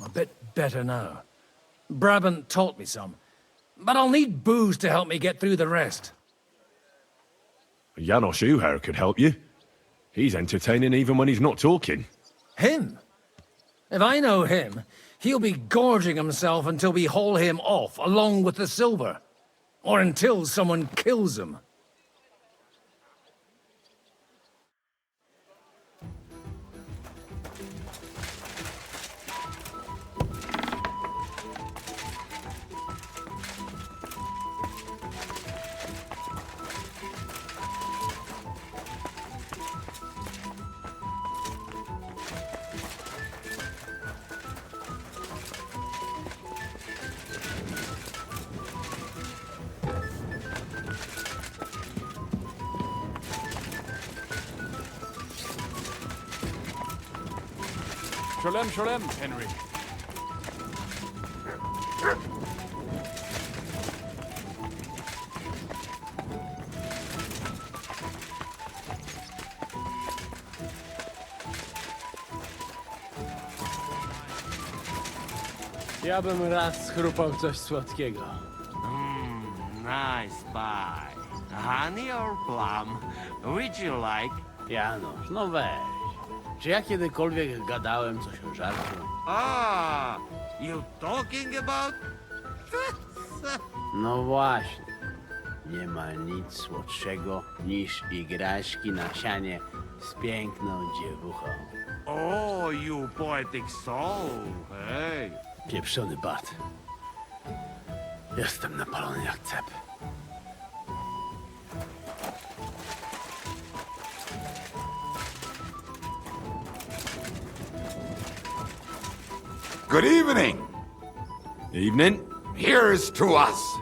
[SPEAKER 21] A bit better now. Brabant taught me some. But I'll need booze to help me get through the rest.
[SPEAKER 2] Janos Uher could help you. He's entertaining even when he's not talking.
[SPEAKER 21] Him? If I know him, he'll be gorging himself until we haul him off, along with the silver. Or until someone kills him.
[SPEAKER 6] Sholem, Sholem, Henry.
[SPEAKER 3] Ja bym raz schrupał coś słodkiego.
[SPEAKER 11] Nice buy. Honey or plum? Which you like?
[SPEAKER 3] Janusz, no weź. Czy ja kiedykolwiek gadałem coś o żarciu?
[SPEAKER 11] Ah, you talking about?
[SPEAKER 3] No właśnie. Nie ma nic słodszego niż igraszki na sianie z piękną dziewuchą.
[SPEAKER 11] Oh, you poetic soul. Hey.
[SPEAKER 3] Pieprzony Bart. Jestem napalony jak cep.
[SPEAKER 1] Good evening.
[SPEAKER 2] Evening.
[SPEAKER 1] Here's to us.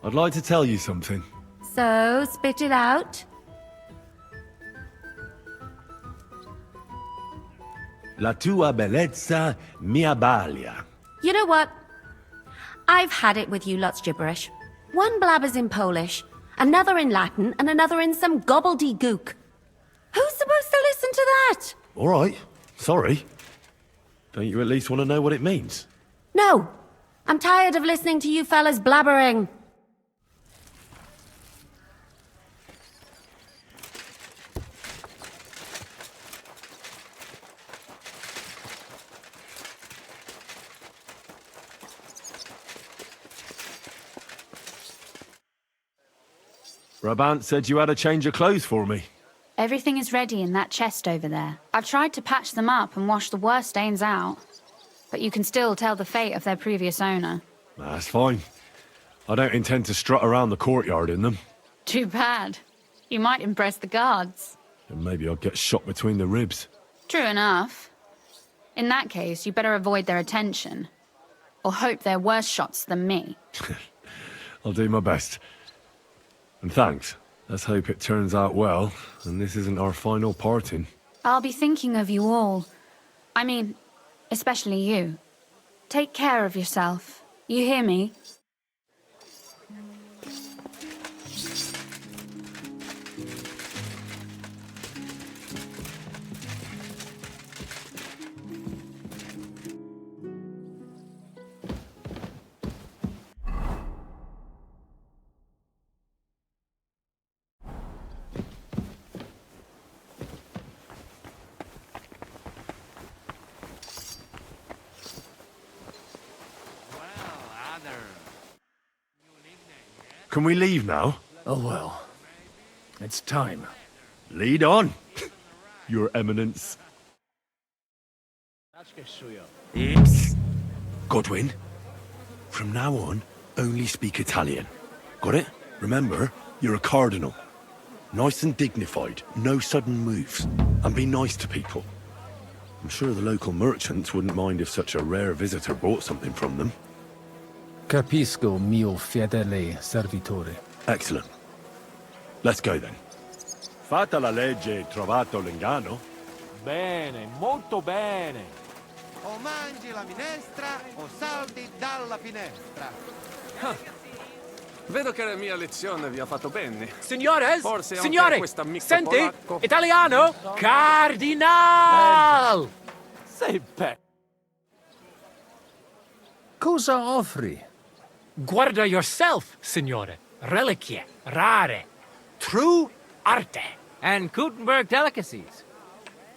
[SPEAKER 2] I'd like to tell you something.
[SPEAKER 9] So, spit it out.
[SPEAKER 2] La tua bellezza mi abbalia.
[SPEAKER 9] You know what? I've had it with you lot's gibberish. One blabbers in Polish, another in Latin, and another in some gobbledygook. Who's supposed to listen to that?
[SPEAKER 2] All right. Sorry. Don't you at least want to know what it means?
[SPEAKER 9] No. I'm tired of listening to you fellas blabbering.
[SPEAKER 2] Brabant said you had a change of clothes for me.
[SPEAKER 18] Everything is ready in that chest over there. I've tried to patch them up and wash the worst stains out. But you can still tell the fate of their previous owner.
[SPEAKER 2] That's fine. I don't intend to strut around the courtyard in them.
[SPEAKER 18] Too bad. You might impress the guards.
[SPEAKER 2] And maybe I'll get shot between the ribs.
[SPEAKER 18] True enough. In that case, you better avoid their attention. Or hope they're worse shots than me.
[SPEAKER 2] I'll do my best. And thanks. Let's hope it turns out well, and this isn't our final parting.
[SPEAKER 18] I'll be thinking of you all. I mean, especially you. Take care of yourself. You hear me?
[SPEAKER 2] Can we leave now?
[SPEAKER 21] Oh well. It's time.
[SPEAKER 2] Lead on, Your Eminence. Godwin, from now on, only speak Italian. Got it? Remember, you're a cardinal. Nice and dignified, no sudden moves, and be nice to people. I'm sure the local merchants wouldn't mind if such a rare visitor bought something from them.
[SPEAKER 21] Capisco, mio fedele servitore.
[SPEAKER 2] Excellent. Let's go then. Fatta la legge, trovato l'inganno.
[SPEAKER 19] Bene, molto bene.
[SPEAKER 11] O mangi la minestra o salti dalla finestra.
[SPEAKER 5] Vedo che la mia lezione vi ha fatto bene.
[SPEAKER 21] Signores,
[SPEAKER 5] Forse anche
[SPEAKER 21] signore,
[SPEAKER 5] quest'amico
[SPEAKER 21] senti,
[SPEAKER 5] polacco.
[SPEAKER 21] italiano, cardinal!
[SPEAKER 19] Sei pe...
[SPEAKER 21] Cosa offri? Guarda yourself, signore. Reliquie, rare, true arte.
[SPEAKER 7] And Kuttenberg delicacies.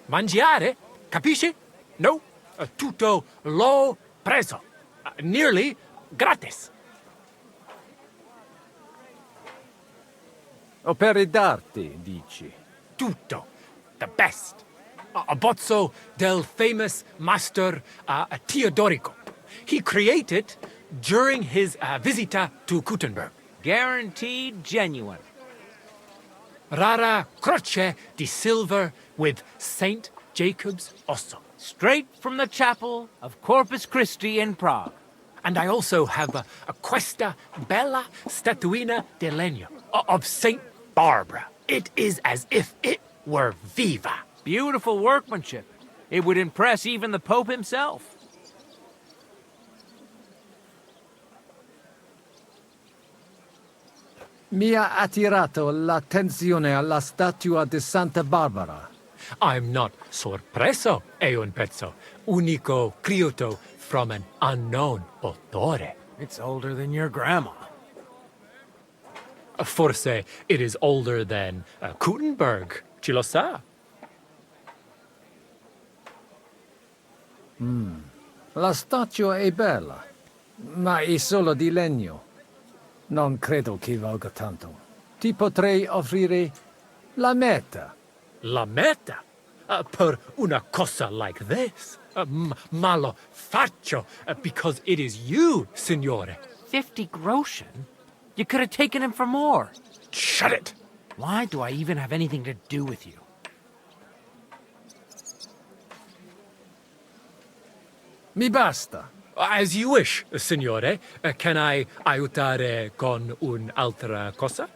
[SPEAKER 21] Mangiare, capisci? No, tutto l'ho preso. Nearly gratis.
[SPEAKER 19] Opere d'arte, dici?
[SPEAKER 21] Tutto. The best. A bozzo del famous master Teodorico. He created during his visita to Kuttenberg.
[SPEAKER 7] Guaranteed genuine.
[SPEAKER 21] Rara croce di silver with Saint Jacob's osso.
[SPEAKER 7] Straight from the chapel of Corpus Christi in Prague.
[SPEAKER 21] And I also have a questa bella statuina di legno of Saint Barbara. It is as if it were viva.
[SPEAKER 7] Beautiful workmanship. It would impress even the Pope himself.
[SPEAKER 21] Mi ha attirato l'attenzione alla statua di Santa Barbara. I'm not sorpreso, è un pezzo. Unico creato from an unknown autore. It's older than your grandma. Forse it is older than Kuttenberg. Ci lo sa? La statua è bella, ma è solo di legno. Non credo che valga tanto. Ti potrei offrire la metà. La metà? Per una cosa like this? Ma lo faccio because it is you, signore.
[SPEAKER 7] 50 groschen? You could have taken him for more.
[SPEAKER 21] Shut it!
[SPEAKER 7] Why do I even have anything to do with you?
[SPEAKER 21] Mi basta. As you wish, signore. Can I aiutare con un'altra cosa?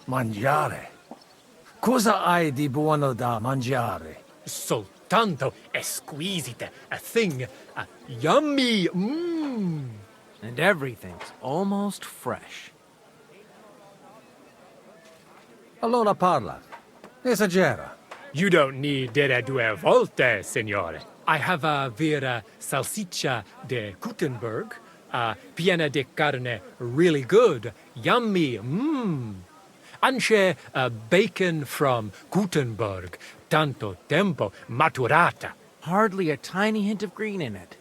[SPEAKER 21] Mangiare? Cosa hai di buono da mangiare? Soltanto esquisite. A thing. Yummy.
[SPEAKER 7] And everything's almost fresh.
[SPEAKER 21] Allora parla. Esagera. You don't need dire 2 volte, signore. I have a vera salsiccia de Kuttenberg, piena de carne, really good, yummy, Anche bacon from Kuttenberg, tanto tempo maturata.
[SPEAKER 7] Hardly a tiny hint of green in it.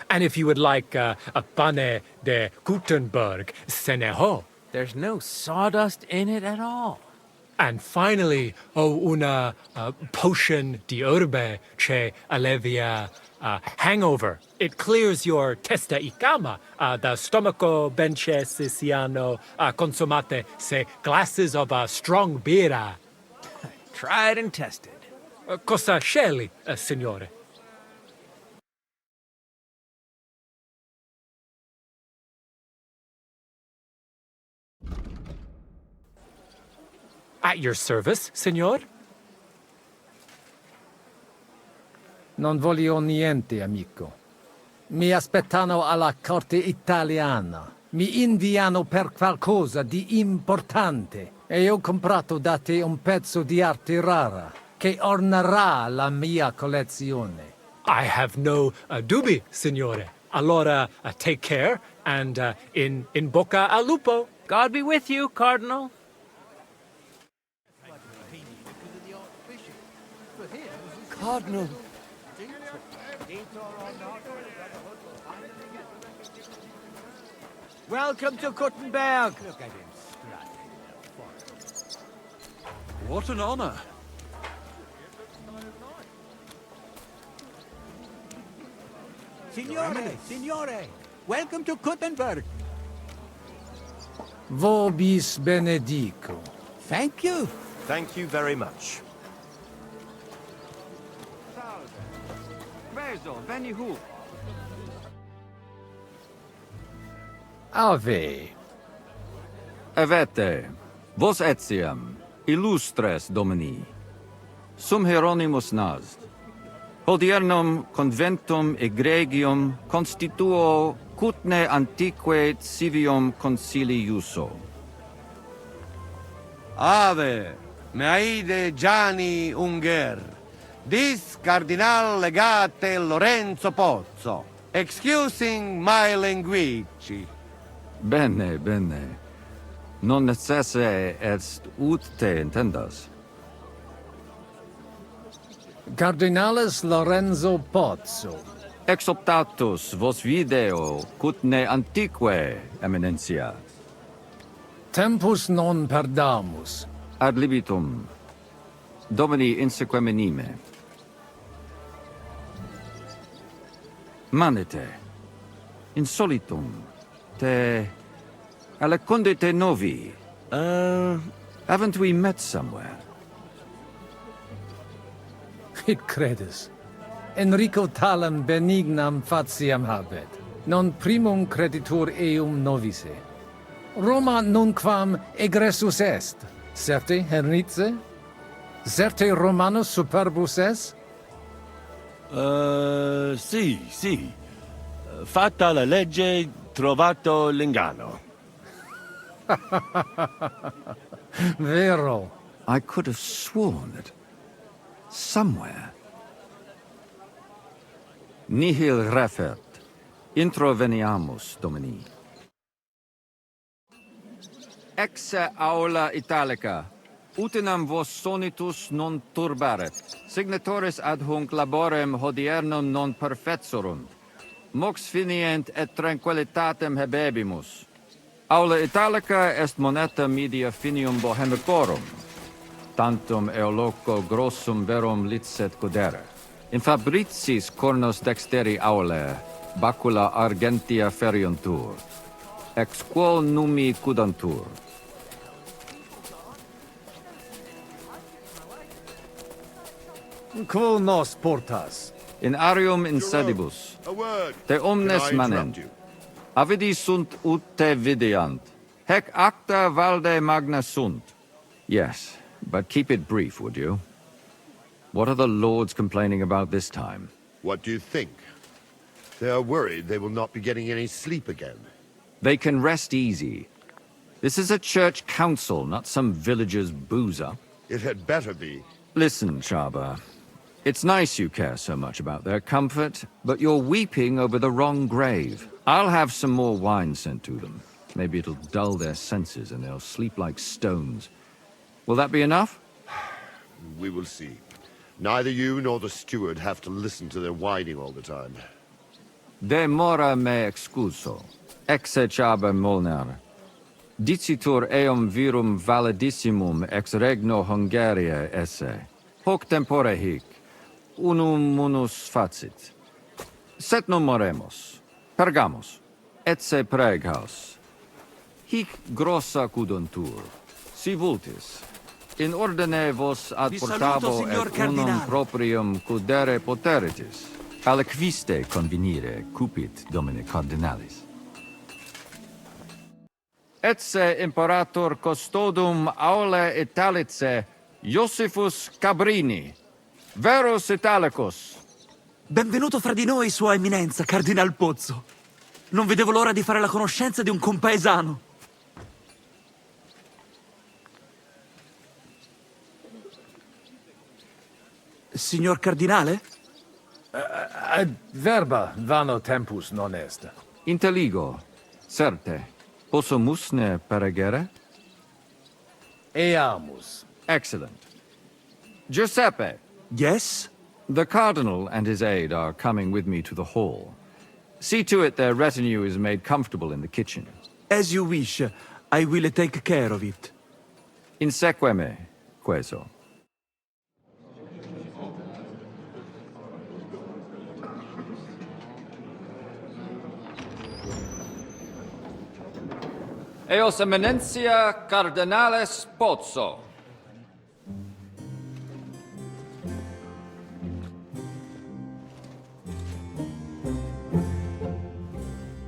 [SPEAKER 21] And if you would like a pane de Kuttenberg, se ne ho.
[SPEAKER 7] There's no sawdust in it at all.
[SPEAKER 21] And finally, una potion di herbe che allevia hangover. It clears your testa y cama, da stomaco benche se siano consumate se glasses of strong beer.
[SPEAKER 7] Tried and tested.
[SPEAKER 21] Cosa scegli, signore? At your service, signor? Non voglio niente, amico. Mi aspettano alla corte italiana. Mi inviano per qualcosa di importante. E ho comprato da te un pezzo di arte rara che ornerà la mia collezione. I have no dubbi, signore. Allora, take care and in bocca al lupo.
[SPEAKER 7] God be with you, Cardinal.
[SPEAKER 21] Cardinal.
[SPEAKER 7] Welcome to Kuttenberg.
[SPEAKER 6] What an honor.
[SPEAKER 7] Signore, welcome to Kuttenberg.
[SPEAKER 21] Vobis benedico.
[SPEAKER 7] Thank you.
[SPEAKER 17] Thank you very much.
[SPEAKER 21] Ave.
[SPEAKER 20] Avete, vos etiam, illustres domini, sum Hieronymus nas, hodiernum conventum egregium constituo cutne antique civium concili iuso.
[SPEAKER 11] Ave, meaide Gianni Unger, dis Cardinal Legate Lorenzo Pozzo, excusing my language.
[SPEAKER 20] Bene, bene. Non necesse est ut te intendas.
[SPEAKER 21] Cardinalis Lorenzo Pozzo.
[SPEAKER 20] Exoptatus vos video cutne antique, eminencia.
[SPEAKER 21] Tempus non perdamus.
[SPEAKER 20] Ad libitum. Domini insequem inime. Manete. Insolitum. Te... Alecunde te novi. Haven't we met somewhere?
[SPEAKER 21] It credis. Enrico talam benignam faciam habet. Non primum creditur eum novice. Roma nunquam egressus est. Certe Henrice? Certe Romanus superbus est?
[SPEAKER 22] Sì. Fatta la legge, trovato l'inganno.
[SPEAKER 21] Vero.
[SPEAKER 20] I could have sworn that somewhere. Nihil refert. Introveniamus, Domini. Exe aula italica. Utinam vos sonitus non turbaret. Signatoris ad hunc laborem hodiernum non perfetsurunt. Mox finient et tranquillitatem habebimus. Aula italica est moneta media finium bohemicorum. Tantum eoloco grossum verum licet godere. In fabricis cornos dexteri aule, bacula argentia feriuntur. Ex quo numi cudantur.
[SPEAKER 21] Quo nos portas?
[SPEAKER 20] In arium in sedibus. Te omnes manent. Avidi sunt ut te videant. Hec acta valde magna sunt. Yes, but keep it brief, would you? What are the lords complaining about this time?
[SPEAKER 10] What do you think? They are worried they will not be getting any sleep again.
[SPEAKER 20] They can rest easy. This is a church council, not some villager's boozer.
[SPEAKER 10] It had better be.
[SPEAKER 20] Listen, Chaba. It's nice you care so much about their comfort, but you're weeping over the wrong grave. I'll have some more wine sent to them. Maybe it'll dull their senses and they'll sleep like stones. Will that be enough?
[SPEAKER 10] We will see. Neither you nor the steward have to listen to their whining all the time.
[SPEAKER 20] De mora me excuso. Exe Chaba Molnar. Dicitur eum virum validissimum ex regno Hungaria esse. Hoc tempore hic. Unum munus facit. Set non moremos. Pergamos. Etse Prague-haus. Hic grossa cuduntur. Si vultis. In ordine vos ad portabo et unum proprium cudere poteritis. Aliquiste convenire cupit domine cardinalis. Etse imperator custodum aule Italice Iosifus Cabrini. Verus Italicus.
[SPEAKER 24] Benvenuto fra di noi, Sua Eminenza, Cardinal Pozzo. Non vedevo l'ora di fare la conoscenza di un compaesano. Signor Cardinale?
[SPEAKER 21] Verba vano tempus non est.
[SPEAKER 20] Inteligo. Certe. Possumus ne peregere?
[SPEAKER 21] Eamus.
[SPEAKER 20] Excellent. Giuseppe.
[SPEAKER 24] Yes?
[SPEAKER 20] The Cardinal and his aide are coming with me to the hall. See to it their retinue is made comfortable in the kitchen.
[SPEAKER 24] As you wish. I will take care of it.
[SPEAKER 20] Insegue me, queso. Eos eminentia cardinales Pozzo.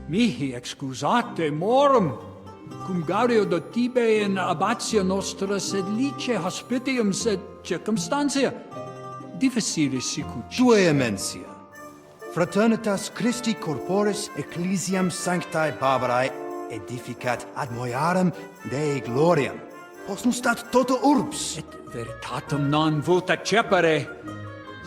[SPEAKER 13] Mihi excusate morum, cum gaudio do tibe in abatia nostra sed lice hospitium sed circumstantia difficilis sicut.
[SPEAKER 14] Tue emensia. Fraternitas Christi corporis ecclesiam sanctae Barbarae edificat ad moiarem Dei gloriam. Posnustat toto urbs.
[SPEAKER 13] Et veritatem non vult accepere,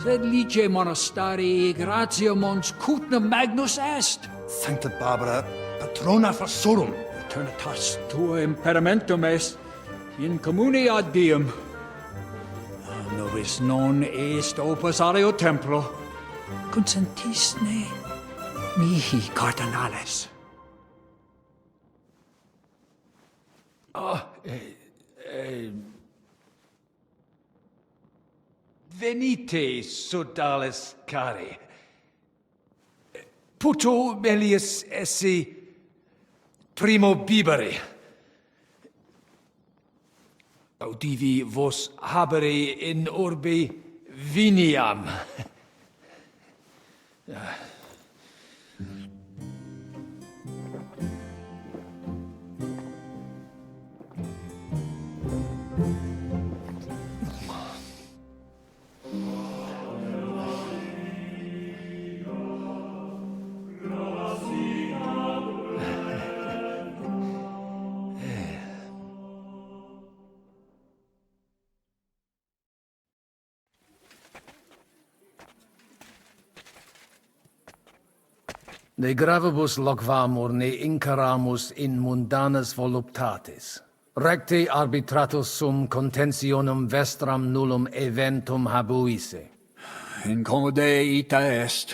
[SPEAKER 13] sed lice monastarii gratia mons Kutná magnus est.
[SPEAKER 14] Sancta Barbara, patrona forsorum.
[SPEAKER 13] Eternitas tua imperamentum est in communi ad diem. Nobis non est opus alio templo. Consentisne mihi cardinales. Venite, sodales cari. Puto melius esse primo bibere. Audivi vos habere in urbe viniam.
[SPEAKER 21] De gravibus loquamur ne incaramus in mundanas voluptatis. Recte arbitratus sum contentionum vestram nullum eventum habuisse.
[SPEAKER 16] Incommode ita est.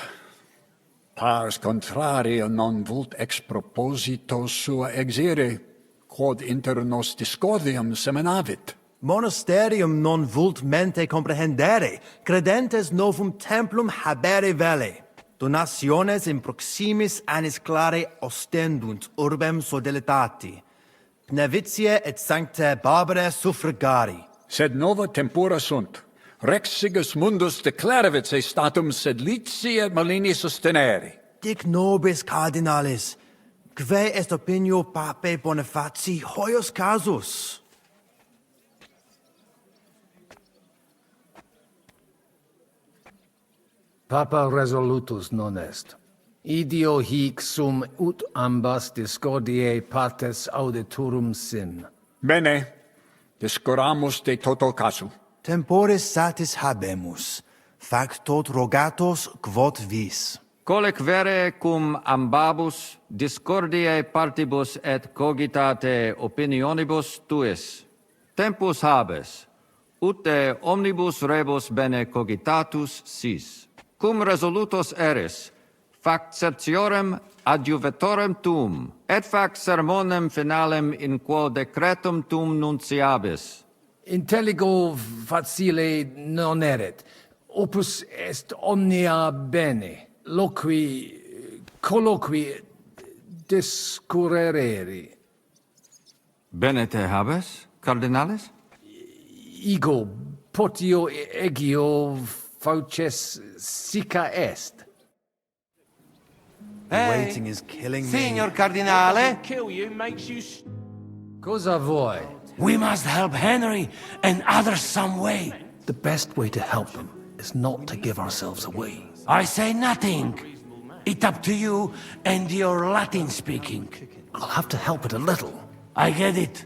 [SPEAKER 16] Pars contrario non vult ex proposito sua exire, quod inter nos discordium seminavit.
[SPEAKER 14] Monasterium non vult mente comprehendere, credentes novum templum habere vele. Donationes in proximis annis clare ostendunt urbem sodelitati. Pnevitiae et sanctae Barbarae suffragari.
[SPEAKER 16] Sed nova tempora sunt. Rex Sigismundus declaravit se statum sed lici et malini sostenere.
[SPEAKER 14] Dic nobis cardinalis, quae est opinio pape Bonifaci hoius casus?
[SPEAKER 21] Papa resolutus non est. Idio hic sum ut ambas discordiae partes auditorum sin.
[SPEAKER 16] Bene, discoramus de toto casu.
[SPEAKER 14] Temporis satis habemus, fac tot rogatos quod vis.
[SPEAKER 20] Colec vere cum ambabus discordiae partibus et cogitate opinionibus tuis. Tempus habes, ut de omnibus rebus bene cogitatus sis. Cum resolutos eris, fac certiorem adjuvetorem tuum, et fac sermonem finalem in quo decretum tuum nunciabis.
[SPEAKER 21] Intelligo facile non erit. Opus est omnia bene. Colloqui discurreri.
[SPEAKER 20] Bene te habes, cardinales?
[SPEAKER 21] Ego potio egio fauces sica est.
[SPEAKER 14] Waiting is killing me.
[SPEAKER 11] Signor Cardinale?
[SPEAKER 15] Kill you makes you...
[SPEAKER 21] Cosa voi?
[SPEAKER 8] We must help Henry and others some way.
[SPEAKER 21] The best way to help him is not to give ourselves away.
[SPEAKER 8] I say nothing. It's up to you and your Latin speaking.
[SPEAKER 21] I'll have to help it a little.
[SPEAKER 8] I get it.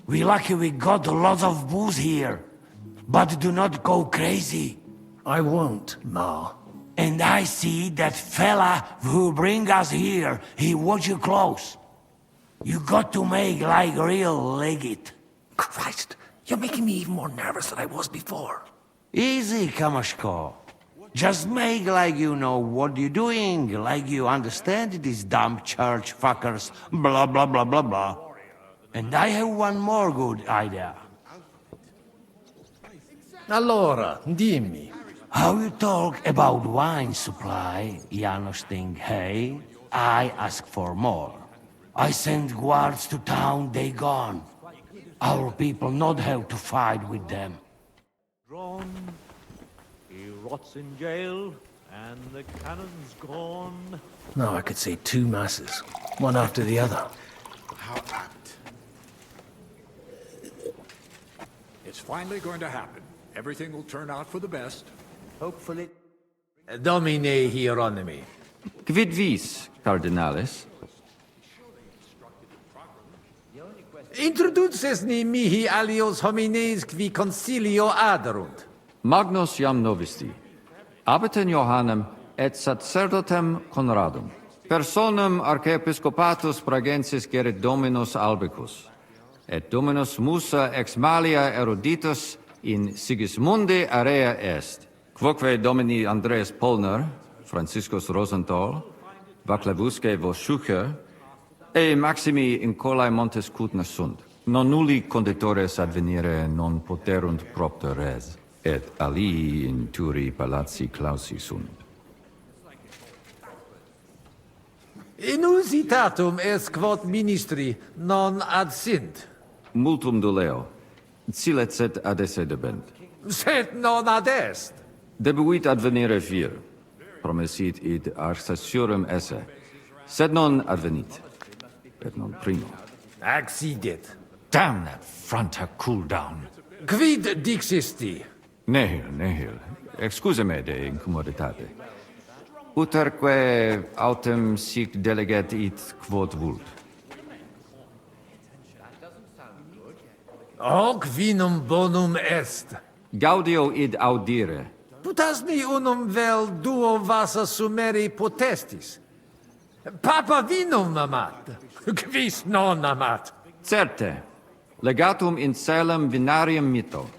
[SPEAKER 8] We lucky we got lots of booze here. But do not go crazy.
[SPEAKER 21] I won't, Ma.
[SPEAKER 8] And I see that fella who bring us here, he watch you close. You got to make like real legit.
[SPEAKER 21] Christ, you're making me even more nervous than I was before.
[SPEAKER 8] Easy, Kamashko.
[SPEAKER 11] Just make like you know what you're doing, like you understand these dumb church fuckers, blah blah blah blah blah. And I have one more good idea.
[SPEAKER 21] Allora, dimmi.
[SPEAKER 11] How you talk about wine supply, Janos think, hey? I ask for more. I send guards to town, they gone. Our people not have to fight with them.
[SPEAKER 3] He rots in jail, and the cannon's gone.
[SPEAKER 21] No, I could say 2 masses, one after the other.
[SPEAKER 16] How apt. It's finally going to happen. Everything will turn out for the best.
[SPEAKER 3] Hopefully.
[SPEAKER 21] Domine Hieronymi.
[SPEAKER 20] Quid vis, cardinalis?
[SPEAKER 21] Introduces ni mihi alios homines qui concilio aderunt.
[SPEAKER 20] Magnus jam novisti. Abitem Johannem et sacerdotem Conradum. Personam archiepiscopatus pragensis gerit Dominus Albicus. Et Dominus Musa ex malia eruditus in Sigismundi area est. Quoque Domini Andreas Polner, Franciscus Rosenthal, Vaclavusque Voschucher, e maximi in colae montes Kutná sunt. Non nulli conditores advenire non poterunt propter res, et alii in turi palazzi clausi sunt.
[SPEAKER 21] Inusitatum est quod ministri non ad sint.
[SPEAKER 20] Multum doleo. Silet set ad esse debent.
[SPEAKER 21] Sed non ad est.
[SPEAKER 20] Debuit advenire vir. Promesit id arcessurem esse. Sed non advenit. Et non primo.
[SPEAKER 21] Accidit.
[SPEAKER 20] Damn that front cool down.
[SPEAKER 21] Quid dixisti?
[SPEAKER 20] Nihil. Excuse me de incommoditate. Uterque autem sic delegat it quod vult.
[SPEAKER 21] Hoc vinum bonum est.
[SPEAKER 20] Gaudio id audire.
[SPEAKER 21] Putasni unum vel duo vasa sumeri potestis. Papa vinum amat. Quis non amat.
[SPEAKER 20] Certe. Legatum in celem vinarium mito.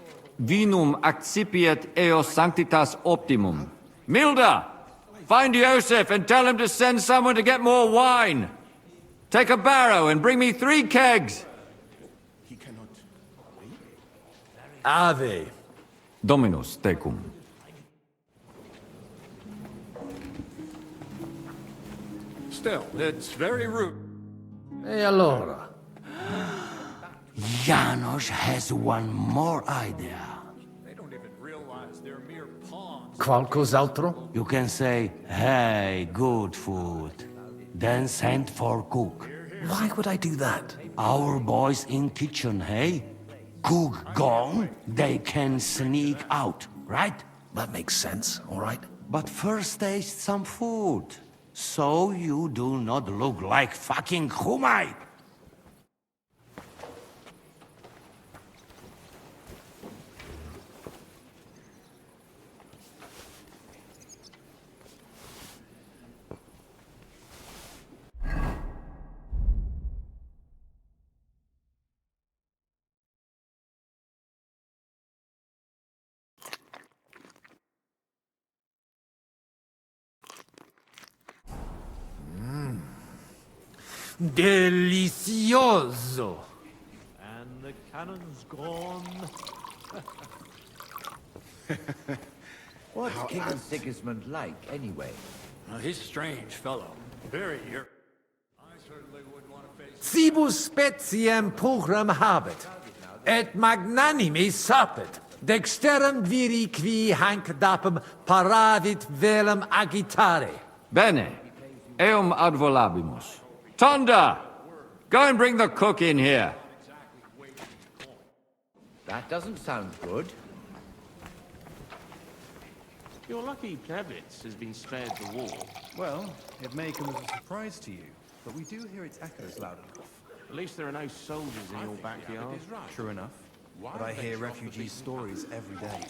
[SPEAKER 20] Vinum accipiet eos sanctitas optimum. Milda! Find Joseph and tell him to send someone to get more wine. Take a barrow and bring me 3 kegs.
[SPEAKER 21] Ave.
[SPEAKER 20] Dominus tecum.
[SPEAKER 16] Still, it's very rude.
[SPEAKER 21] E allora?
[SPEAKER 11] Janos has one more idea.
[SPEAKER 16] They don't even realize they're mere pawns.
[SPEAKER 21] Qualcos'altro?
[SPEAKER 11] You can say, hey, good food. Then send for cook.
[SPEAKER 21] Why would I do that?
[SPEAKER 11] Our boys in kitchen, hey? Cook gone, they can sneak out, right?
[SPEAKER 21] That makes sense, all right.
[SPEAKER 11] But first taste some food, so you do not look like fucking Humai.
[SPEAKER 21] Delicioso.
[SPEAKER 3] And the cannon's gone.
[SPEAKER 4] What's King Sigismund like, anyway?
[SPEAKER 16] He's a strange fellow. Very I certainly wouldn't want to face...
[SPEAKER 21] Cibus speciem pugram habet, et magnanimi sapet, dexterum viri qui hanc dapum paravit velum agitare.
[SPEAKER 20] Bene. Eum ad volabimus. Tonda! Go and bring the cook in here.
[SPEAKER 4] That doesn't sound good.
[SPEAKER 12] You're lucky Plevitz has been spared the war.
[SPEAKER 17] Well, it may come as a surprise to you, but we do hear its echoes loud enough.
[SPEAKER 12] At least there are no soldiers in your backyard.
[SPEAKER 17] True enough. But I hear refugee stories every day.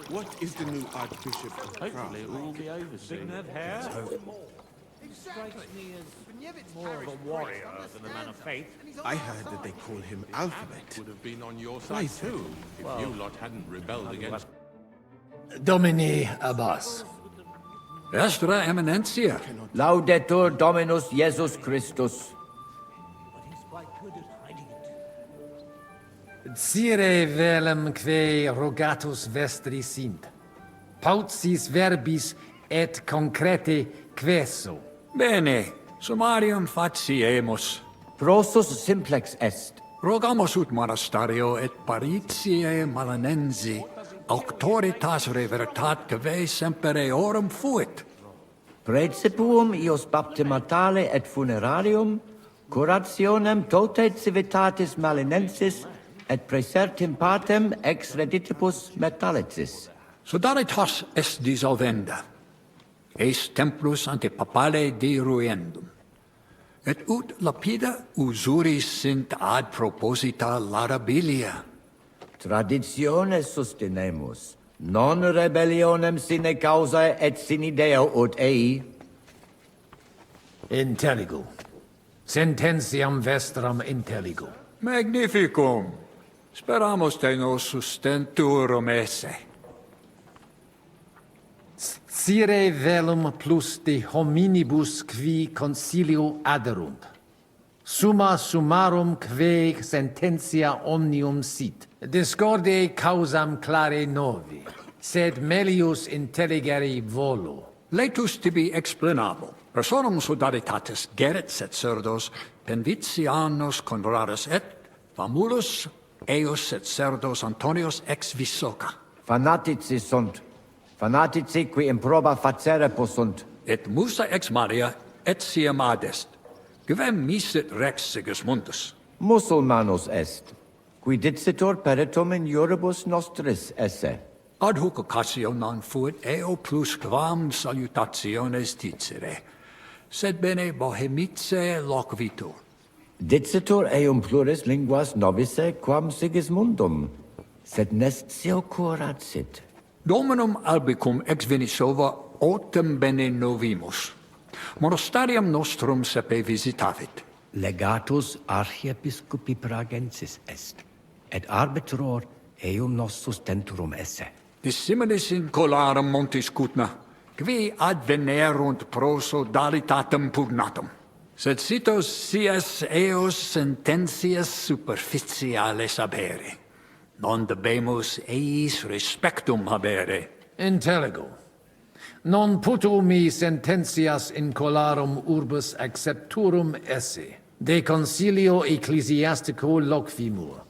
[SPEAKER 17] What is the new Archbishop of Prague?
[SPEAKER 12] Hopefully it will all be over soon.
[SPEAKER 3] Big Ned hair?
[SPEAKER 17] Let's hope.
[SPEAKER 3] Strikes me as more of a warrior than a man of faith.
[SPEAKER 17] I heard that they call him Alphabet.
[SPEAKER 23] Would have been on your side too, if you lot hadn't rebelled against...
[SPEAKER 21] Domini Abbas.
[SPEAKER 16] Vestra Eminencia.
[SPEAKER 4] Laudetur Dominus Jesus Christus.
[SPEAKER 21] Cire velum que rogatus vestri sint. Pautsis verbis et concrete queso.
[SPEAKER 16] Bene, summarium faciemus.
[SPEAKER 4] Prosus simplex est.
[SPEAKER 16] Rogamus ut monastario et paritiae malanensi, auctoritas revertat que semper eorum fuit.
[SPEAKER 4] Praecipuum ios baptimatale et funerarium, curationem tote civitatis malinensis, et praesertim patem ex reditibus metalicis.
[SPEAKER 16] Sodalitas est dissolvenda. Eis templus ante papale deruendum. Et ut lapida usuris sint ad proposita larabilia.
[SPEAKER 4] Traditione sustenemus, non rebellionem sine causa et sine Deo ut ei.
[SPEAKER 21] Intelligo. Sententiam vestram intelligo.
[SPEAKER 16] Magnificum. Speramus te nos sustenturum esse.
[SPEAKER 21] Cire velum plus de hominibus qui concilio aderunt. Summa summarum que sententia omnium sit. Discorde causam clare novi, sed melius intelligere volo.
[SPEAKER 16] Laetus tibi explanabo. Personum sodalitatis geret et cerdos, penvitianos conradus et famulus eos et cerdos Antonios ex Visoca.
[SPEAKER 4] Fanatici sunt. Fanatici qui improba facere possunt.
[SPEAKER 16] Et musa ex Maria et siam adest. Quem misit rex Sigismundus?
[SPEAKER 4] Musulmanus est, qui dicitur peritum in iuribus nostris esse.
[SPEAKER 16] Ad hoc occasio non fuit eo plus quam salutationes dicere, sed bene Bohemice loquitur.
[SPEAKER 4] Dicitur eum pluris linguas novice quam Sigismundum, sed nestio curat sit.
[SPEAKER 16] Dominum albicum ex Venisova autem bene novimus. Monastarium nostrum sepe visitavit.
[SPEAKER 11] Legatus archiepiscopi pragensis est, et arbitror eum nos sustenturum esse.
[SPEAKER 16] Dissimilis in colarum montis Kutná, qui advenerunt proso dalitatem pugnatum. Sed citos sias eos sententias superficiales habere. Non debemus eis respectum habere.
[SPEAKER 21] Intelligo. Non puto mi sententias in colarum urbis accepturum esse. De concilio ecclesiastico loquimur.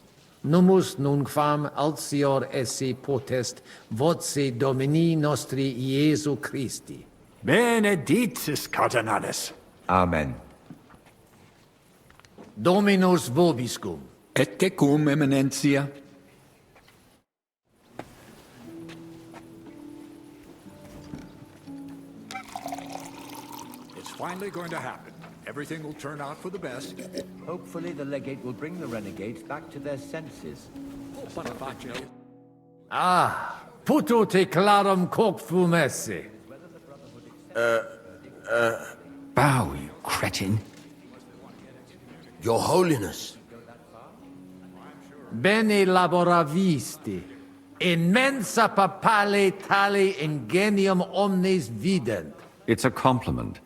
[SPEAKER 21] Numus nunquam altior esse potest voce Domini nostri Iesu Christi.
[SPEAKER 16] Benedictis cardinalis.
[SPEAKER 4] Amen.
[SPEAKER 21] Dominus vobiscum.
[SPEAKER 16] Et tecum, Eminentia. It's finally going to happen. Everything will turn out for the best.
[SPEAKER 4] Hopefully the legate will bring the renegades back to their senses.
[SPEAKER 21] Ah, puto te clarum corpum esse.
[SPEAKER 11] Bow, you cretin.
[SPEAKER 1] Your Holiness.
[SPEAKER 21] Bene laboravisti. Immensa papale tale ingenium omnes vident.
[SPEAKER 9] It's a compliment.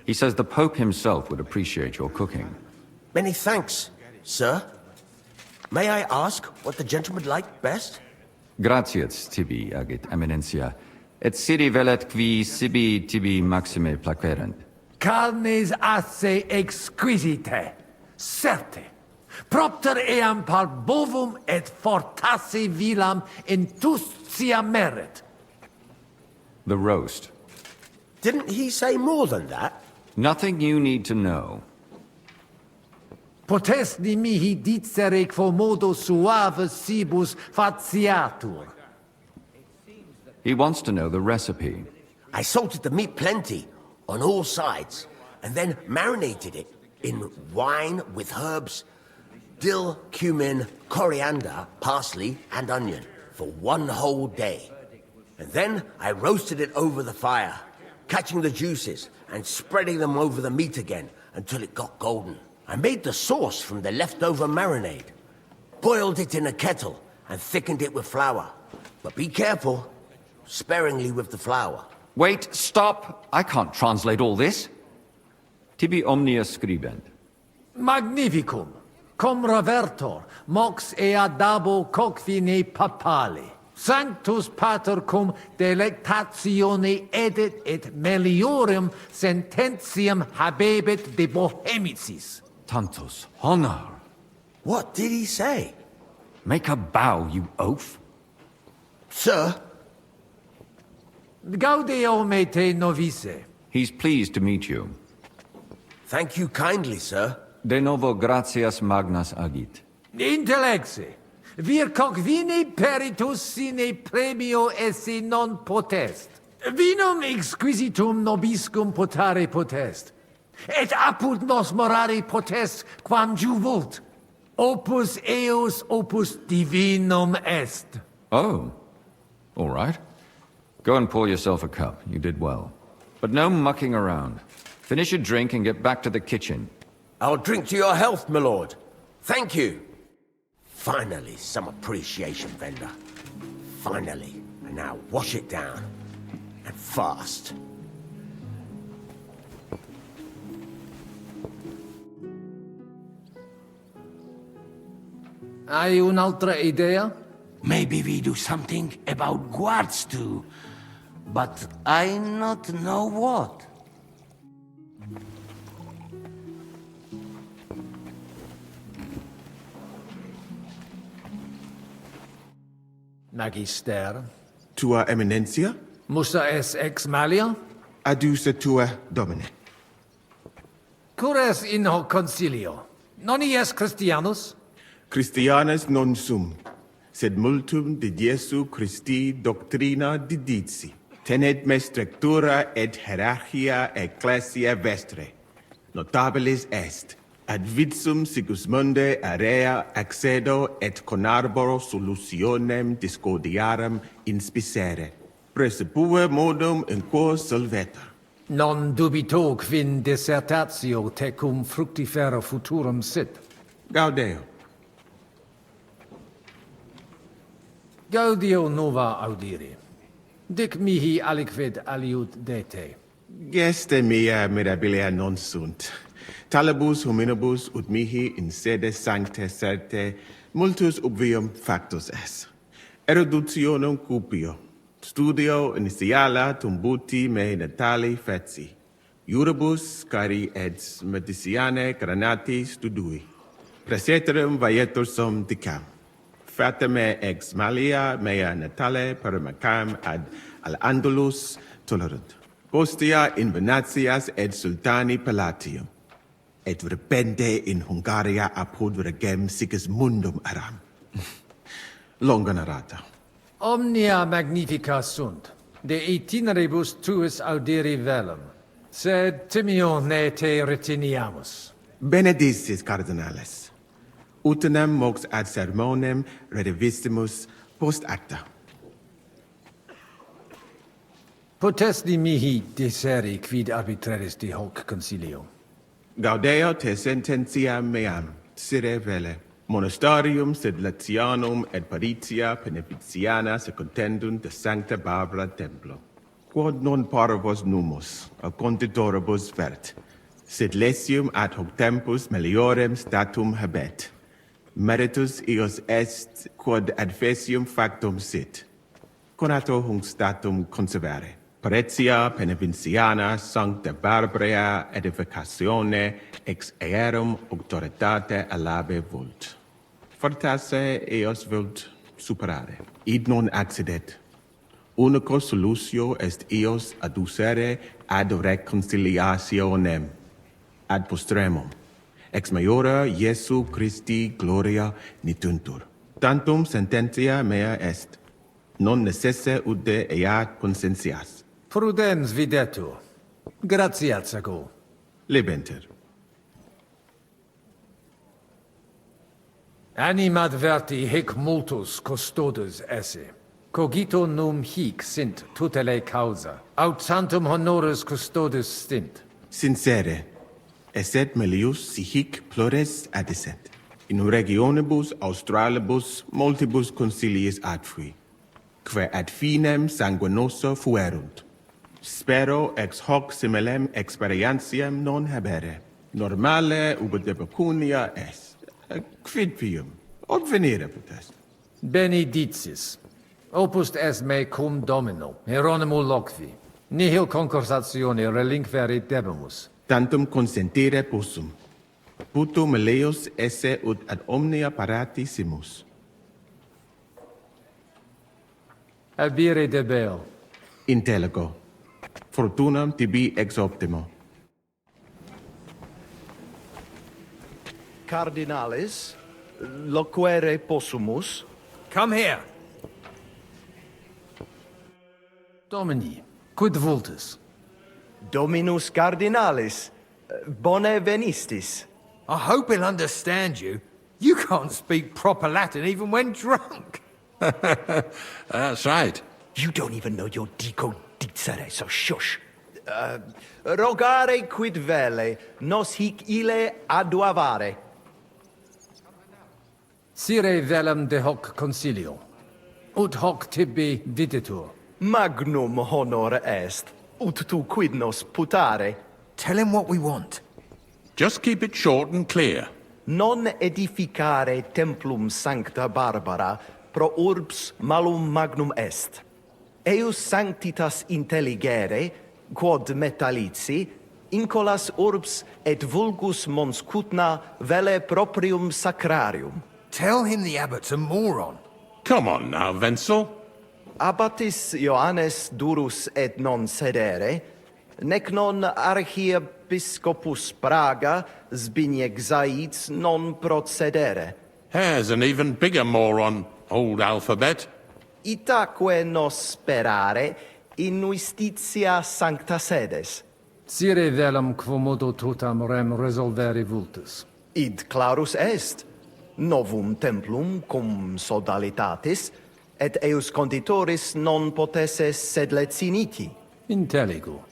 [SPEAKER 9] He says the Pope himself would appreciate your cooking.
[SPEAKER 1] Many thanks, sir. May I ask what the gentleman liked best?
[SPEAKER 9] Gratias tibi agit Eminentia, et sidi velet qui sibi tibi maxime placerent.
[SPEAKER 21] Carnes asse exquisite, certe. Propter eam par bovum et fortasse vilam intustia merit.
[SPEAKER 9] The roast.
[SPEAKER 1] Didn't he say more than that?
[SPEAKER 9] Nothing you need to know.
[SPEAKER 21] Potesti mihi dicere quo modo suave cibus faciatur.
[SPEAKER 9] He wants to know the recipe.
[SPEAKER 1] I salted the meat plenty, on all sides, and then marinated it in wine with herbs, dill, cumin, coriander, parsley, and onion for 1 whole day. And then I roasted it over the fire, catching the juices and spreading them over the meat again until it got golden. I made the sauce from the leftover marinade, boiled it in a kettle and thickened it with flour. But be careful, sparingly with the flour.
[SPEAKER 20] Wait, stop! I can't translate all this. Tibi omnia scribent.
[SPEAKER 21] Magnificum. Cum revertor, mox eadabo cocvine papale. Sanctus pater cum delectatione edit et meliorem sententiam habebit de Bohemicis.
[SPEAKER 20] Tantus honor.
[SPEAKER 1] What did he say?
[SPEAKER 20] Make a bow, you oaf.
[SPEAKER 1] Sir?
[SPEAKER 21] Gaudeo me te novice.
[SPEAKER 20] He's pleased to meet you.
[SPEAKER 1] Thank you kindly, sir.
[SPEAKER 20] De novo gratias magnas agit.
[SPEAKER 21] Intellexe. Vir cocvine peritus sine premio esse non potest. Vinum exquisitum nobiscum potare potest. Et apud nos morare potest quam juvult. Opus eos opus divinum est.
[SPEAKER 20] Oh. All right. Go and pour yourself a cup. You did well. But no mucking around. Finish your drink and get back to the kitchen.
[SPEAKER 1] I'll drink to your health, my lord. Thank you. Finally, some appreciation, Vendor. Finally. And now wash it down. And fast.
[SPEAKER 21] Hai un'altra idea?
[SPEAKER 11] Maybe we do something about guards too. But I not know what.
[SPEAKER 21] Magister.
[SPEAKER 17] Tua Eminencia?
[SPEAKER 21] Musa es ex malia?
[SPEAKER 17] Aduce tua domine.
[SPEAKER 21] Cures in hoc concilio. Non ies Christianus?
[SPEAKER 17] Christianus non sum, sed multum de Jesu Christi doctrina didici. Tenet me structura et hierarchia ecclesia vestre. Notabilis est. Ad vitsum Sigismunde area accedo et conarboro solutionem discordiarum inspicere. Precipue modum in quo solvetur.
[SPEAKER 21] Non dubito quin dissertatio tecum fructifera futurum sit.
[SPEAKER 17] Gaudeo.
[SPEAKER 21] Gaudio nova audiri. Dic mihi aliquid aliud dete.
[SPEAKER 17] Geste mea mirabilia non sunt. Talibus hominibus ut mihi in sede sancte certe multus obvium factus es. Eruditionum cupio. Studio initiala tumbuti me natali feci. Juribus cari et mediciane granati studui. Praeterum vaietur sum dicam. Fatame ex malia mea natale paramacam ad al Andalus tolerunt. Postia in Venatias et sultani palatium. Et repente in Hungaria apud regem Sigismundum aram. Longa narrata.
[SPEAKER 21] Omnia magnifica sunt, de itineribus tuus audiri velum, sed timio ne te retiniamus.
[SPEAKER 17] Benedictis cardinales. Utinam mox ad sermonem redivistimus post acta.
[SPEAKER 21] Potesti mihi diseri quid arbitraris de hoc concilio.
[SPEAKER 17] Gaudeo te sententia meam, sire vele. Monastarium sed Latianum et Paritia Beneficiana secontendunt de Sancta Barbara Templo. Quod non parvos numus, a conditoribus vert, sed lesium ad hoc tempus meliorem statum habet. Meritus eos est quod adfesium factum sit. Conato hunc statum conservare. Paretia Beneficiana Sancta Barbara edificatione ex aerum auctoritate alabe vult. Fortasse eos vult superare. Id non accidet. Unico solutio est eos adducere ad reconciliationem. Ad postremum. Ex maiora Iesu Christi gloria nituntur. Tantum sententia mea est. Non necesse ude eat consentias.
[SPEAKER 21] Prudens videtur. Gratiatsago.
[SPEAKER 17] Lebenter.
[SPEAKER 21] Animad verti hic multus custodes esse. Cogito num hic sint tutelae causa. Aut santum honoris custodes stint.
[SPEAKER 17] Sincere. Esset melius si hic plures adisset. In regionibus australibus multibus conciliis ad fui. Quae ad finem sanguinoso fuerunt. Spero ex hoc similem experientiam non habere. Normale ubi de pecunia est. Quid pium? Od venire potest.
[SPEAKER 21] Benedictis. Opus est me cum domino, Hieronymo loqui. Nihil concursatione relinquere debemus.
[SPEAKER 17] Tantum consentire possum. Puto meleus esse ut ad omnia paratissimus.
[SPEAKER 21] Abire debeo.
[SPEAKER 17] Intellego. Fortunam tibi ex optimo.
[SPEAKER 14] Cardinalis, loquere possumus.
[SPEAKER 21] Come here. Domini, quid vultus?
[SPEAKER 14] Dominus Cardinalis, bone venistis.
[SPEAKER 2] I hope he'll understand you. You can't speak proper Latin even when drunk.
[SPEAKER 5] That's right.
[SPEAKER 14] You don't even know your dico dicere, so shush. Rogare quid vele, nos hic ille aduavare.
[SPEAKER 21] Sire velum de hoc concilio, ut hoc tibi videtur.
[SPEAKER 14] Magnum honor est, ut tu quid nos putare.
[SPEAKER 2] Tell him what we want.
[SPEAKER 5] Just keep it short and clear.
[SPEAKER 14] Non edificare templum sancta Barbara pro urbs malum magnum est. Eius sanctitas intelligere, quod metallici, incolas urbs et vulgus mons Kutná vele proprium sacrarium.
[SPEAKER 2] Tell him the abbot's a moron.
[SPEAKER 5] Come on now, Wenzel.
[SPEAKER 14] Abbatis Johannes durus et non sedere, nec non archiepiscopus Praga Zbigniew Zaitz non procedere.
[SPEAKER 5] Here's an even bigger moron, old alphabet.
[SPEAKER 14] Itaque nos sperare in justitia sancta sedes.
[SPEAKER 21] Sire velum quomodo totam rem resolvere vultus.
[SPEAKER 14] Id clarus est. Novum templum cum sodalitatis, et eius conditoris non potesse sed leciniti.
[SPEAKER 21] Intelligo.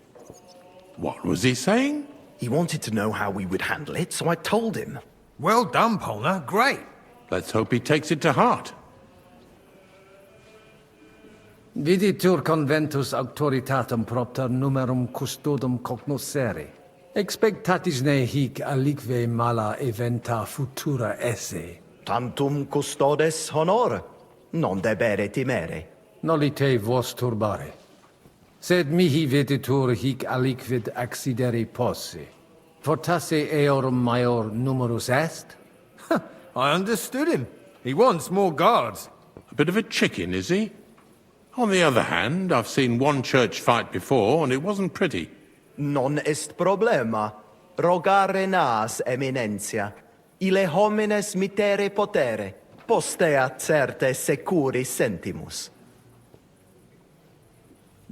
[SPEAKER 5] What was he saying?
[SPEAKER 14] He wanted to know how we would handle it, so I told him.
[SPEAKER 2] Well done, Polner. Great.
[SPEAKER 5] Let's hope he takes it to heart.
[SPEAKER 21] Viditur conventus auctoritatem propter numerum custodum cognoscere. Expectatis ne hic alique mala eventa futura esse.
[SPEAKER 14] Tantum custodes honor, non debere timere.
[SPEAKER 21] Nolite vos turbare. Sed mihi viditur hic aliquid accidere posse. Fortasse eorum maior numerus est?
[SPEAKER 2] I understood him. He wants more guards.
[SPEAKER 5] A bit of a chicken, is he? On the other hand, I've seen one church fight before, and it wasn't pretty.
[SPEAKER 14] Non est problema. Rogare nas, eminentia. Ille homines mittere potere. Postea certe securi sentimus.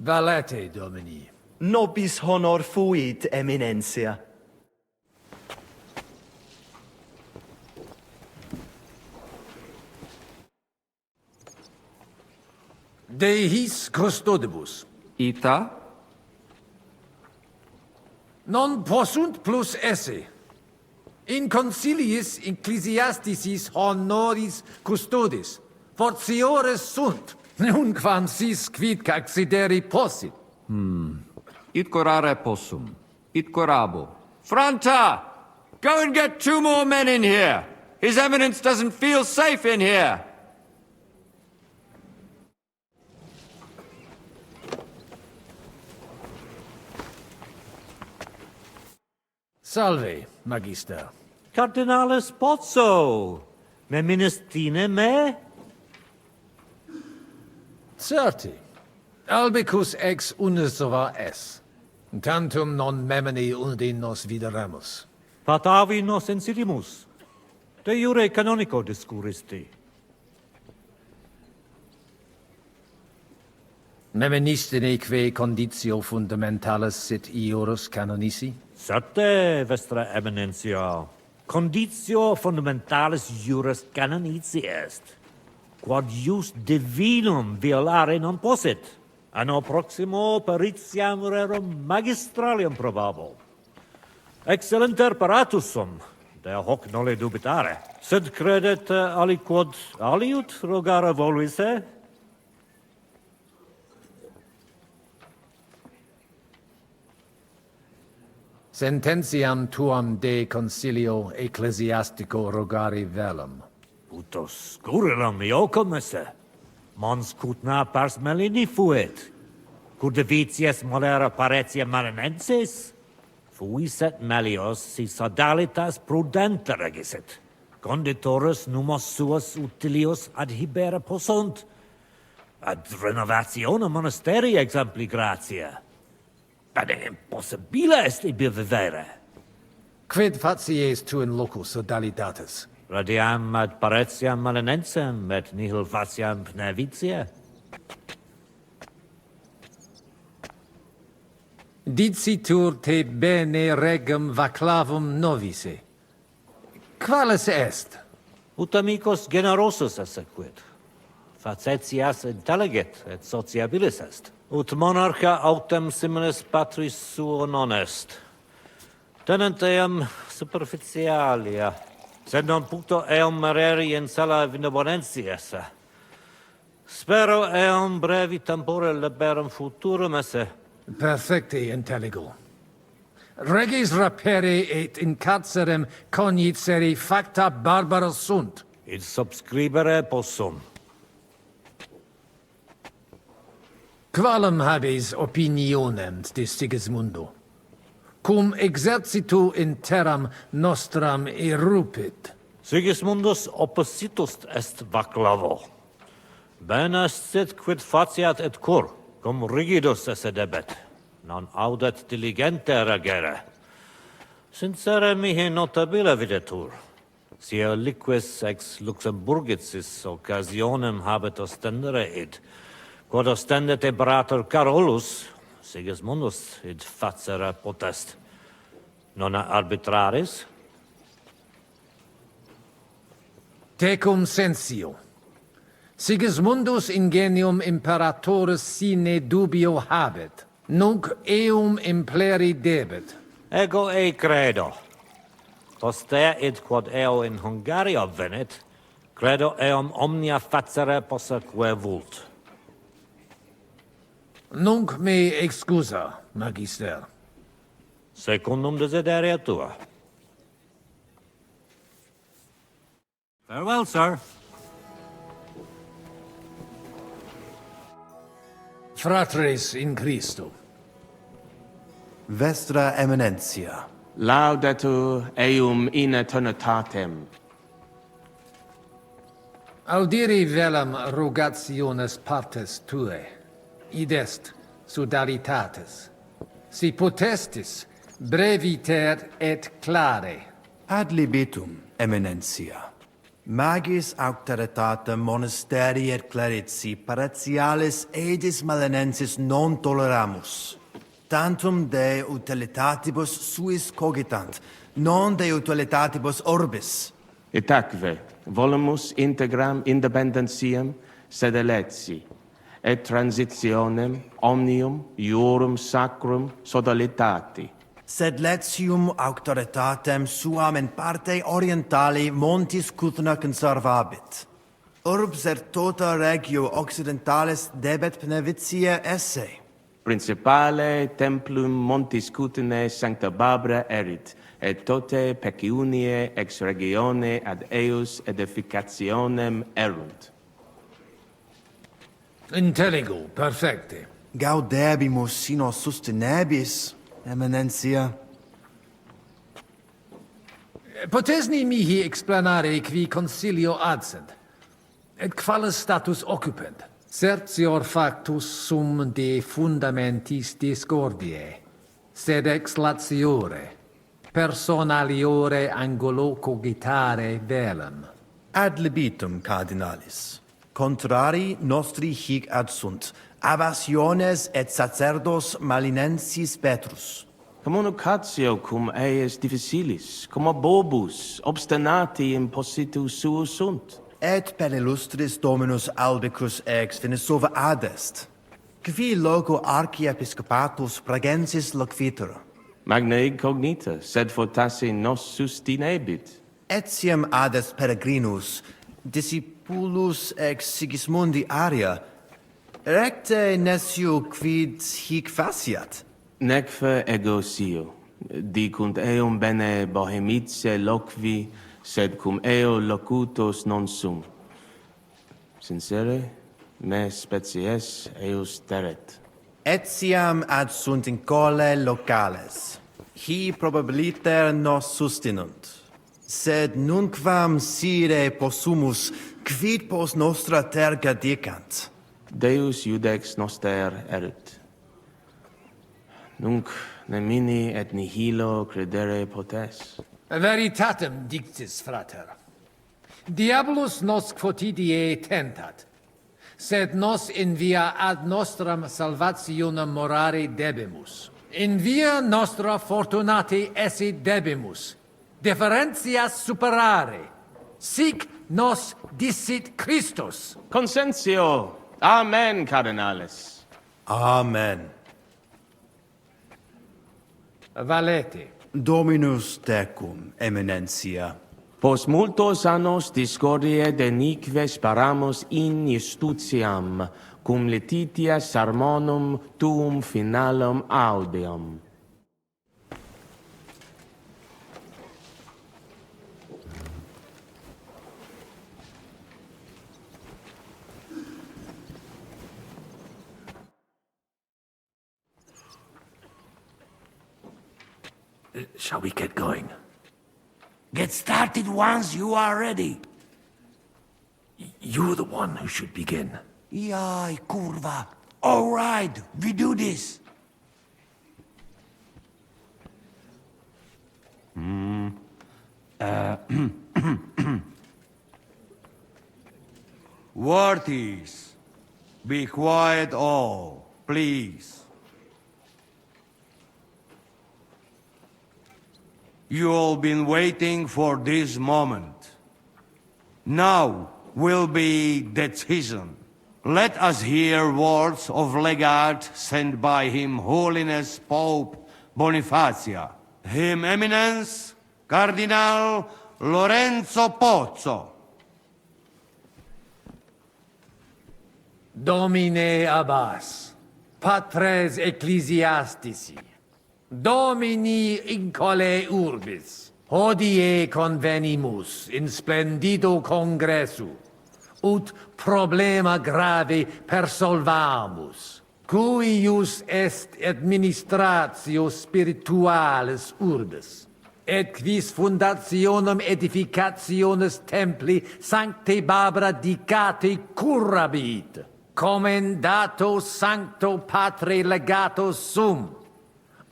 [SPEAKER 21] Valete, Domini.
[SPEAKER 14] Nobis honor fuit, eminentia.
[SPEAKER 21] De his custodibus.
[SPEAKER 20] Ita?
[SPEAKER 21] Non possunt plus esse. In conciliis ecclesiasticis honoris custodis. Fortiores sunt. Nunquam sis quid accidere possit.
[SPEAKER 20] It corare possum. It corabo. Franta! Go and get 2 more men in here! His Eminence doesn't feel safe in here!
[SPEAKER 21] Salve, Magister.
[SPEAKER 18] Cardinalis Pozzo. Me ministrine me?
[SPEAKER 21] Certi. Albicus ex unisova es. Tantum non memini undi nos videremus.
[SPEAKER 18] Patavi nos insidimus. De jure canonico discuristi.
[SPEAKER 21] Meministine que conditio fundamentalis sit iurus canonici?
[SPEAKER 18] Sate, Vestra Eminentia. Conditio fundamentalis juris canonici est. Quod jus divinum violare non possit. Anno proximo peritiam rerum magistralium probabo. Excellenter paratusum, de hoc nole dubitare. Sed credet aliquod aliut rogare voluisse?
[SPEAKER 21] Sententiam tuam de concilio ecclesiastico rogari velum.
[SPEAKER 18] Utos scurilam iocomesse. Mons Kutná pars melini fuit. Curdivitias molera paretia marinensis. Fuiset melios si sodalitas prudenta regisit. Conditorus numos suos utilios adhibere possunt. Ad renovatione monasteri exempli gratia. Ad impossibile est ibi vivere.
[SPEAKER 21] Quid facies tu in loco sodalitatis?
[SPEAKER 18] Radiam ad paretiam malinensem, et nihil faciam pnevitia.
[SPEAKER 21] Dicitur te bene regum vaclavum novice. Qualis est?
[SPEAKER 18] Ut amicos generosus essequit. Facetias intelligit et sociabilis est. Ut monarcha autem similis patris suo non est. Tenent eam superficialia, sed non puto eam mereri in sala benevolentia esse. Spero eam brevi tempore liberum futurum esse.
[SPEAKER 21] Perfecte intelligo. Regis rapere et in carcerem cognicere facta barbara sunt.
[SPEAKER 18] Id subscribere possum.
[SPEAKER 21] Qualem habes opinionem de Sigismundo? Cum exercitu in terram nostram erupit.
[SPEAKER 18] Sigismundus oppositus est vaclavo. Bene sit quid faciat et cur, cum rigidus esse debet. Non audet diligente regere. Sincere mihi notabile videtur. Sia liquis ex Luxemburgicis occasionem habet ostendere id. Quod ostendet imperator Carolus, Sigismundus id facere potest. Non arbitraris?
[SPEAKER 21] Tecum sensio. Sigismundus ingenium imperatoris sine dubio habet. Nunc eum impleri debet.
[SPEAKER 18] Ego ei credo. Postea id quod eo in Hungaria venit, credo eum omnia facere posseque vult.
[SPEAKER 21] Nunc me excusa, magister.
[SPEAKER 18] Secundum desideria tua. Farewell, sir.
[SPEAKER 21] Fratres in Christo.
[SPEAKER 14] Vestra Eminentia.
[SPEAKER 17] Laudetur eum in eternitatem.
[SPEAKER 21] Audiri velam rogationes partes tue. Id est sodalitatis. Si potestis, breviter et clare.
[SPEAKER 14] Ad libitum, Eminentia. Magis auctoritatem monasteri et clerici paratialis edis malinensis non toleramus. Tantum de utilitatibus suis cogitant, non de utilitatibus orbis.
[SPEAKER 17] Itaque, volumus integram independentiam sedeleci, et transitionem omnium iurum sacrum sodalitati.
[SPEAKER 14] Sed letium auctoritatem suam in parte orientali montis Kutná conservabit. Urbs et tota regio occidentalis debet pnevitia esse.
[SPEAKER 17] Principale templum montis Kutnae sancta Barbara erit, et tote peciunie ex regione ad eus edificationem erunt.
[SPEAKER 21] Intelligo, perfecte.
[SPEAKER 14] Gaudebimus sino sustenebis, Eminentia.
[SPEAKER 21] Potesni mihi explanare qui concilio adsent, et qualis status occupent. Certior factus sum de fundamentis discordiae, sed ex latiore, personaliore angulo cogitare velum.
[SPEAKER 14] Ad libitum, cardinalis. Contrari nostri hic adsunt, abasiones et sacerdos malinensis Petrus.
[SPEAKER 17] Communicatio cum eis difficilis, cum bobus obstinati impositu suo sunt.
[SPEAKER 14] Et per illustris Dominus albicus ex Venesova adest, qui loco archiepiscopatus Pragensis loquitur.
[SPEAKER 17] Magna ig cognita, sed fortasse nos sustinebit.
[SPEAKER 14] Etiam adest peregrinus, discipulus ex Sigismundi aria, recte nescio quid hic faciat.
[SPEAKER 17] Necfe ego sio,
[SPEAKER 12] dicunt eum bene Bohemice loqui, sed cum eo locutus non sum. Sincere, me species eus teret.
[SPEAKER 14] Etiam ad sunt in cole locales. Hi probabiliter nos sustinunt. Sed nunquam sire possumus, quid pos nostra terga dicant.
[SPEAKER 12] Deus iudex noster erit. Nunc nemini et nihilo credere potes.
[SPEAKER 21] Veritatem dictis, frater. Diabolus nos quotidie tentat, sed nos in via ad nostram salvationem morare debimus. In via nostra fortunati esse debimus, differentias superare. Sic nos dicit Christus.
[SPEAKER 12] Consentio. Amen, cardinales.
[SPEAKER 14] Amen.
[SPEAKER 21] Valete.
[SPEAKER 14] Dominus tecum, eminentia.
[SPEAKER 12] Post multos annos discordiae denique sparamus in justitiam, cum letitia sermonum tuum finalum audeum.
[SPEAKER 21] Shall we get going?
[SPEAKER 11] Get started once you are ready.
[SPEAKER 21] You're the one who should begin.
[SPEAKER 11] Yai, kurva. All right, we do this.
[SPEAKER 6] Worthies, be quiet all, please. You all been waiting for this moment. Now will be decision. Let us hear words of legate sent by Him Holiness Pope Bonifacia, Him Eminence Cardinal Lorenzo Pozzo.
[SPEAKER 21] Domine Abbas, Patres Ecclesiastici, Domini incole urbis, hodie convenimus in splendido congressu, ut problema grave persolvamus, cuius est administratio spiritualis urbis, et quis fundationem edificationis templi sancte Barbara dicate currabit, commendato sancto patre legato sum,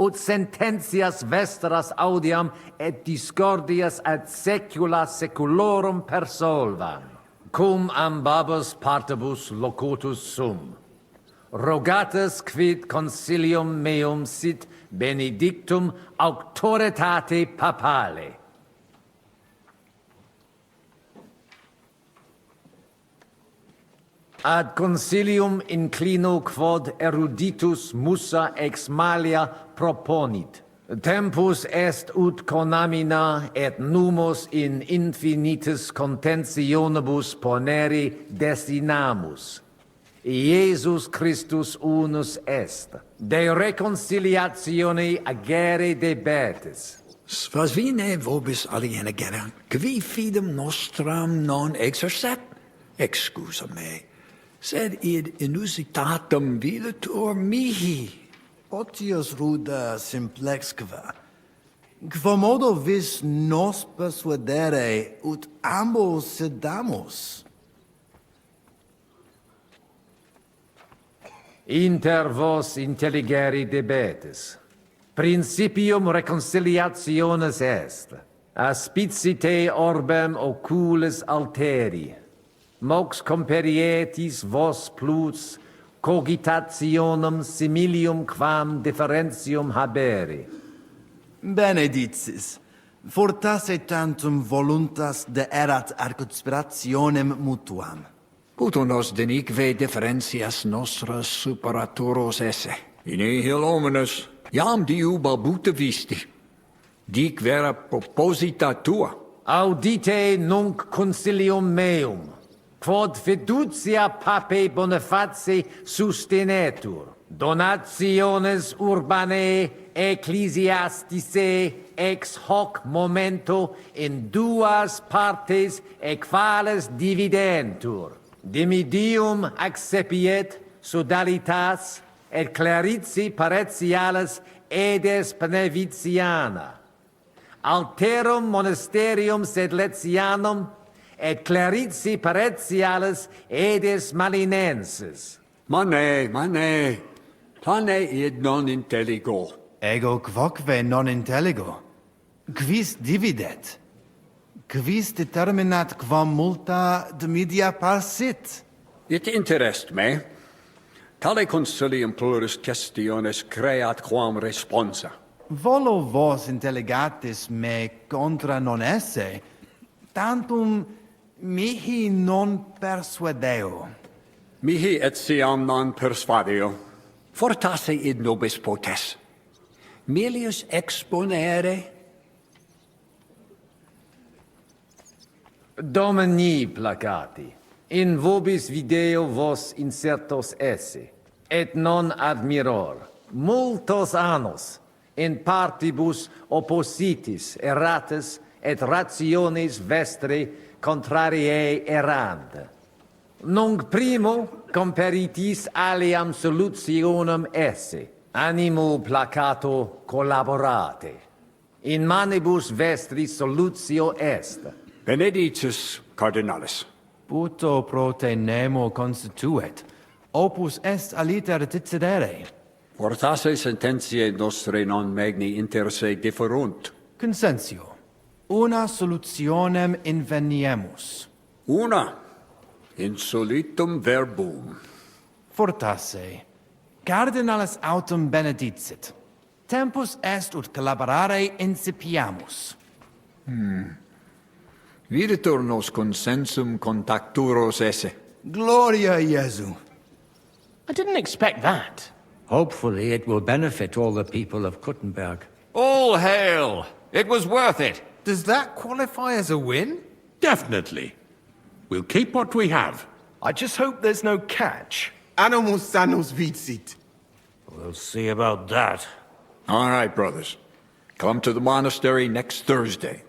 [SPEAKER 21] ut sententias vestras audiam et discordias ad secula seculorum persolvam, cum ambabus partibus locutus sum. Rogatus quid consilium meum sit benedictum auctoritate papale. Ad consilium inclino quod eruditus musa ex malia proponit. Tempus est ut conamina et numos in infinitus contentionibus ponere destinamus. Iesus Christus unus est, de reconciliatione agere debetis.
[SPEAKER 16] Svasvine vobis aliena gera, qui fidem nostram non exercet, excusa me, sed id inusitatum videtur mihi.
[SPEAKER 14] Otius ruda simplexque, quomodo vis nos persuadere ut ambos sedamus.
[SPEAKER 21] Inter vos intelligere debetis. Principium reconciliationis est. Aspicite orbem oculis alteri. Mox comperietis vos plus cogitationem similium quam differentium habere.
[SPEAKER 14] Benedictis, fortasse tantum voluntas de erat ad conspirationem mutuam.
[SPEAKER 16] Puto nos denique differentias nostras superaturos esse. In nihil hominus, iam diu balbuta visti. Dic vera proposita tua.
[SPEAKER 21] Audite nunc consilium meum, quod fiducia pape Boniface sustenetur. Donationes urbanae ecclesiasticae ex hoc momento in duas partes equales dividentur. Dimidium accepiet sodalitas et clarici paretialis edes Benevitiana. Alterum monasterium sed Letianum et clarici paretialis edes Malinensis.
[SPEAKER 16] Mane, tane id non intelligo.
[SPEAKER 14] Ego quoque non intelligo. Quis dividet? Quis determinat quam multa dimidia parsit?
[SPEAKER 16] It interest me. Tale consilium plurus questiones creat quam responsa.
[SPEAKER 14] Volo vos intelligatis me contra non esse, tantum mihi non persuadeo.
[SPEAKER 16] Mihi etiam non persuadio. Fortasse id nobis potes. Melius exponere.
[SPEAKER 21] Domini placati, in vobis video vos insertos esse, et non admiror, multos annos, in partibus oppositis erratis et rationes vestre contrariae errand. Nunc primo comperitis aliam solutionem esse, animo placato collaborate. In manibus vestris solutio est.
[SPEAKER 16] Benedictus cardinalis.
[SPEAKER 14] Puto pro te nemo constituet, opus est aliter decidere.
[SPEAKER 16] Fortasse sententiae nostre non magni inter se differunt.
[SPEAKER 14] Consensio. Una solutionem inveniemus.
[SPEAKER 16] Una. Insolitum verbum.
[SPEAKER 14] Fortasse. Cardinalis autem benedicit. Tempus est ut collaborare incipiamus.
[SPEAKER 16] Videtur nos consensum contacturos esse.
[SPEAKER 14] Gloria Iesu.
[SPEAKER 15] I didn't expect that.
[SPEAKER 4] Hopefully it will benefit all the people of Kuttenberg.
[SPEAKER 20] All hail! It was worth it!
[SPEAKER 2] Does that qualify as a win?
[SPEAKER 5] Definitely. We'll keep what we have.
[SPEAKER 7] I just hope there's no catch.
[SPEAKER 17] Animus sanus vicit.
[SPEAKER 18] We'll see about that.
[SPEAKER 16] All right, brothers. Come to the monastery next Thursday.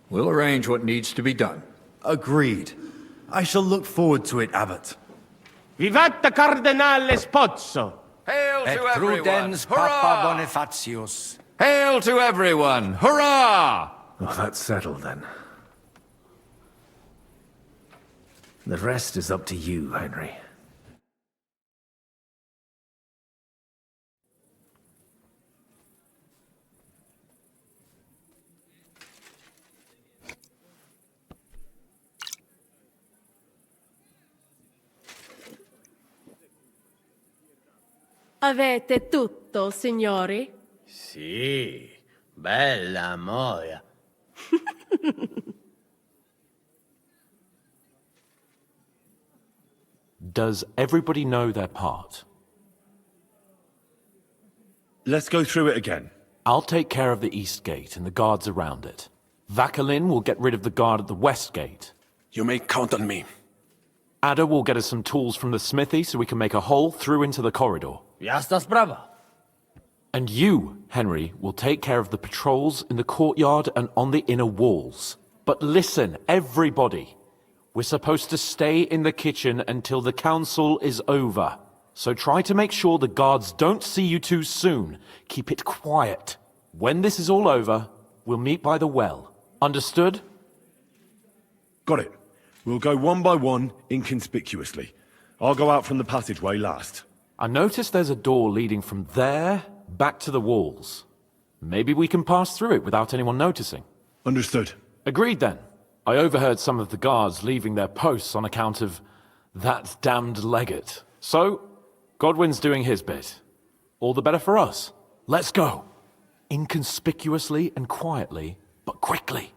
[SPEAKER 16] We'll arrange what needs to be done.
[SPEAKER 14] Agreed. I shall look forward to it, Abbot.
[SPEAKER 15] Vivat the Cardinale Spozzo!
[SPEAKER 20] Hail
[SPEAKER 4] Et
[SPEAKER 20] to everyone!
[SPEAKER 4] prudens
[SPEAKER 20] Hurrah!
[SPEAKER 4] Papa Bonifatius.
[SPEAKER 20] Hail to everyone! Hurrah!
[SPEAKER 21] Oh, that's settled then. The rest is up to you, Henry.
[SPEAKER 19] Avete tutto, signori?
[SPEAKER 1] Sì, bella moia.
[SPEAKER 22] Does everybody know their part?
[SPEAKER 7] Let's go through it again.
[SPEAKER 22] I'll take care of the east gate and the guards around it. Vakalin will get rid of the guard at the west gate.
[SPEAKER 7] You may count on me.
[SPEAKER 22] Ada will get us some tools from the smithy so we can make a hole through into the corridor.
[SPEAKER 1] Jasna sprawa.
[SPEAKER 22] And you, Henry, will take care of the patrols in the courtyard and on the inner walls. But listen, everybody. We're supposed to stay in the kitchen until the council is over. So try to make sure the guards don't see you too soon. Keep it quiet. When this is all over, we'll meet by the well. Understood?
[SPEAKER 7] Got it. We'll go one by one, inconspicuously. I'll go out from the passageway last.
[SPEAKER 22] I noticed there's a door leading from there back to the walls. Maybe we can pass through it without anyone noticing.
[SPEAKER 7] Understood.
[SPEAKER 22] Agreed then. I overheard some of the guards leaving their posts on account of that damned legate. So, Godwin's doing his bit. All the better for us. Let's go. Inconspicuously and quietly, but quickly.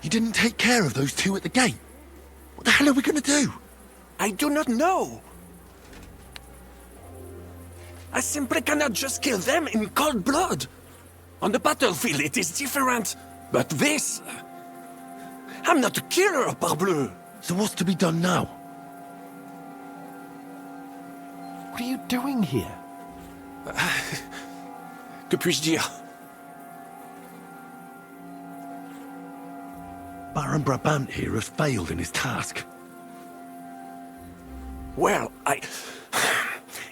[SPEAKER 7] You didn't take care of those two at the gate. What the hell are we going to do?
[SPEAKER 15] I do not know. I simply cannot just kill them in cold blood. On the battlefield it is different, but this... I'm not a killer, parbleu.
[SPEAKER 7] So what's to be done now?
[SPEAKER 22] What are you doing here?
[SPEAKER 15] Que puis-je dire?
[SPEAKER 7] Baron Brabant here has failed in his task.
[SPEAKER 15] Well,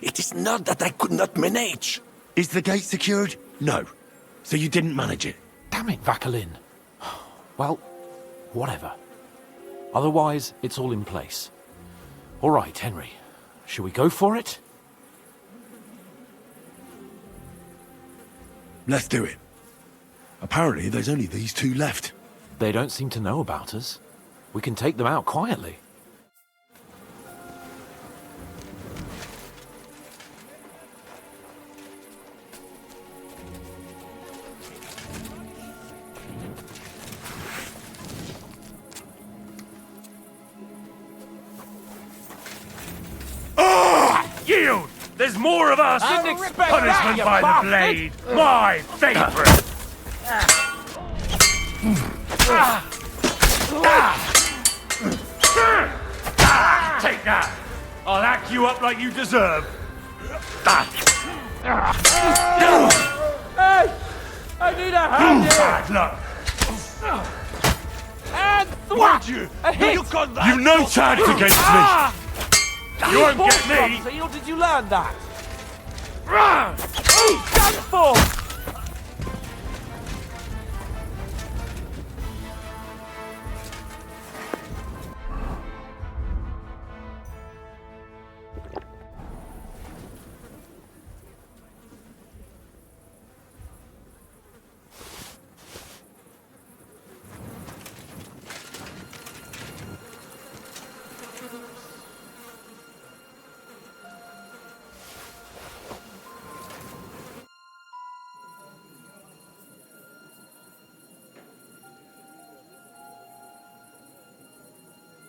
[SPEAKER 15] it is not that I could not manage.
[SPEAKER 7] Is the gate secured? No. So you didn't manage it?
[SPEAKER 22] Damn it, Vacalin. Well, whatever. Otherwise, it's all in place. All right, Henry. Shall we go for it?
[SPEAKER 7] Let's do it. Apparently, there's only these two left.
[SPEAKER 22] They don't seem to know about us. We can take them out quietly.
[SPEAKER 3] There's more of us!
[SPEAKER 22] Didn't expect
[SPEAKER 3] Punishment
[SPEAKER 22] that,
[SPEAKER 3] by
[SPEAKER 22] you
[SPEAKER 3] the
[SPEAKER 22] bastard.
[SPEAKER 3] blade! My favourite! Take that! I'll hack you up like you deserve!
[SPEAKER 22] Hey! I need a hand here!
[SPEAKER 3] Bad luck!
[SPEAKER 22] And thwack!
[SPEAKER 3] You
[SPEAKER 22] A hit!
[SPEAKER 7] You've no chance against me!
[SPEAKER 3] You won't get me!
[SPEAKER 22] Or did you learn that? He's done for!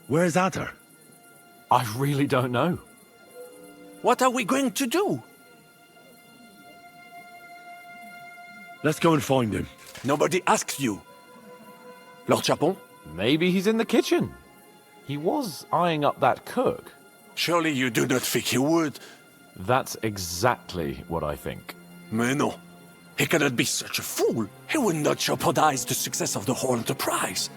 [SPEAKER 7] Where's Adder?
[SPEAKER 22] I really don't know.
[SPEAKER 11] What are we going to do?
[SPEAKER 7] Let's go and find him.
[SPEAKER 11] Nobody asks you. Lord Chapon?
[SPEAKER 22] Maybe he's in the kitchen. He was eyeing up that cook.
[SPEAKER 11] Surely you do not think he would.
[SPEAKER 22] That's exactly what I think.
[SPEAKER 11] Mais non. He cannot be such a fool. He would not jeopardize the success of the whole enterprise.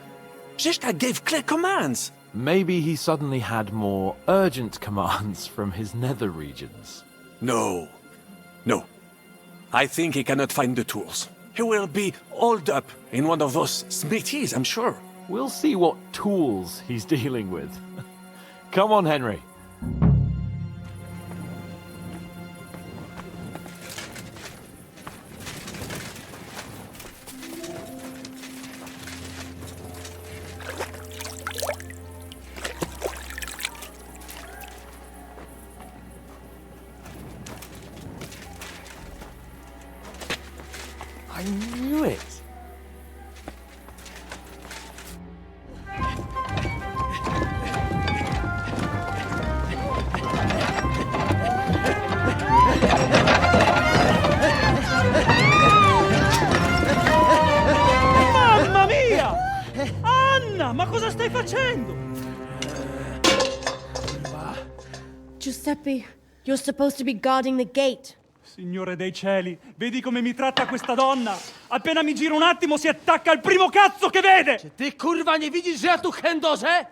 [SPEAKER 11] Zizka gave clear commands.
[SPEAKER 22] Maybe he suddenly had more urgent commands from his nether regions.
[SPEAKER 11] No. No. I think he cannot find the tools. He will be holed up in one of those smithies, I'm sure.
[SPEAKER 22] We'll see what tools he's dealing with. Come on, Henry. I knew it.
[SPEAKER 3] Mamma mia! Anna, ma cosa stai facendo?
[SPEAKER 10] Giuseppe, you're supposed to be guarding the gate.
[SPEAKER 3] Signore dei cieli, vedi come mi tratta questa donna? Appena mi giro un attimo si attacca al primo cazzo che vede!
[SPEAKER 11] Czy ty kurwa nie widzisz, że ja tu chędożę?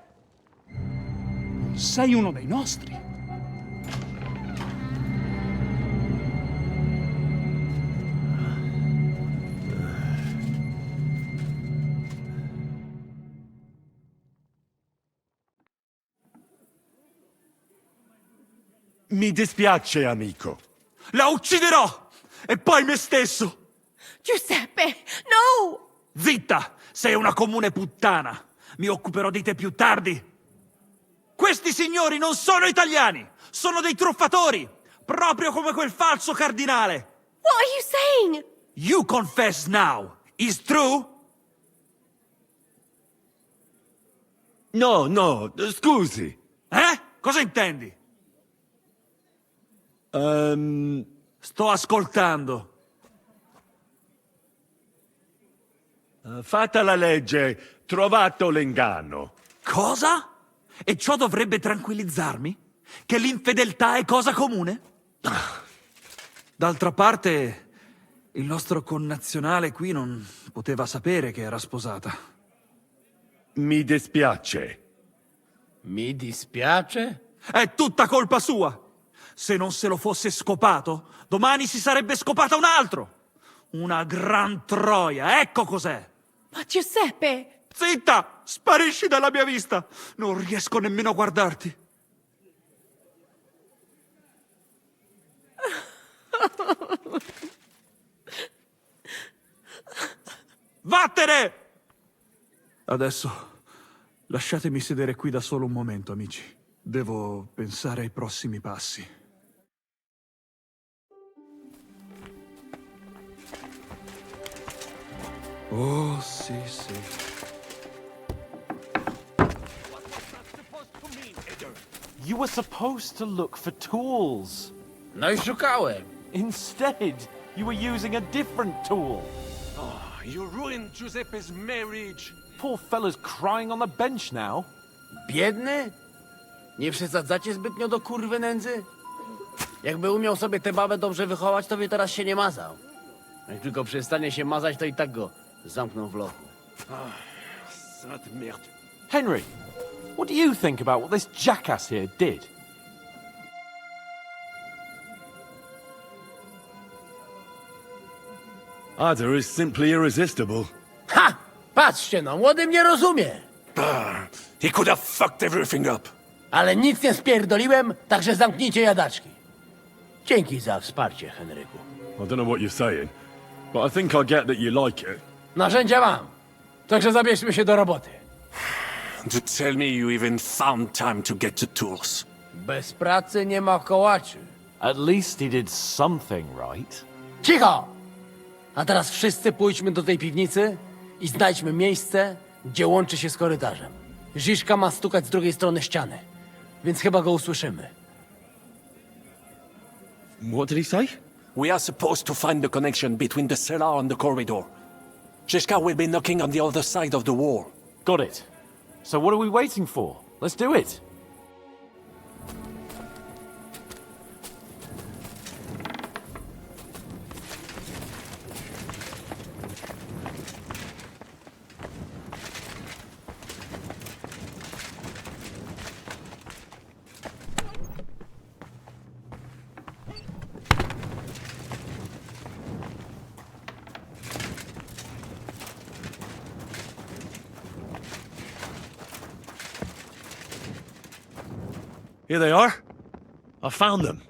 [SPEAKER 3] Sei uno dei nostri.
[SPEAKER 7] Mi dispiace, amico.
[SPEAKER 11] La ucciderò! E poi me stesso!
[SPEAKER 10] Giuseppe, no!
[SPEAKER 3] Zitta! Sei una comune puttana! Mi occuperò di te più tardi! Questi signori non sono italiani! Sono dei truffatori! Proprio come quel falso cardinale!
[SPEAKER 10] What are you saying?
[SPEAKER 3] You confess now! Is true?
[SPEAKER 7] No, scusi.
[SPEAKER 3] Cosa intendi? Sto ascoltando.
[SPEAKER 7] Fatta la legge, trovato l'inganno.
[SPEAKER 3] Cosa? E ciò dovrebbe tranquillizzarmi? Che l'infedeltà è cosa comune? D'altra parte, il nostro connazionale qui non poteva sapere che era sposata.
[SPEAKER 7] Mi dispiace.
[SPEAKER 11] Mi dispiace?
[SPEAKER 3] È tutta colpa sua! Se non se lo fosse scopato, domani si sarebbe scopata un altro! Una gran troia, ecco cos'è!
[SPEAKER 10] Ma Giuseppe!
[SPEAKER 3] Zitta! Sparisci dalla mia vista! Non riesco nemmeno a guardarti! Vattene! Adesso lasciatemi sedere qui da solo un momento, amici. Devo pensare ai prossimi passi. Oh, sì.
[SPEAKER 22] You were supposed to look for tools.
[SPEAKER 8] No i szukałem.
[SPEAKER 22] Instead, you were using a different tool.
[SPEAKER 12] Oh, you ruined Giuseppe's marriage.
[SPEAKER 22] Poor fella's crying on the bench now.
[SPEAKER 8] Biedny? Nie przesadzacie zbytnio do kurwy nędzy? Jakby umiał sobie tę babę dobrze wychować, to by teraz się nie mazał. Jak tylko przestanie się mazać, to i tak go zamkną w lochu.
[SPEAKER 12] Sainte merde.
[SPEAKER 22] Henry, what do you think about what this jackass here did?
[SPEAKER 7] Ada is simply irresistible.
[SPEAKER 8] Ha! Patrzcie no, młody mnie rozumie.
[SPEAKER 12] He could have fucked everything up.
[SPEAKER 8] Ale nic nie spierdoliłem, także zamknijcie jadaczki. Dzięki za wsparcie, Henryku.
[SPEAKER 7] I don't know what you're saying, but I think I get that you like it.
[SPEAKER 8] Narzędzia mam. Także zabierzmy się do roboty.
[SPEAKER 12] To tell me you even found time to get the tools.
[SPEAKER 8] Bez pracy nie ma kołaczy.
[SPEAKER 22] At least he did something right.
[SPEAKER 8] Cicho! A teraz wszyscy pójdźmy do tej piwnicy i znajdźmy miejsce, gdzie łączy się z korytarzem. Ziszka ma stukać z drugiej strony ściany, więc chyba go usłyszymy.
[SPEAKER 7] What did he say?
[SPEAKER 12] We are supposed to find the connection between the cellar and the corridor. Ziszka will be knocking on the other side of the wall.
[SPEAKER 22] Got it. So what are we waiting for? Let's do it.
[SPEAKER 7] Here they are. I found them.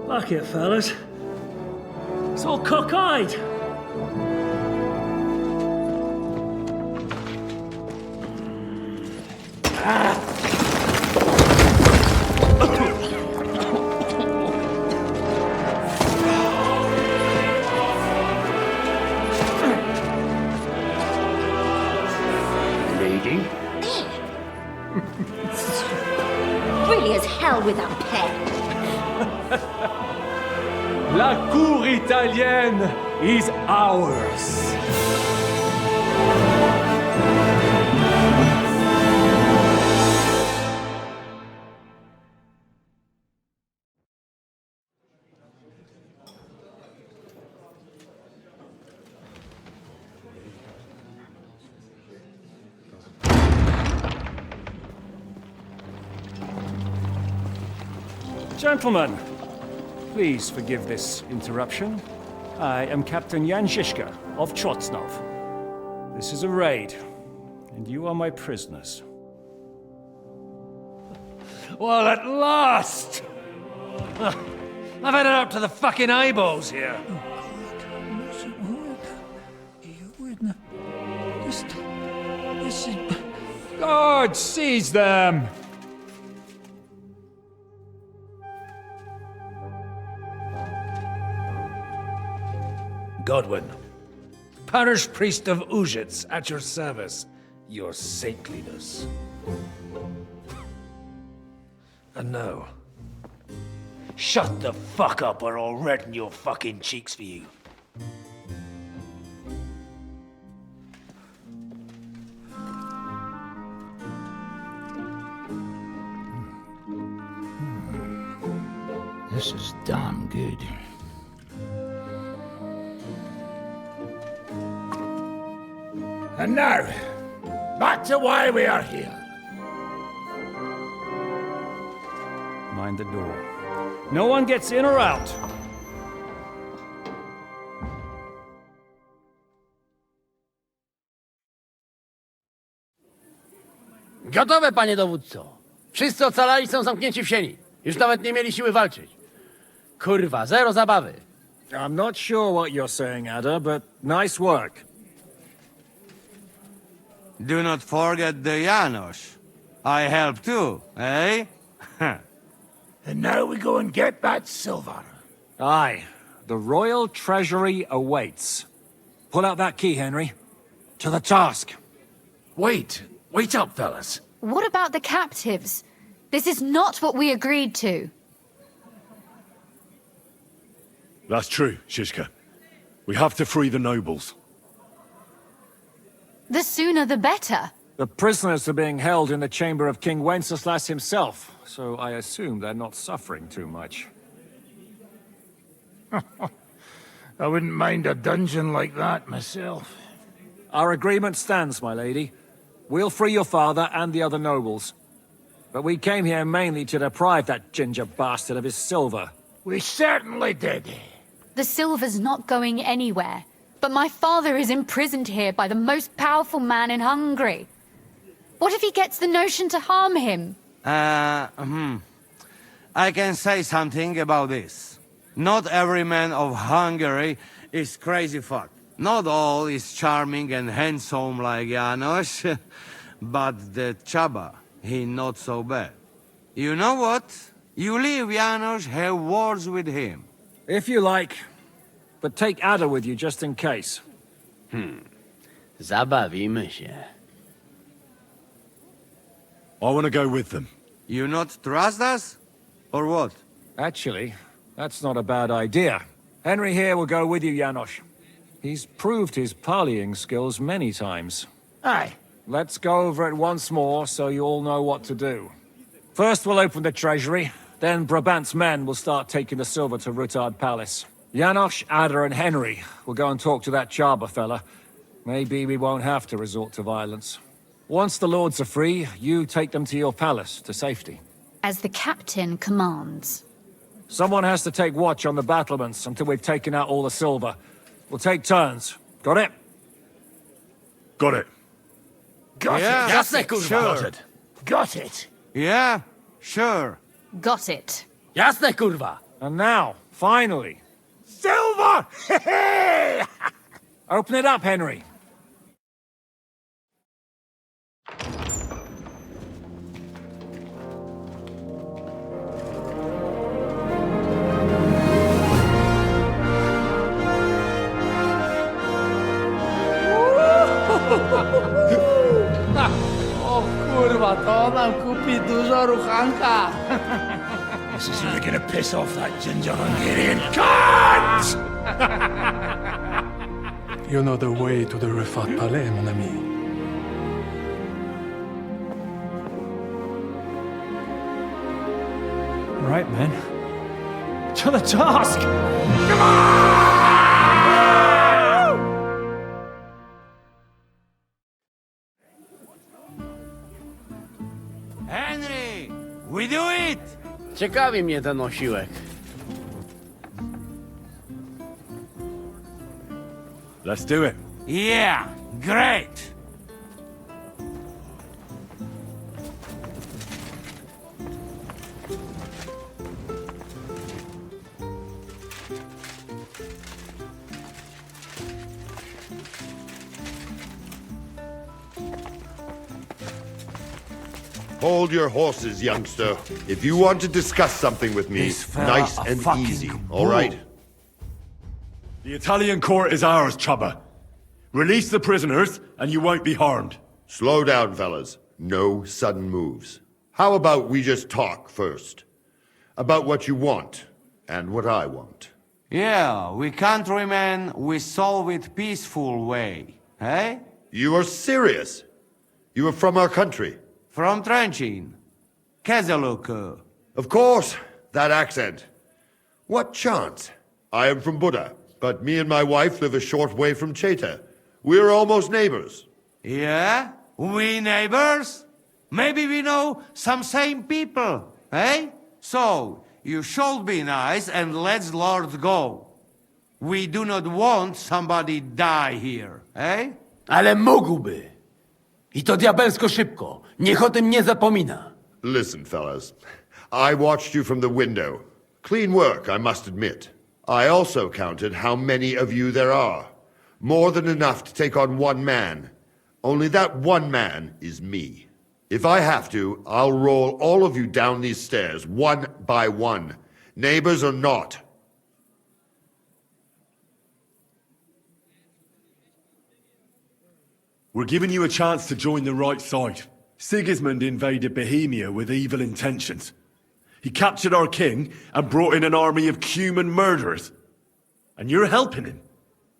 [SPEAKER 13] Fuck it, fellas. It's all cockeyed.
[SPEAKER 11] Lady?
[SPEAKER 23] Really as hell without pay.
[SPEAKER 13] La cour italienne is ours.
[SPEAKER 24] Gentlemen, please forgive this interruption. I am Captain Jan Žižka of Trotznov. This is a raid, and you are my prisoners.
[SPEAKER 21] Well, at last! I've had it up to the fucking eyeballs here. God, seize them! Godwin, parish priest of Ujits, at your service, your saintliness. And now, shut the fuck up or I'll redden your fucking cheeks for you.
[SPEAKER 11] This is damn good.
[SPEAKER 21] And now, back to why we are here.
[SPEAKER 24] Mind the door. No one gets in or out.
[SPEAKER 8] Gotowe, panie dowódco. Wszyscy ocalali są zamknięci w sieni. Już nawet nie mieli siły walczyć. Kurwa, zero zabawy.
[SPEAKER 24] I'm not sure what you're saying, Ada, but nice work.
[SPEAKER 2] Do not forget the Janos. I help too, eh?
[SPEAKER 5] And now we go and get that silver.
[SPEAKER 24] Aye. The royal treasury awaits. Pull out that key, Henry. To the task.
[SPEAKER 21] Wait up, fellas.
[SPEAKER 6] What about the captives? This is not what we agreed to.
[SPEAKER 7] That's true, Shishka. We have to free the nobles.
[SPEAKER 6] The sooner the better.
[SPEAKER 24] The prisoners are being held in the chamber of King Wenceslaus himself, so I assume they're not suffering too much.
[SPEAKER 5] I wouldn't mind a dungeon like that myself.
[SPEAKER 24] Our agreement stands, my lady. We'll free your father and the other nobles. But we came here mainly to deprive that ginger bastard of his silver.
[SPEAKER 5] We certainly did.
[SPEAKER 6] The silver's not going anywhere. But my father is imprisoned here by the most powerful man in Hungary. What if he gets the notion to harm him?
[SPEAKER 2] I can say something about this. Not every man of Hungary is crazy fuck. Not all is charming and handsome like Janos, but the Chaba, he not so bad. You know what? You leave Janos, have words with him.
[SPEAKER 24] If you like, but take Ada with you just in case.
[SPEAKER 8] Zabawimy się.
[SPEAKER 7] I want to go with them.
[SPEAKER 2] You not trust us? Or what?
[SPEAKER 24] Actually, that's not a bad idea. Henry here will go with you, Janos. He's proved his parleying skills many times.
[SPEAKER 5] Aye.
[SPEAKER 24] Let's go over it once more so you all know what to do. First we'll open the treasury, then Brabant's men will start taking the silver to Rutard Palace. Janos, Ada and Henry will go and talk to that Chaba fella. Maybe we won't have to resort to violence. Once the lords are free, you take them to your palace to safety.
[SPEAKER 6] As the captain commands.
[SPEAKER 24] Someone has to take watch on the battlements until we've taken out all the silver. We'll take turns. Got it?
[SPEAKER 7] Got it.
[SPEAKER 5] Got
[SPEAKER 2] Yeah,
[SPEAKER 5] it.
[SPEAKER 2] jasne, kurwa.
[SPEAKER 5] Sure. Got it.
[SPEAKER 2] Yeah, sure.
[SPEAKER 6] Got it.
[SPEAKER 8] Jasne, kurwa!
[SPEAKER 24] And now, finally,
[SPEAKER 5] Silver!
[SPEAKER 24] open it up, Henry.
[SPEAKER 9] O kurwa, to nam kupi dużo ruchanka.
[SPEAKER 5] This is really gonna piss off that ginger Hungarian cunt!
[SPEAKER 25] You know the way to the Refat Palais, mon ami.
[SPEAKER 3] Right, men. To the task!
[SPEAKER 2] Henry! We do it!
[SPEAKER 8] Ciekawi mnie ten osiłek.
[SPEAKER 7] Let's do it.
[SPEAKER 2] Yeah, great!
[SPEAKER 26] Hold your horses, youngster. If you want to discuss something with me, nice and easy, all right?
[SPEAKER 7] The Italian court is ours, Chubba. Release the prisoners, and you won't be harmed.
[SPEAKER 26] Slow down, fellas. No sudden moves. How about we just talk first? About what you want, and what I want.
[SPEAKER 2] Yeah, we countrymen, we solve it peaceful way, eh?
[SPEAKER 26] You are serious? You are from our country?
[SPEAKER 2] From Trenchin. Kezeluk.
[SPEAKER 26] Of course, that accent. What chance? I am from Buda, but me and my wife live a short way from Cheta. We're almost neighbors.
[SPEAKER 2] Yeah? We neighbors? Maybe we know some same people, eh? So, you should be nice and let's Lord go. We do not want somebody die here, eh?
[SPEAKER 8] Ale mógłby. I to diabelsko szybko. Niech o tym nie zapomina.
[SPEAKER 26] Listen, fellas. I watched you from the window. Clean work, I must admit. I also counted how many of you there are. More than enough to take on one man. Only that one man is me. If I have to, I'll roll all of you down these stairs, one by one. Neighbors or not.
[SPEAKER 7] We're giving you a chance to join the right side. Sigismund invaded Bohemia with evil intentions. He captured our king and brought in an army of human murderers. And you're helping him,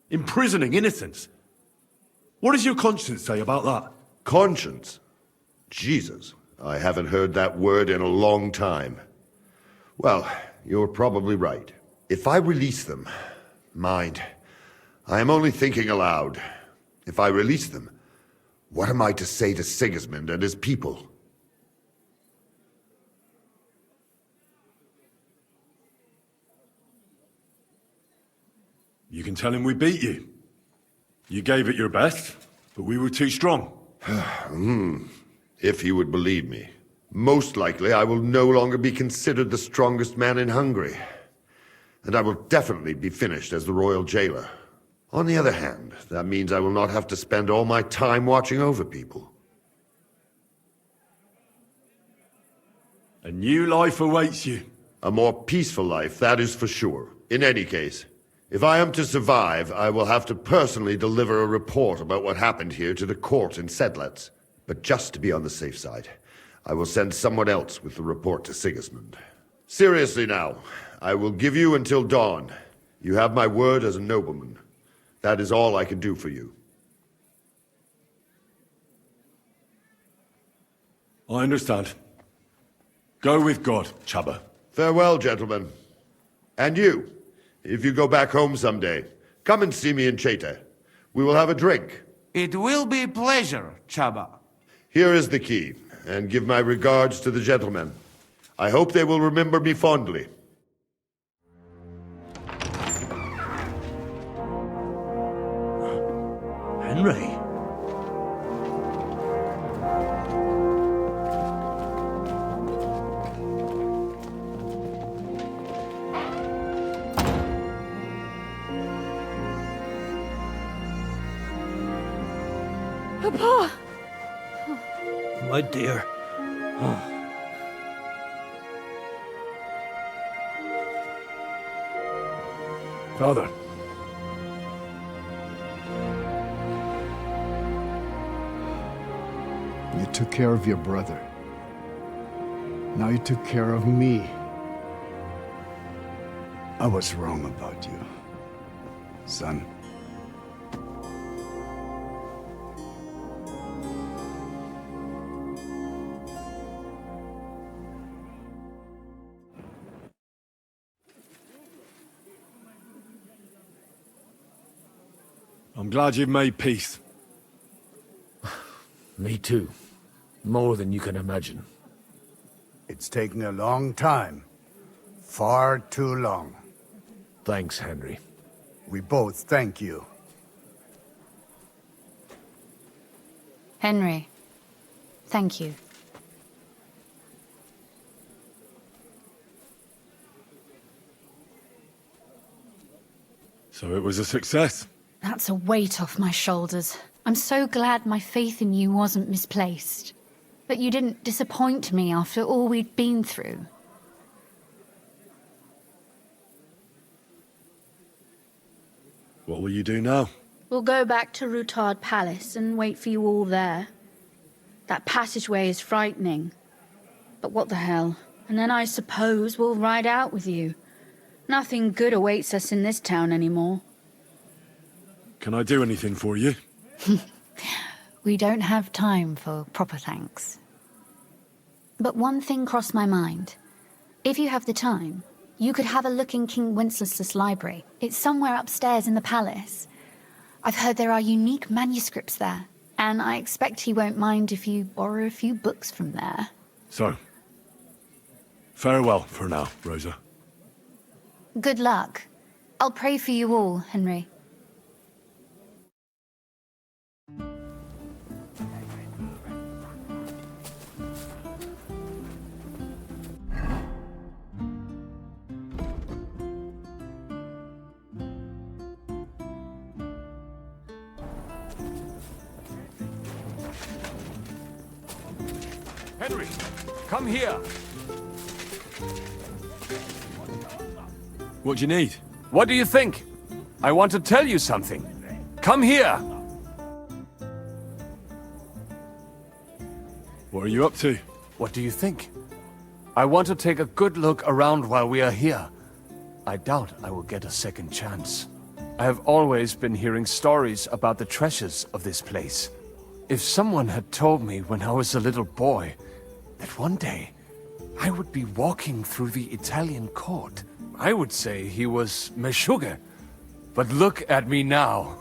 [SPEAKER 7] imprisoning innocents. What does your conscience say about that?
[SPEAKER 26] Conscience? Jesus, I haven't heard that word in a long time. Well, you're probably right. If I release them, mind, I am only thinking aloud. If I release them, what am I to say to Sigismund and his people?
[SPEAKER 7] You can tell him we beat you. You gave it your best, but we were too strong.
[SPEAKER 26] If he would believe me. Most likely I will no longer be considered the strongest man in Hungary. And I will definitely be finished as the royal jailer. On the other hand, that means I will not have to spend all my time watching over people.
[SPEAKER 7] A new life awaits you.
[SPEAKER 26] A more peaceful life, that is for sure. In any case, if I am to survive, I will have to personally deliver a report about what happened here to the court in Sedlec. But just to be on the safe side, I will send someone else with the report to Sigismund. Seriously now, I will give you until dawn. You have my word as a nobleman. That is all I can do for you.
[SPEAKER 7] I understand. Go with God, Chaba.
[SPEAKER 26] Farewell, gentlemen. And you, if you go back home someday, come and see me in Cheta. We will have a drink.
[SPEAKER 2] It will be a pleasure, Chaba.
[SPEAKER 26] Here is the key, and give my regards to the gentlemen. I hope they will remember me fondly.
[SPEAKER 3] Henry?
[SPEAKER 10] Papa!
[SPEAKER 3] My dear.
[SPEAKER 7] Father.
[SPEAKER 4] You took care of your brother. Now you took care of me. I was wrong about you, son.
[SPEAKER 7] I'm glad you've made peace.
[SPEAKER 21] Me too. More than you can imagine.
[SPEAKER 4] It's taken a long time. Far too long.
[SPEAKER 21] Thanks, Henry.
[SPEAKER 4] We both thank you.
[SPEAKER 6] Henry, thank you.
[SPEAKER 7] So it was a success.
[SPEAKER 6] That's a weight off my shoulders. I'm so glad my faith in you wasn't misplaced. That you didn't disappoint me after all we'd been through.
[SPEAKER 7] What will you do now?
[SPEAKER 19] We'll go back to Rutard Palace and wait for you all there. That passageway is frightening. But what the hell? And then I suppose we'll ride out with you. Nothing good awaits us in this town anymore.
[SPEAKER 7] Can I do anything for you?
[SPEAKER 6] We don't have time for proper thanks. But one thing crossed my mind. If you have the time, you could have a look in King Wenceslaus' library. It's somewhere upstairs in the palace. I've heard there are unique manuscripts there, and I expect he won't mind if you borrow a few books from there.
[SPEAKER 7] So, farewell for now, Rosa.
[SPEAKER 6] Good luck. I'll pray for you all, Henry.
[SPEAKER 24] Henry, come here.
[SPEAKER 7] What do you need?
[SPEAKER 24] What do you think? I want to tell you something. Come here.
[SPEAKER 7] What are you up to?
[SPEAKER 24] What do you think? I want to take a good look around while we are here. I doubt I will get a second chance. I have always been hearing stories about the treasures of this place. If someone had told me when I was a little boy that one day I would be walking through the Italian court, I would say he was meshuggah. But look at me now.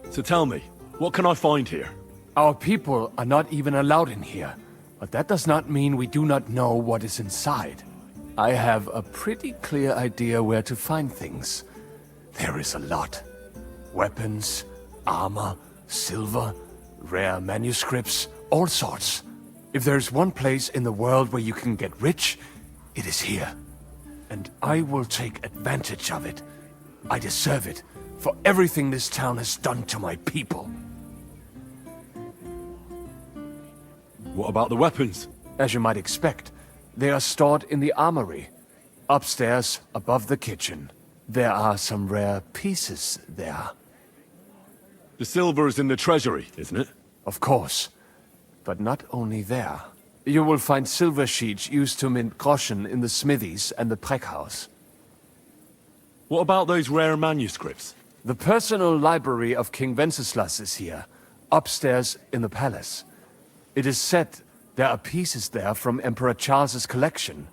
[SPEAKER 7] So tell me, what can I find here?
[SPEAKER 24] Our people are not even allowed in here, but that does not mean we do not know what is inside. I have a pretty clear idea where to find things. There is a lot. Weapons, armor, silver, rare manuscripts, all sorts. If there's one place in the world where you can get rich, it is here. And I will take advantage of it. I deserve it for everything this town has done to my people.
[SPEAKER 7] What about the weapons?
[SPEAKER 24] As you might expect, they are stored in the armory, upstairs above the kitchen. There are some rare pieces there.
[SPEAKER 7] The silver is in the treasury, isn't it?
[SPEAKER 24] Of course. But not only there. You will find silver sheets used to mint groschen in the smithies and the Prague house.
[SPEAKER 7] What about those rare manuscripts?
[SPEAKER 24] The personal library of King Wenceslaus is here, upstairs in the palace. It is said there are pieces there from Emperor Charles's collection.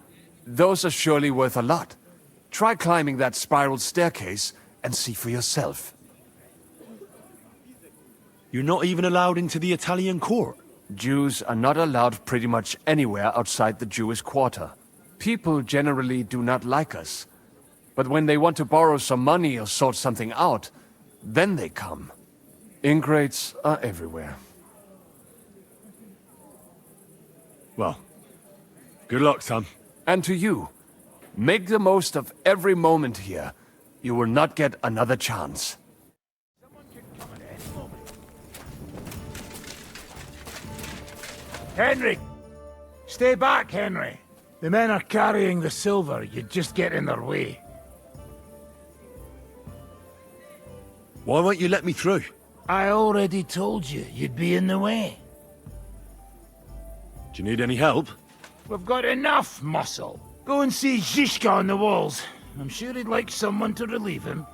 [SPEAKER 24] Those are surely worth a lot. Try climbing that spiral staircase and see for yourself.
[SPEAKER 7] You're not even allowed into the Italian court?
[SPEAKER 24] Jews are not allowed pretty much anywhere outside the Jewish quarter. People generally do not like us. But when they want to borrow some money or sort something out, then they come. Ingrates are everywhere.
[SPEAKER 7] Well, good luck, son.
[SPEAKER 24] And to you, make the most of every moment here. You will not get another chance.
[SPEAKER 5] Henry! Stay back, Henry. The men are carrying the silver. You'd just get in their way.
[SPEAKER 7] Why won't you let me through?
[SPEAKER 5] I already told you you'd be in the way.
[SPEAKER 7] Do you need any help?
[SPEAKER 5] We've got enough muscle. Go and see Zizka on the walls. I'm sure he'd like someone to relieve him.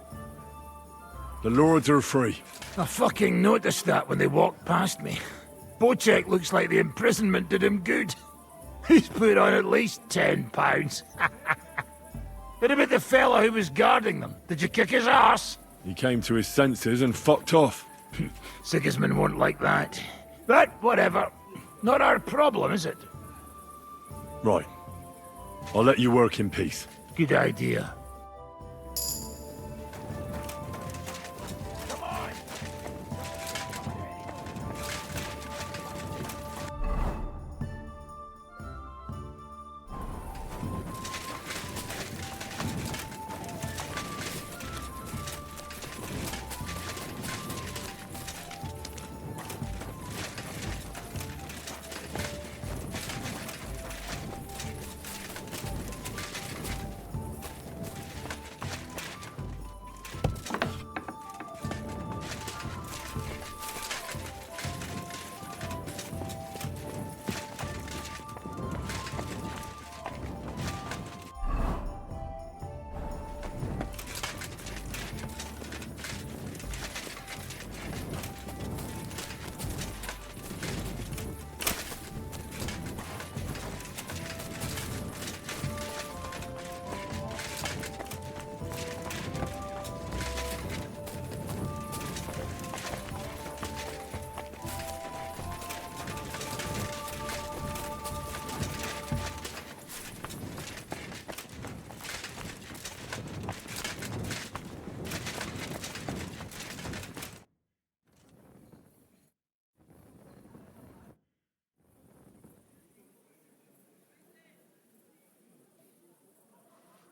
[SPEAKER 7] The lords are free.
[SPEAKER 5] I fucking noticed that when they walked past me. Bocek looks like the imprisonment did him good. He's put on at least £10. What about the fella who was guarding them? Did you kick his ass?
[SPEAKER 7] He came to his senses and fucked off.
[SPEAKER 5] Sigismund won't like that. But whatever. Not our problem, is it?
[SPEAKER 7] Right. I'll let you work in peace.
[SPEAKER 5] Good idea.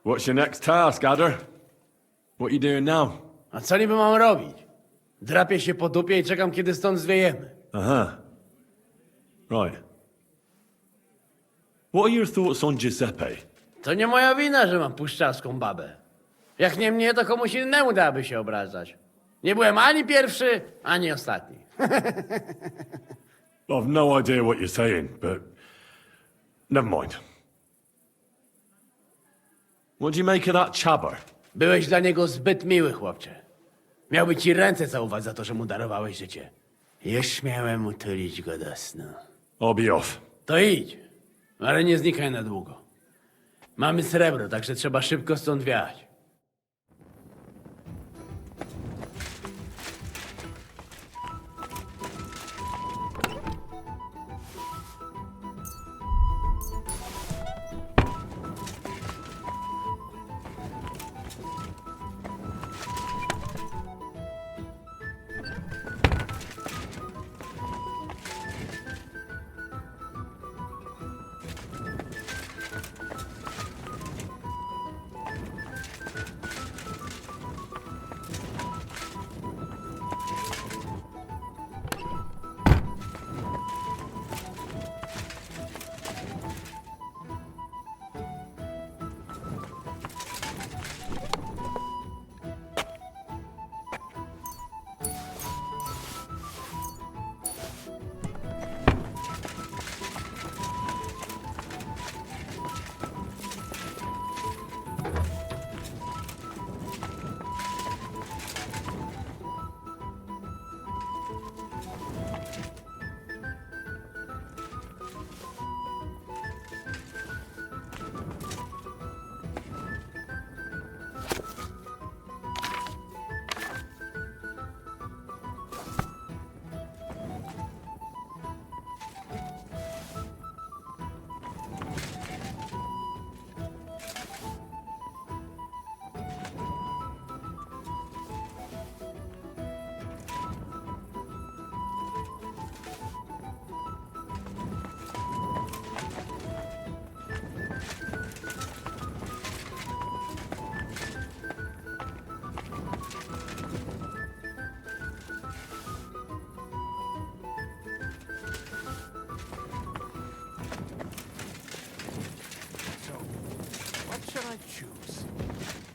[SPEAKER 7] What's your next task, Adder? What are you doing now?
[SPEAKER 8] A co niby mam robić? Drapię się po dupie i czekam, kiedy stąd zwiejemy.
[SPEAKER 7] Aha. Right. What are your thoughts on Giuseppe?
[SPEAKER 8] To nie moja wina, że mam puszczalską babę. Jak nie mnie, to komuś innemu dałaby się obrażać. Nie byłem ani pierwszy, ani ostatni.
[SPEAKER 7] I've no idea what you're saying, but never mind. What do you make of that chabber?
[SPEAKER 8] Byłeś dla niego zbyt miły, chłopcze. Miałby ci ręce całować za to, że mu darowałeś życie. Już śmiałem utulić go do snu.
[SPEAKER 7] I'll be off.
[SPEAKER 8] To idź, ale nie znikaj na długo. Mamy srebro, także trzeba szybko stąd wjechać.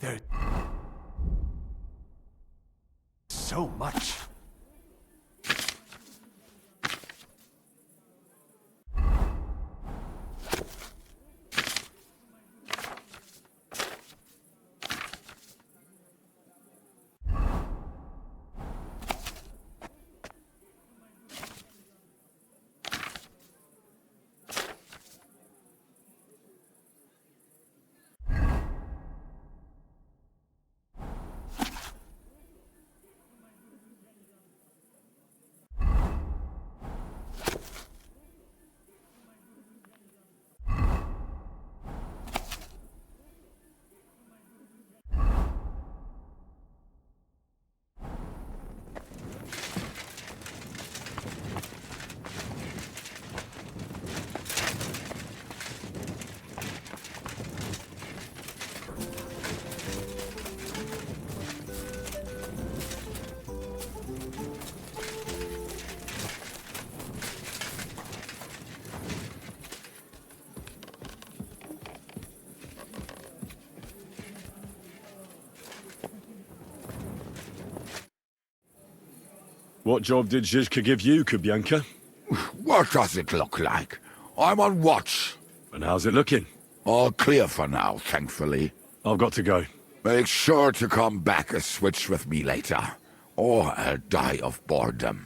[SPEAKER 1] There's so much.
[SPEAKER 7] What job did Zizka give you, Kubyanka?
[SPEAKER 14] What does it look like? I'm on watch.
[SPEAKER 7] And how's it looking?
[SPEAKER 14] All clear for now, thankfully.
[SPEAKER 7] I've got to go.
[SPEAKER 14] Make sure to come back and switch with me later, or I'll die of boredom.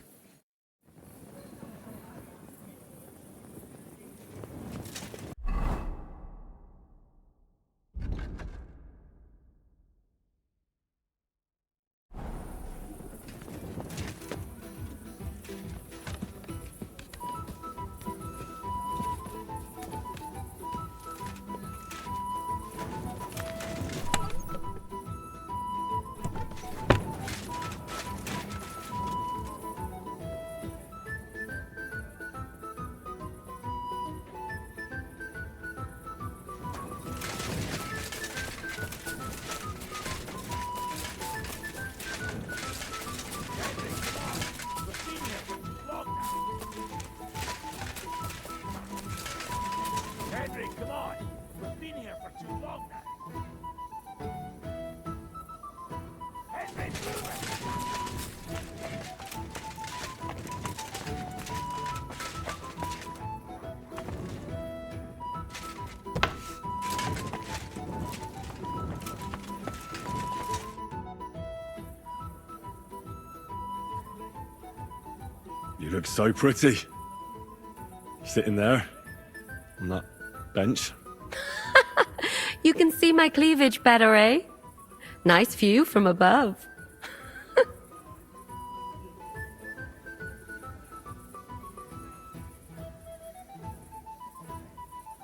[SPEAKER 5] Come on. We've been here for too long now. Henry, move it!
[SPEAKER 7] You look so pretty. Sitting there, on that bench.
[SPEAKER 12] You can see my cleavage better, eh? Nice view from above.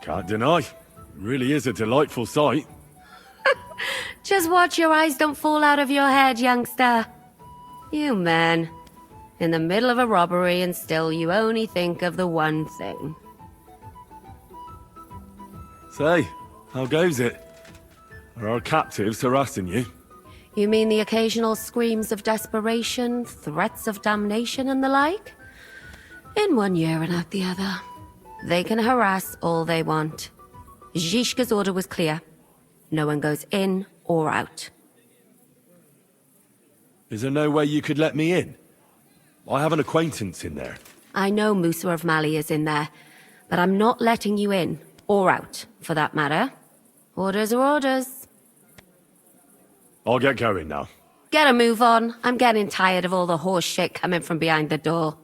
[SPEAKER 7] Can't deny. It really is a delightful sight.
[SPEAKER 12] Just watch your eyes don't fall out of your head, youngster. You men. In the middle of a robbery and still you only think of the one thing.
[SPEAKER 7] Say, how goes it? Are our captives harassing you?
[SPEAKER 12] You mean the occasional screams of desperation, threats of damnation and the like? In one ear and out the other. They can harass all they want. Zhishka's order was clear. No one goes in or out.
[SPEAKER 7] Is there no way you could let me in? I have an acquaintance in there.
[SPEAKER 12] I know Musa of Mali is in there, but I'm not letting you in, or out, for that matter. Orders are orders.
[SPEAKER 7] I'll get going now.
[SPEAKER 12] Get a move on. I'm getting tired of all the horse shit coming from behind the door.